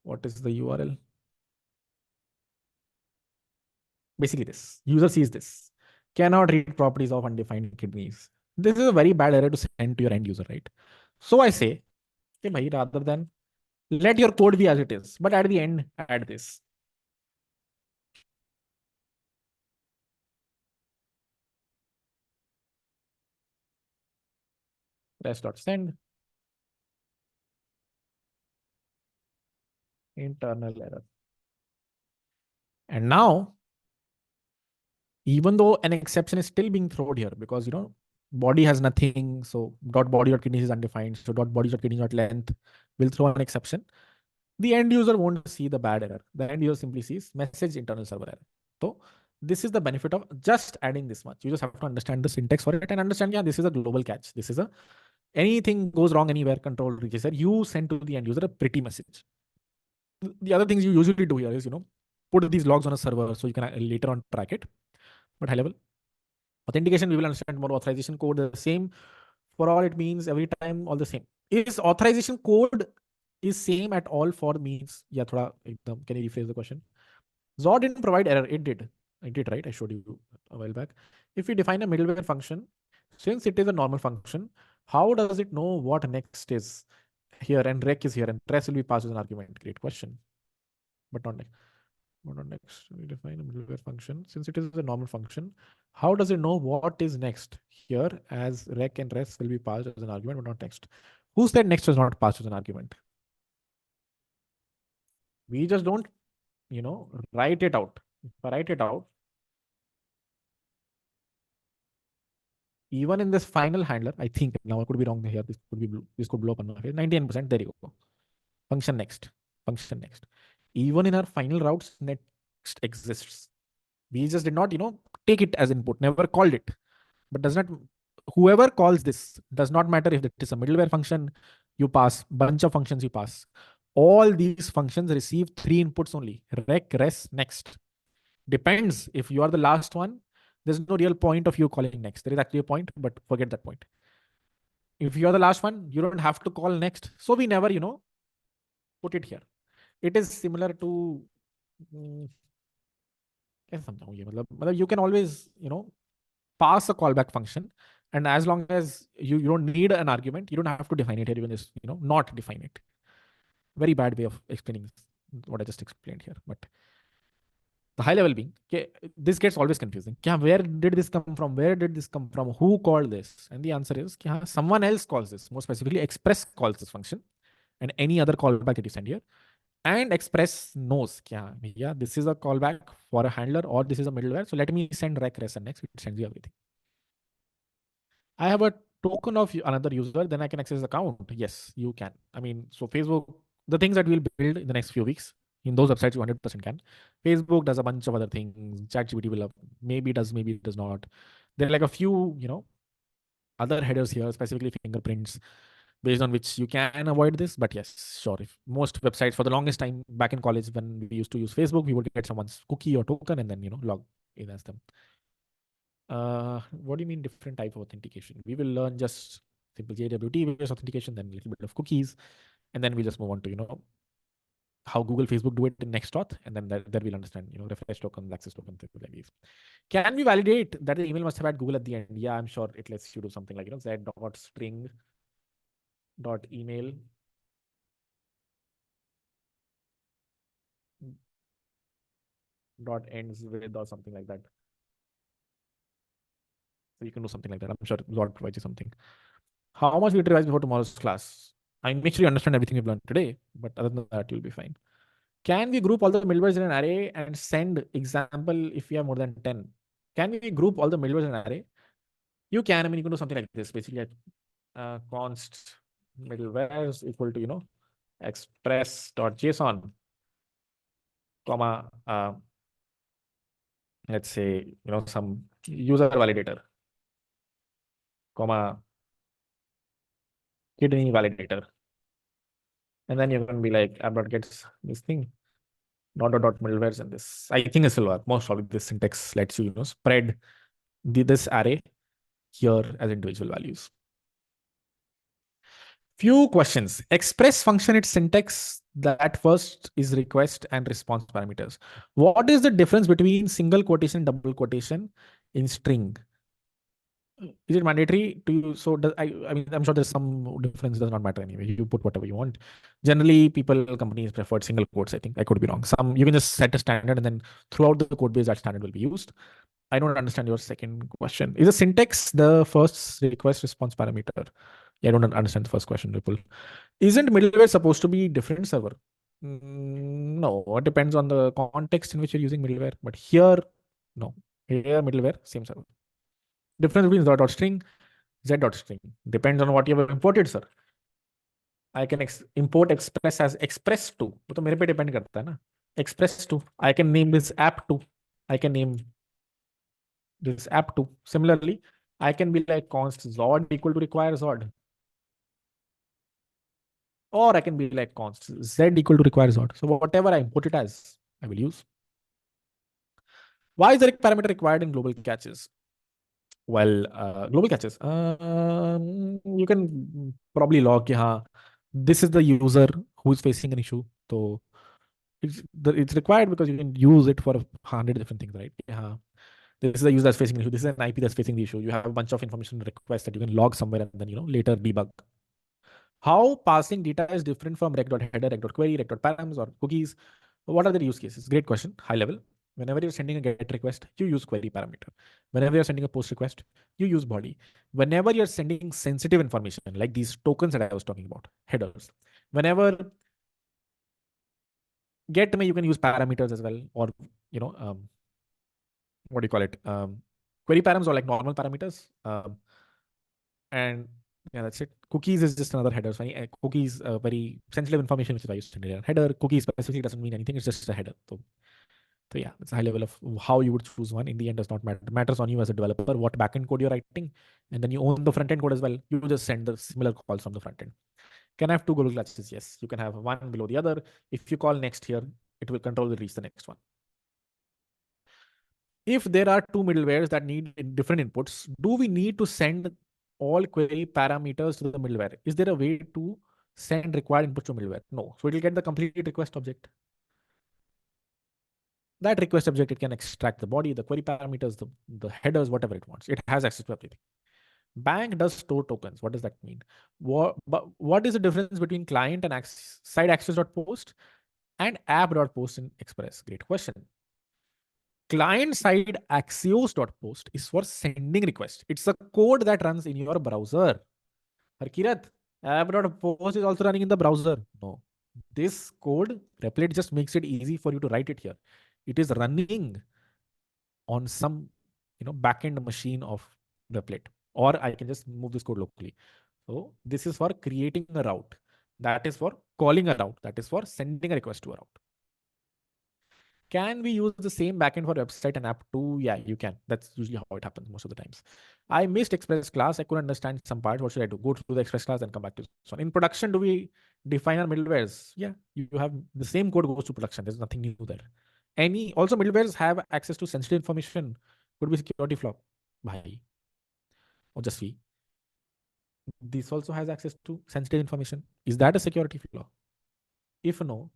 What is the URL? Basically this. User sees this. Cannot read properties of undefined kidneys. This is a very bad error to send to your end user, right? So I say, okay, bhai, rather than let your code be as it is, but at the end, add this. Rest.send internal error. And now, even though an exception is still being thrown here because body has nothing, so .body.kidneys is undefined, so .body.kidneys.length will throw an exception. The end user won't see the bad error. The end user simply sees message internal server error. So this is the benefit of just adding this much. You just have to understand the syntax for it and understand, yeah, this is a global catch. This is anything goes wrong anywhere, control reaches there, you send to the end user a pretty message. The other things you usually do here is, put these logs on a server so you can later on track it. But high level authentication, we will understand more. Authorization code, the same for all. It means every time all the same. Is authorization code is same at all for means? Yeah, thoda, can you rephrase the question? Zod didn't provide error. It did. Right? I showed you a while back. If we define a middleware function, since it is a normal function, how does it know what next is here and rec is here and rest will be passed as an argument? Great question. But not next. Not on next. We define a middleware function. Since it is a normal function, how does it know what is next here as rec and rest will be passed as an argument, but not next? Who said next was not passed as an argument? We just don't, write it out. If I write it out, even in this final handler, I think now I could be wrong here. This could blow up on my face. 99%. There you go. Function next. Even in our final routes, next exists. We just did not, take it as input, never called it. But does not, whoever calls this, does not matter if it is a middleware function, you pass, bunch of functions you pass. All these functions receive 3 inputs only: rec, res, next. Depends if you are the last one, There's no real point of you calling next. There is actually a point, but forget that point. If you're the last one, you don't have to call next. So we never, put it here. It is similar to mm, कैसे समझाऊं ये मतलब you can always pass a callback function, and as long as you don't need an argument, you don't have to define it here. You can just not define it. Very bad way of explaining what I just explained here. But the high level being, okay, this gets always confusing. Kya, where did this come from? Where did this come from? Who called this? And the answer is kya, someone else calls this. More specifically, Express calls this function and any other callback that you send here. And Express knows, kya, yeah, this is a callback for a handler or this is a middleware. So let me send rec res and next. It sends you everything. I have a token of another user, then I can access the account. Yes, you can. I mean, so Facebook, the things that we'll build in the next few weeks, in those websites, you 100% can. Facebook does a bunch of other things. ChatGPT will have, maybe does, maybe it does not. There are like a few, other headers here, specifically fingerprints, based on which you can avoid this. But yes, sure. If most websites for the longest time back in college, when we used to use Facebook, we would get someone's cookie or token and then, log in as them. What do you mean different type of authentication? We will learn just simple JWT based authentication, then a little bit of cookies, and then we just move on to how Google, Facebook do it in Nextauth, and then there we'll understand refresh tokens, access tokens, things like these. Can we validate that the email must have had Google at the end? Yeah, I'm sure it lets you do something like z.string dot email dot ends with or something like that. So you can do something like that. I'm sure Zod provides you something. How much we revise before tomorrow's class? I make sure you understand everything we've learned today, but other than that, you'll be fine. Can we group all the middlewares in an array and send example if we have more than 10? Can we group all the middlewares in an array? You can. I mean, you can do something like this. Basically, const middlewares equal to, express.json, comma, let's say, some user validator, comma, kidney validator. And then you're going to be like, app.gets this thing, dot middlewares and this. I think this will work. Most probably this syntax lets you, spread this array here as individual values. Few questions. Express function, its syntax that first is request and response parameters. What is the difference between single quotation and double quotation in string? Is it mandatory to use? So does, I mean, I'm sure there's some difference. Does not matter anyway. You put whatever you want. Generally, companies prefer single quotes. I think I could be wrong. Some you can just set a standard and then throughout the code base that standard will be used. I don't understand your second question. Is the syntax the first request response parameter? Yeah, I don't understand the first question, Ripple. Isn't middleware supposed to be different server? No, it depends on the context in which you're using middleware. But here, no. Here, middleware, same server. Difference between z.string, z.string. Depends on what you have imported, sir. I can import express as express2. वो तो मेरे पे depend करता है ना. Express2. I can name this app2. I can name this app2. Similarly, I can be like const zod equal to require zod. Or I can be like const z equal to require zod. So whatever I import it as, I will use. Why is the parameter required in global catches? Well, global catches. You can probably log, this is the user who is facing an issue. So it's required because you can use it for 100 different things, right? Yeah. This is a user that's facing an issue. This is an IP that's facing the issue. You have a bunch of information requests that you can log somewhere and then later debug. How passing data is different from rec.header, rec.query, rec.params, or cookies? What are the use cases? Great question. High level. Whenever you're sending a get request, you use query parameter. Whenever you're sending a post request, you use body. Whenever you're sending sensitive information, like these tokens that I was talking about, headers. Whenever get me, you can use parameters as well, or what do you call it? Query params or like normal parameters. And yeah, that's it. Cookies is just another header. So cookies, very sensitive information, which is why you send it a header. Cookies specifically doesn't mean anything. It's just a header. So yeah, it's a high level of how you would choose one. In the end, does not matter. It matters on you as a developer, what backend code you're writing, and then you own the front end code as well. You just send the similar calls from the front end. Can I have two global classes? Yes, you can have one below the other. If you call next here, it will control the reach the next one. If there are two middlewares that need different inputs, do we need to send all query parameters to the middleware? Is there a way to send required inputs to middleware? No. So it will get the complete request object. That request object, it can extract the body, the query parameters, the headers, whatever it wants. It has access to everything. Bank does store tokens. What does that mean? What is the difference between client and side access.post and app.post in Express? Great question. Client side axios.post is for sending requests. It's a code that runs in your browser. Harkirat, app.post is also running in the browser. No. This code, Replit just makes it easy for you to write it here. It is running on some backend machine of Replit, or I can just move this code locally. So this is for creating a route. That is for calling a route. That is for sending a request to a route. Can we use the same backend for website and app too? Yeah, you can. That's usually how it happens most of the times. I missed Express class. I couldn't understand some parts. What should I do? Go through the Express class and come back to this one. In production, do we define our middlewares? Yeah, you have the same code goes to production. There's nothing new there. Also middlewares have access to sensitive information. Could be security flaw. Bhai. Or just we. This also has access to sensitive information. Is that a security flaw? If no,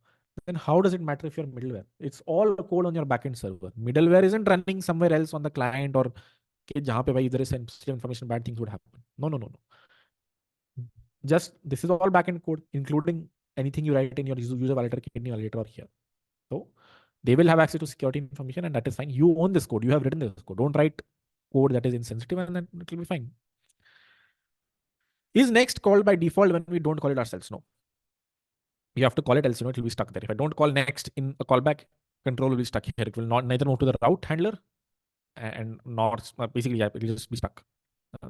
then how does it matter if you're middleware? It's all code on your backend server. Middleware isn't running somewhere else on the client or jahan pe bhai there is sensitive information, bad things would happen. No, no, no, no. Just this is all backend code, including anything you write in your user validator, kidney validator or here. So they will have access to security information, and that is fine. You own this code. You have written this code. Don't write code that is insensitive, and then it will be fine. Is next called by default when we don't call it ourselves? No. You have to call it, else it will be stuck there. If I don't call next in a callback, control will be stuck here. It will not neither move to the route handler and nor basically it will just be stuck.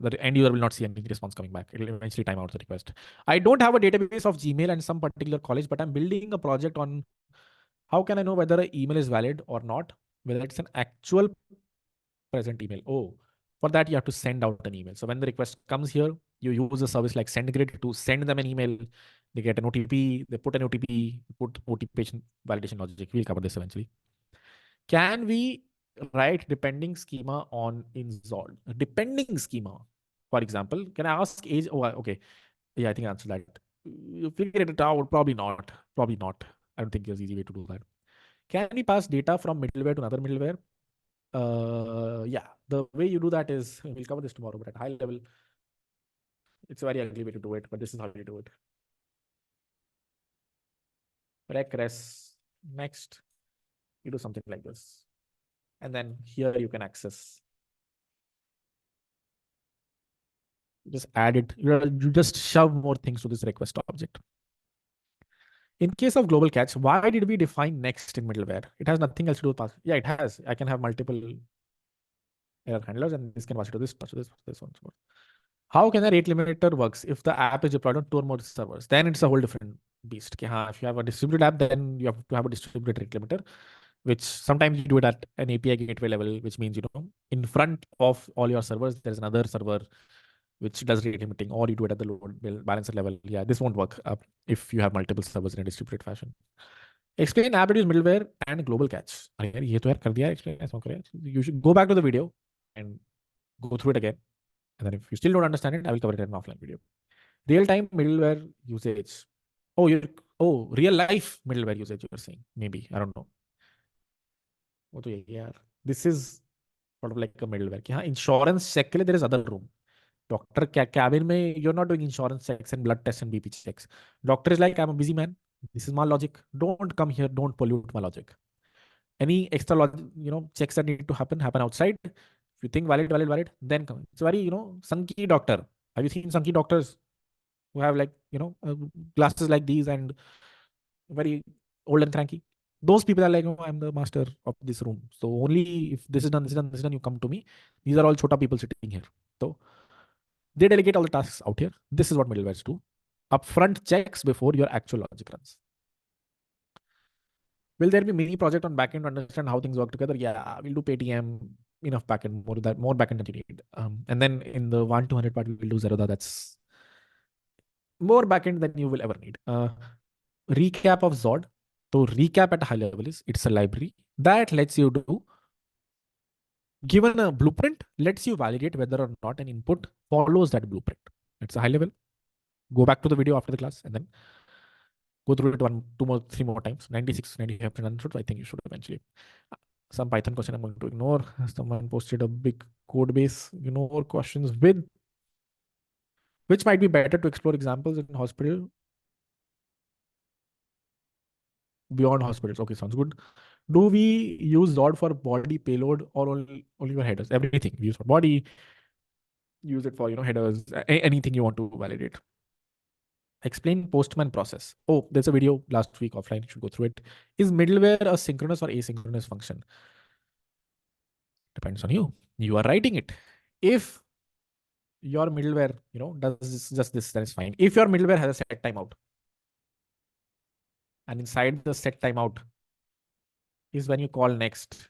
The end user will not see any response coming back. It will eventually time out the request. I don't have a database of Gmail and some particular college, but I'm building a project on how can I know whether an email is valid or not, whether it's an actual present email. Oh, for that you have to send out an email. So when the request comes here, you use a service like SendGrid to send them an email. They get an OTP, they put an OTP, put OTP validation logic. We'll cover this eventually. Can we write depending schema on in Zod? Depending schema, for example, can I ask age? Oh, okay. Yeah, I think I answered that. You figure it out. Probably not. Probably not. I don't think there's an easy way to do that. Can we pass data from middleware to another middleware? Yeah, the way you do that is, we'll cover this tomorrow, but at high level, it's a very ugly way to do it, but this is how you do it. Regress. Next, you do something like this. And then here you can access. Just add it. You just shove more things to this request object. In case of global catch, why did we define next in middleware? It has nothing else to do with pass. Yeah, it has. I can have multiple error handlers, and this can pass it to this one. How can a rate limiter works if the app is deployed on two or more servers? Then it's a whole different beast. If you have a distributed app, then you have to have a distributed rate limiter, which sometimes you do it at an API gateway level, which means, in front of all your servers, there's another server which does rate limiting, or you do it at the load balancer level. Yeah, this won't work if you have multiple servers in a distributed fashion. Explain app reduce middleware and global catch. You should go back to the video and go through it again. And then if you still don't understand it, I will cover it in an offline video. Real-time middleware usage. Real life middleware usage you're saying. Maybe. I don't know. This is sort of like a middleware. Insurance check there is other room. Doctor cabin mein, you're not doing insurance checks and blood tests and BP checks. Doctor is like, I'm a busy man. This is my logic. Don't come here. Don't pollute my logic. Any extra logic, checks that need to happen outside. If you think valid, then come. It's very, sunky doctor. Have you seen sunky doctors who have glasses like these and very old and cranky? Those people are like, I'm the master of this room. So only if this is done, you come to me. These are all chota people sitting here. So they delegate all the tasks out here. This is what middlewares do. Upfront checks before your actual logic runs. Will there be mini project on backend to understand how things work together? Yeah, we'll do Paytm, enough backend, more backend than you need. And then in the 1-200 part, we will do Zerodha. That's more backend than you will ever need. Recap of Zod. So recap at a high level it's a library that lets you do Given a blueprint, lets you validate whether or not an input follows that blueprint. It's a high level. Go back to the video after the class and then go through it one, two more, three more times. 96, 95% understood. I think you should eventually. Some Python question I'm going to ignore. Someone posted a big code base, questions with which might be better to explore examples in hospital beyond hospitals. Okay, sounds good. Do we use Zod for body payload or only for headers? Everything we use for body, use it for headers, anything you want to validate. Explain postman process. Oh, there's a video last week offline. You should go through it. Is middleware a synchronous or asynchronous function? Depends on you. You are writing it. If your middleware, does just this, then it's fine. If your middleware has a set timeout, and inside the set timeout is when you call next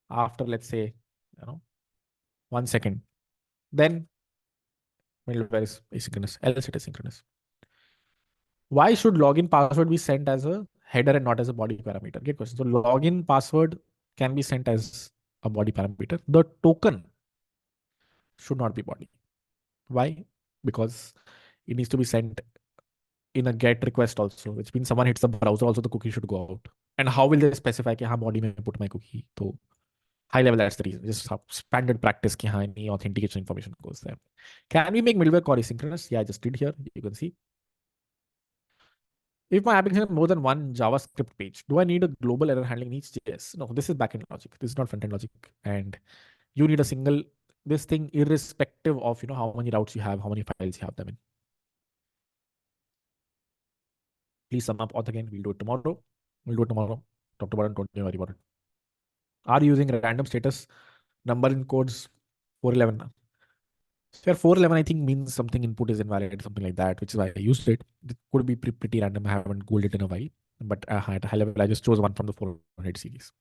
after, let's say, 1 second, then middleware is asynchronous. Else it is synchronous. Why should login password be sent as a header and not as a body parameter? Great question. So login password can be sent as a body parameter. The token should not be body. Why? Because it needs to be sent in a get request also, which means someone hits the browser, also the cookie should go out. And how will they specify कि हाँ body में put my cookie? So high level, that's the reason. Just standard practice कि हाँ any authentication information goes there. Can we make middleware core asynchronous? Yeah, I just did here. You can see. If my application has more than one JavaScript page, do I need a global error handling needs JS? No, this is backend logic. This is not frontend logic. And you need a single, this thing irrespective of, how many routes you have, how many files you have them in. Please sum up auth again. We'll do it tomorrow. Talk about it. Don't worry about it. Are you using random status number in codes 411? So 411, I think, means something input is invalid, something like that, which is why I used it. It could be pretty random. I haven't googled it in a while. But at a high level, I just chose one from the 400 series.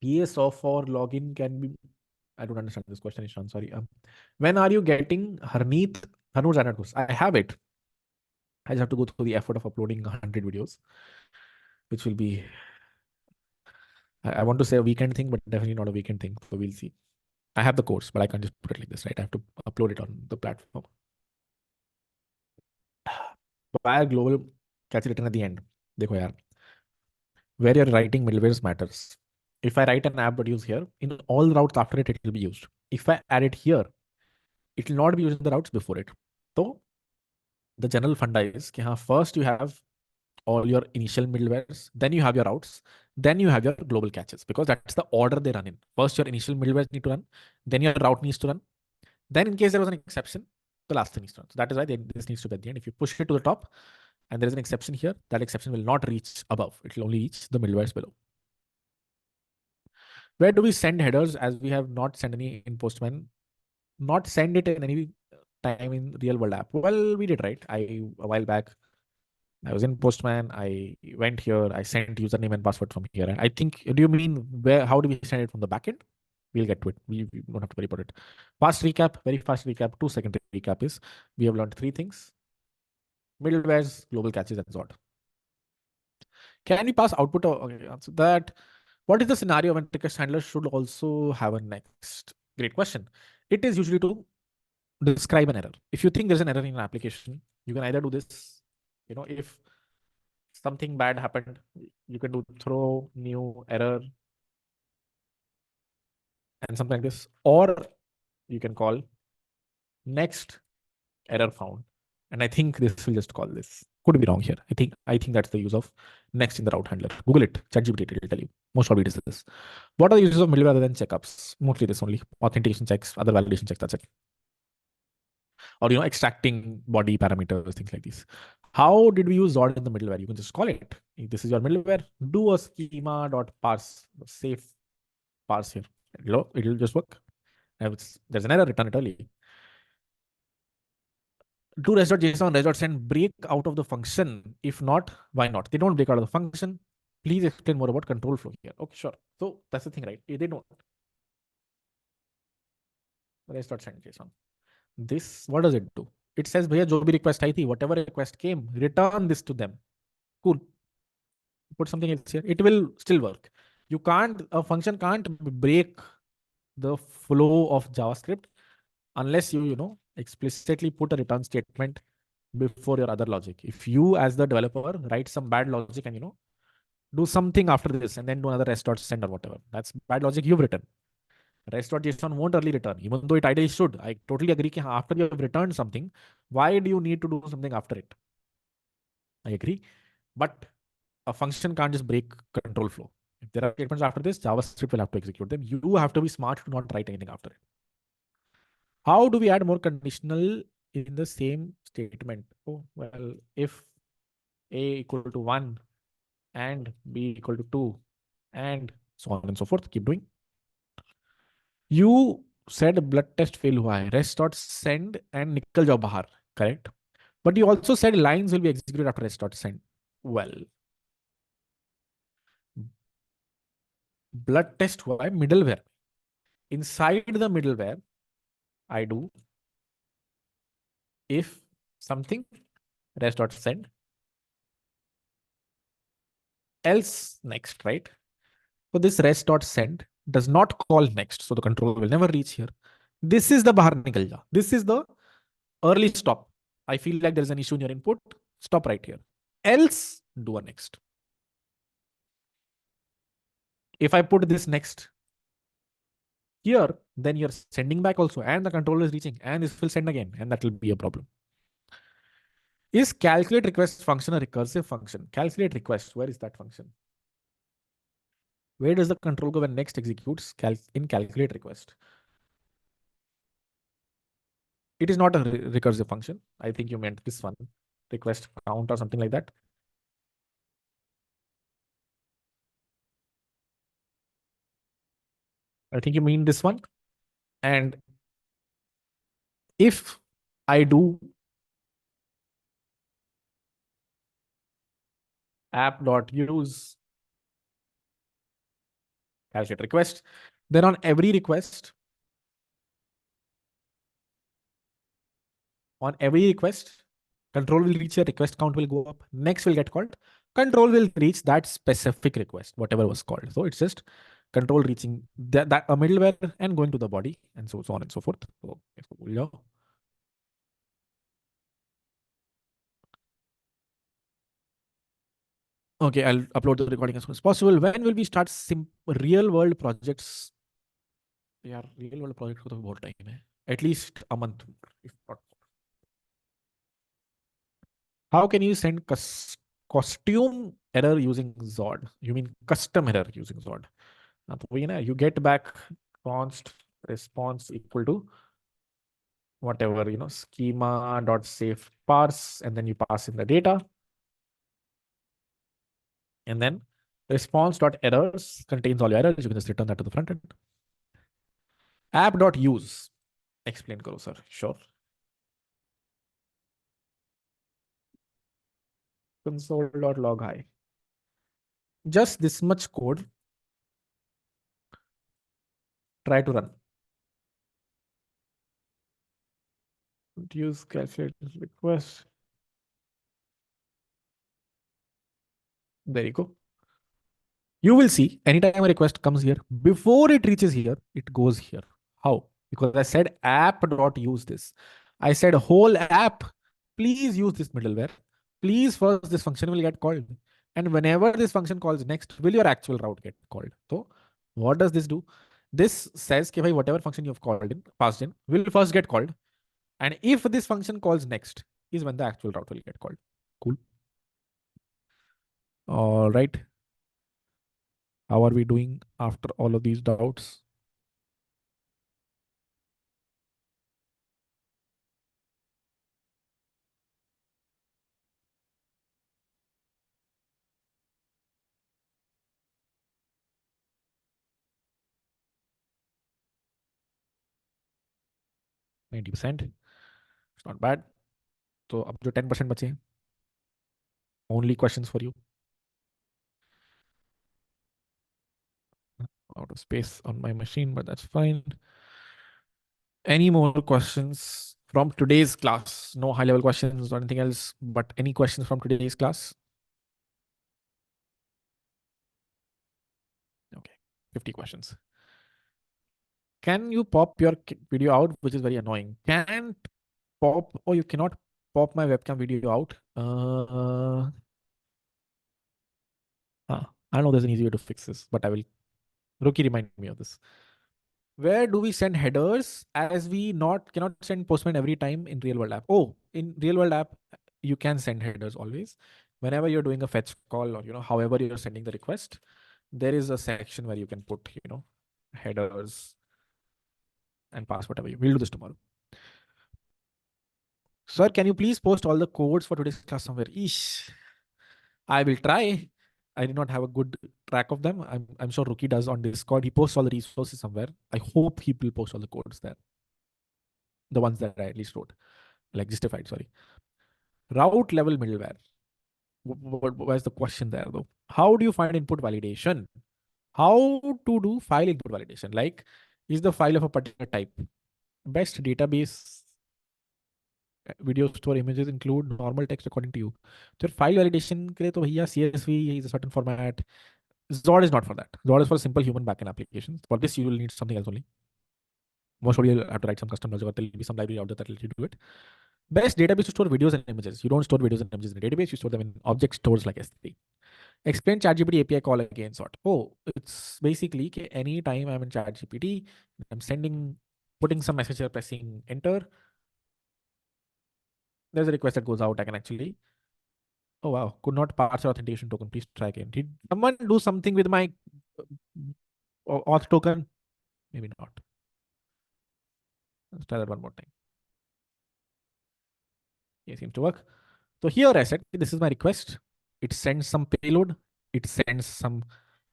PSO for login can be. I don't understand this question, Ishan. Sorry. When are you getting Harnoor's standard course? I have it. I just have to go through the effort of uploading 100 videos, which will be, I want to say a weekend thing, but definitely not a weekend thing. So we'll see. I have the course, but I can't just put it like this, right? I have to upload it on the platform. Why global catch written at the end? देखो यार, where you're writing middlewares matters. If I write an app but use here, in all routes after it, it will be used. If I add it here, it will not be used in the routes before it. So the general funda is कि हाँ, first you have all your initial middlewares, then you have your routes, then you have your global catches, because that's the order they run in. First your initial middlewares need to run, then your route needs to run, then in case there was an exception, the last thing needs to run. So that is why this needs to be at the end. If you push it to the top and there is an exception here, that exception will not reach above. It will only reach the middlewares below. Where do we send headers, as we have not sent any in Postman? Not send it in any time in real world app. Well, we did, right? A while back, I was in Postman. I went here. I sent username and password from here. And I think, do you mean where? How do we send it from the backend? We'll get to it. We don't have to worry about it. Fast recap, very fast recap. 2 second recap is we have learned three things: middlewares, global catches, and Zod. Can we pass output? Okay, answer that. What is the scenario when request handler should also have a next? Great question. It is usually to describe an error. If you think there's an error in an application, you can either do this. If something bad happened, you can do throw new error and something like this, or you can call next error found. And I think this will just call this. Could be wrong here. I think that's the use of next in the route handler. Google it. ChatGPT will tell you. Most probably it is this. What are the uses of middleware other than checkups? Mostly this only. Authentication checks, other validation checks. That's it. Or extracting body parameters, things like these. How did we use Zod in the middleware? You can just call it. If this is your middleware. Do a schema.parse. Safe parse here. It'll just work. If there's an error, return it early. Do res.json, res.send break out of the function? If not, why not? They don't break out of the function. Please explain more about control flow here. Okay, sure. So that's the thing, right? They don't. Res.send JSON. This, what does it do? It says, bhaiya, jo bhi request aayi thi, whatever request came, return this to them. Cool. put something else here, it will still work. A function can't break the flow of JavaScript unless you explicitly put a return statement before your other logic. If you, as the developer, write some bad logic and do something after this and then do another rest.send or whatever, that's bad logic you've written. Rest.json won't early return, even though it ideally should. I totally agree. After you have returned something, why do you need to do something after it? I agree. But a function can't just break control flow. If there are statements after this, JavaScript will have to execute them. You have to be smart to not write anything after it. How do we add more conditional in the same statement? Oh, well, if A equal to 1 and B equal to 2 and so on and so forth, keep doing. You said blood test fail hua hai, rest dot send and nikal jao bahar, correct? But you also said lines will be executed after rest dot send. Well, blood test hua hai middleware. Inside the middleware, I do if something rest dot send else next, right? So this rest dot send does not call next, so the control will never reach here. This is the bahar nikal ja. This is the early stop. I feel like there is an issue in your input. Stop right here. Else do a next. If I put this next here, then you're sending back also, and the controller is reaching, and this will send again, and that will be a problem. Is calculate request function a recursive function? Calculate request, where is that function? Where does the control go when next executes in calculate request? It is not a recursive function. I think you meant this one, request count or something like that. I think you mean this one. And if I do app.use calculate request, then on every request, control will reach, a request count will go up, next will get called, control will reach that specific request, whatever was called. So it's just control reaching that a middleware and going to the body and so on and so forth. So, yeah. Okay, I'll upload the recording as soon as possible. When will we start real world projects? Yeah, real world project को तो बहुत time है. At least a month, if not. How can you send costume error using Zod? You mean custom error using Zod? तो वही ना, you get back const response equal to whatever, schema dot save parse, and then you pass in the data, and then response dot errors contains all your errors. You can just return that to the front end. App dot use. Explain karo, sir. Sure. Console dot log hi. Just this much code. Try to run. Use calculate request. There you go. You will see anytime a request comes here, before it reaches here, it goes here. How? Because I said app.use this. I said whole app, please use this middleware. Please first this function will get called. And whenever this function calls next, will your actual route get called? So what does this do? This says that whatever function you've called in, passed in, will first get called. And if this function calls next, is when the actual route will get called. Cool. All right. How are we doing after all of these doubts? %90. It's not bad. So अब जो 10% बचे हैं, only questions for you. Out of space on my machine, but that's fine. Any more questions from today's class? No high level questions or anything else, but any questions from today's class? 50 questions. Can you pop your video out, which is very annoying? Can't pop, or you cannot pop my webcam video out. I know there's an easy way to fix this, but I will. Rookie, remind me of this. Where do we send headers, as we not cannot send postman every time in real world app? Oh, in real world app, you can send headers always. Whenever you're doing a fetch call, or however you're sending the request, there is a section where you can put headers and pass whatever you. We'll do this tomorrow. Sir, can you please post all the codes for today's class somewhere? Eesh. I will try. I did not have a good track of them. I'm sure Rookie does on Discord. He posts all the resources somewhere. I hope he will post all the codes there. The ones that I at least wrote, like justified, sorry. Route level middleware. Where's the question there though? How do you find input validation? How to do file input validation? Like, is the file of a particular type? Best database video store images include normal text according to you. So file validation के लिए तो भैया CSV is a certain format. Zord is not for that. Zord is for simple human backend applications. For this, you will need something else only. Most probably you'll have to write some custom logic, or there'll be some library out there that will let you do it. Best database to store videos and images. You don't store videos and images in a database. You store them in object stores like S3. Explain ChatGPT API call again. Sort. Oh, it's basically any time I'm in ChatGPT, I'm putting some message here, pressing enter. There's a request that goes out. I can actually. Oh wow, could not parse authentication token. Please try again. Did someone do something with my auth token? Maybe not. Let's try that one more time. Yeah, seems to work. So here I said, this is my request. It sends some payload. It sends some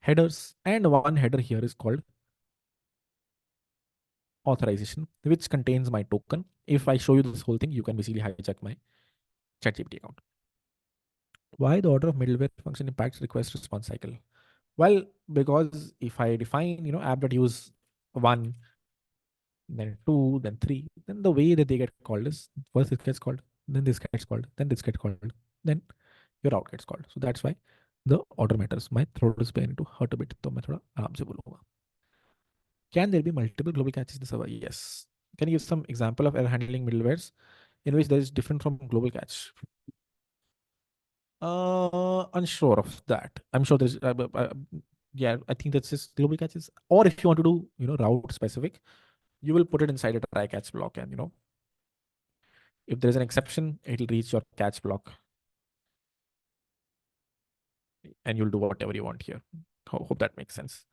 headers. And one header here is called authorization, which contains my token. If I show you this whole thing, you can basically hijack my ChatGPT account. Why the order of middleware function impacts request response cycle? Well, because if I define, app.use 1, then 2, then 3, then the way that they get called is first this gets called, then this gets called, then this gets called, then your out gets called. So that's why the order matters. My throat is beginning to hurt a bit, तो मैं थोड़ा आराम से बोलूँगा. Can there be multiple global catches in the server? Yes. Can you give some example of error handling middlewares in which there is different from global catch? Unsure of that. I'm sure there's, yeah, I think that's just global catches. Or if you want to do, route specific, you will put it inside a try catch block, and if there's an exception, it'll reach your catch block, and you'll do whatever you want here. Hope that makes sense.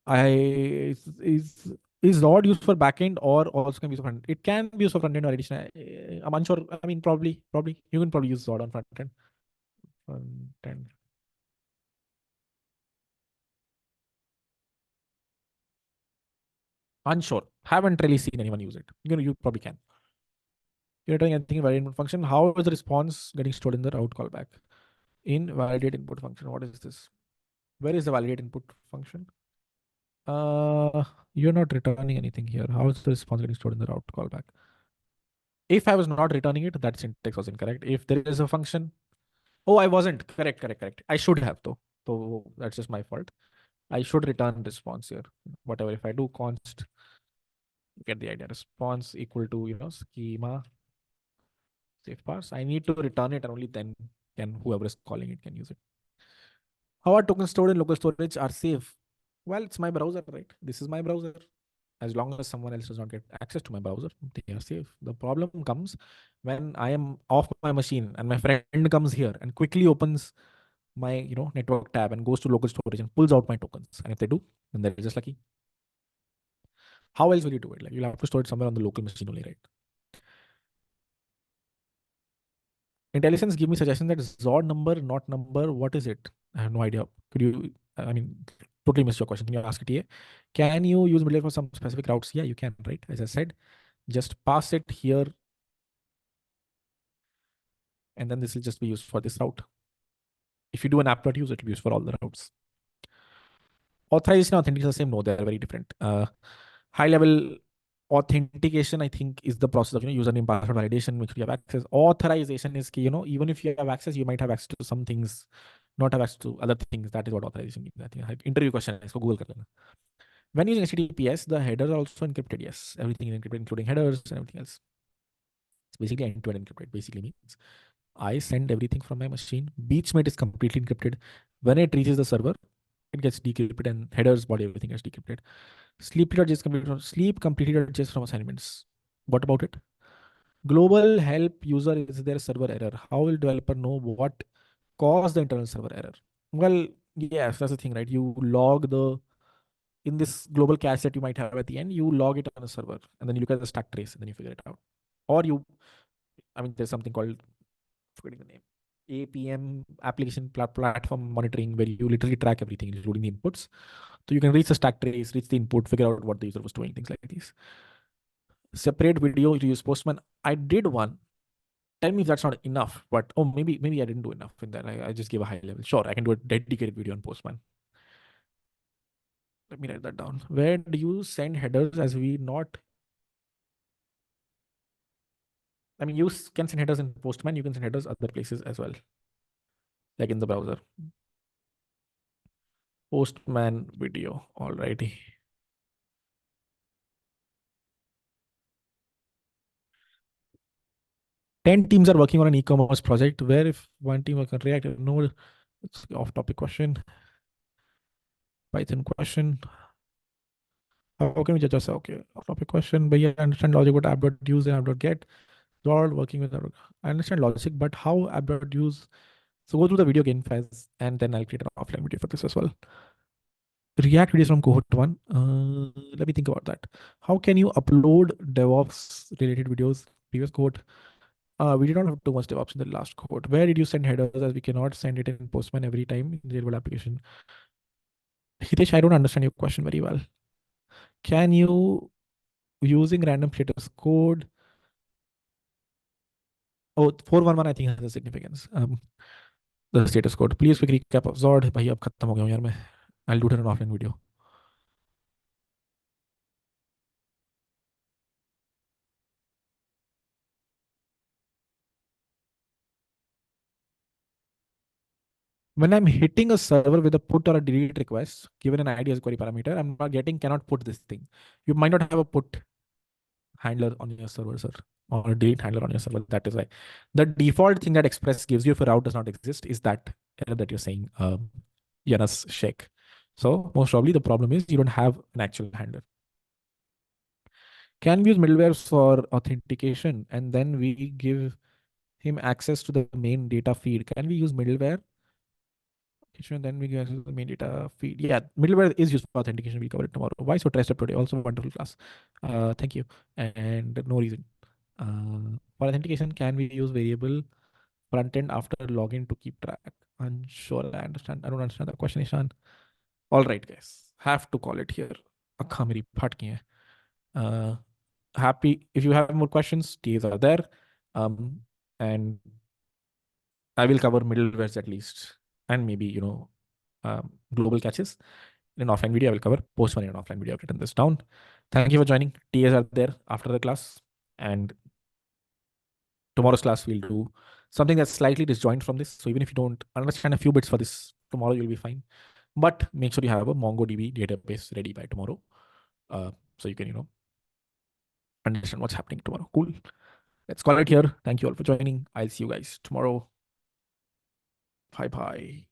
Is Rod used for backend or also can be used for front? It can be used for front end or additional. I'm unsure. I mean, probably you can probably use Rod on front end. Front end. Unsure. Haven't really seen anyone use it. You probably can. You're doing anything in validate input function. How is the response getting stored in the route callback? In validate input function, what is this? Where is the validate input function? You're not returning anything here. How is the response getting stored in the route callback? If I was not returning it, that syntax was incorrect. If there is a function, oh, I wasn't. Correct. I should have though. So that's just my fault. I should return response here. Whatever. If I do const, get the idea. Response equal to schema safe parse. I need to return it, and only then can whoever is calling it can use it. How are tokens stored in local storage are safe? Well, it's my browser, right? This is my browser. As long as someone else does not get access to my browser, they are safe. The problem comes when I am off my machine and my friend comes here and quickly opens my network tab and goes to local storage and pulls out my tokens. And if they do, then they're just lucky. How else will you do it? Like, you'll have to store it somewhere on the local machine only, right? IntelliSense give me suggestion that Zord number, not number. What is it? I have no idea. Could you? I mean, totally missed your question. Can you ask it here? Can you use middleware for some specific routes? Yeah, you can, right? As I said, just pass it here, and then this will just be used for this route. If you do an app.use, it will be used for all the routes. Authorization and authentication are the same. No, they're very different. High level authentication, I think, is the process of username, password validation, make sure you have access. Authorization is key. Even if you have access, you might have access to some things not have access to other things. That is what authorization means. I think interview question है, इसको Google कर लेना. When using HTTPS, the headers are also encrypted. Yes, everything is encrypted, including headers and everything else. It's basically end-to-end encrypted. Basically means I send everything from my machine. Beachmate is completely encrypted. When it reaches the server, it gets decrypted, and headers, body, everything gets decrypted. Sleep.js completed from sleep completed.js from assignments. What about it? Global help user is their server error. How will developer know what caused the internal server error? Well, yes, that's the thing, right? You log the in this global cache that you might have at the end, you log it on a server, and then you look at the stack trace, and then you figure it out. Or I mean, there's something called, forgetting the name, APM, application platform monitoring, where you literally track everything, including the inputs. So you can reach the stack trace, reach the input, figure out what the user was doing, things like these. Separate video to use Postman. I did one. Tell me if that's not enough, but maybe I didn't do enough in that. I just gave a high level. Sure, I can do a dedicated video on Postman. Let me write that down. Where do you send headers as we not? I mean, can send headers in Postman. You can send headers other places as well, like in the browser. Postman video. Alrighty. 10 teams are working on an e-commerce project where if one team works on React, Node, it's off-topic question, Python question. How can we judge ourselves? Okay, off-topic question. But yeah, I understand logic, what app.use and app.get. All working with I understand logic, but how app.use? So go through the video again first, and then I'll create an offline video for this as well. React videos from cohort one. Let me think about that. How can you upload DevOps related videos? Previous cohort. We did not have too much DevOps in the last cohort. Where did you send headers, as we cannot send it in Postman every time in the real world application? Hitesh, I don't understand your question very well. Can you, using random status code? Oh, 411 I think has a significance. The status code. Please quick recap of Zord. भाई अब खत्म हो गया हूँ यार मैं. I'll do it in an offline video. When I'm hitting a server with a put or a delete request, given an ID as a query parameter, I'm not getting cannot put this thing. You might not have a put handler on your server, sir, or a delete handler on your server. That is why the default thing that Express gives you if a route does not exist is that error that you're saying, Yanas Sheikh. So most probably the problem is you don't have an actual handler. Can we use middleware for authentication and then we give him access to the main data feed? Can we use middleware? Then we give access to the main data feed. Yeah, middleware is used for authentication. We'll cover it tomorrow. Why so dressed up today? Also wonderful class. Thank you. And no reason. For authentication, can we use variable front end after login to keep track? Unsure. I understand. I don't understand the question, Ishan. All right, guys. Have to call it here. आँखें मेरी फट गई हैं. Happy if you have more questions, TAs are there. And I will cover middlewares at least, and maybe global catches in an offline video. I will cover Postman in an offline video. I've written this down. Thank you for joining. TAs are there after the class, and tomorrow's class we'll do something that's slightly disjoint from this. So even if you don't understand a few bits for this, tomorrow you'll be fine. But make sure you have a MongoDB database ready by tomorrow, so you can understand what's happening tomorrow. Cool. Let's call it here. Thank you all for joining. I'll see you guys tomorrow. Bye bye.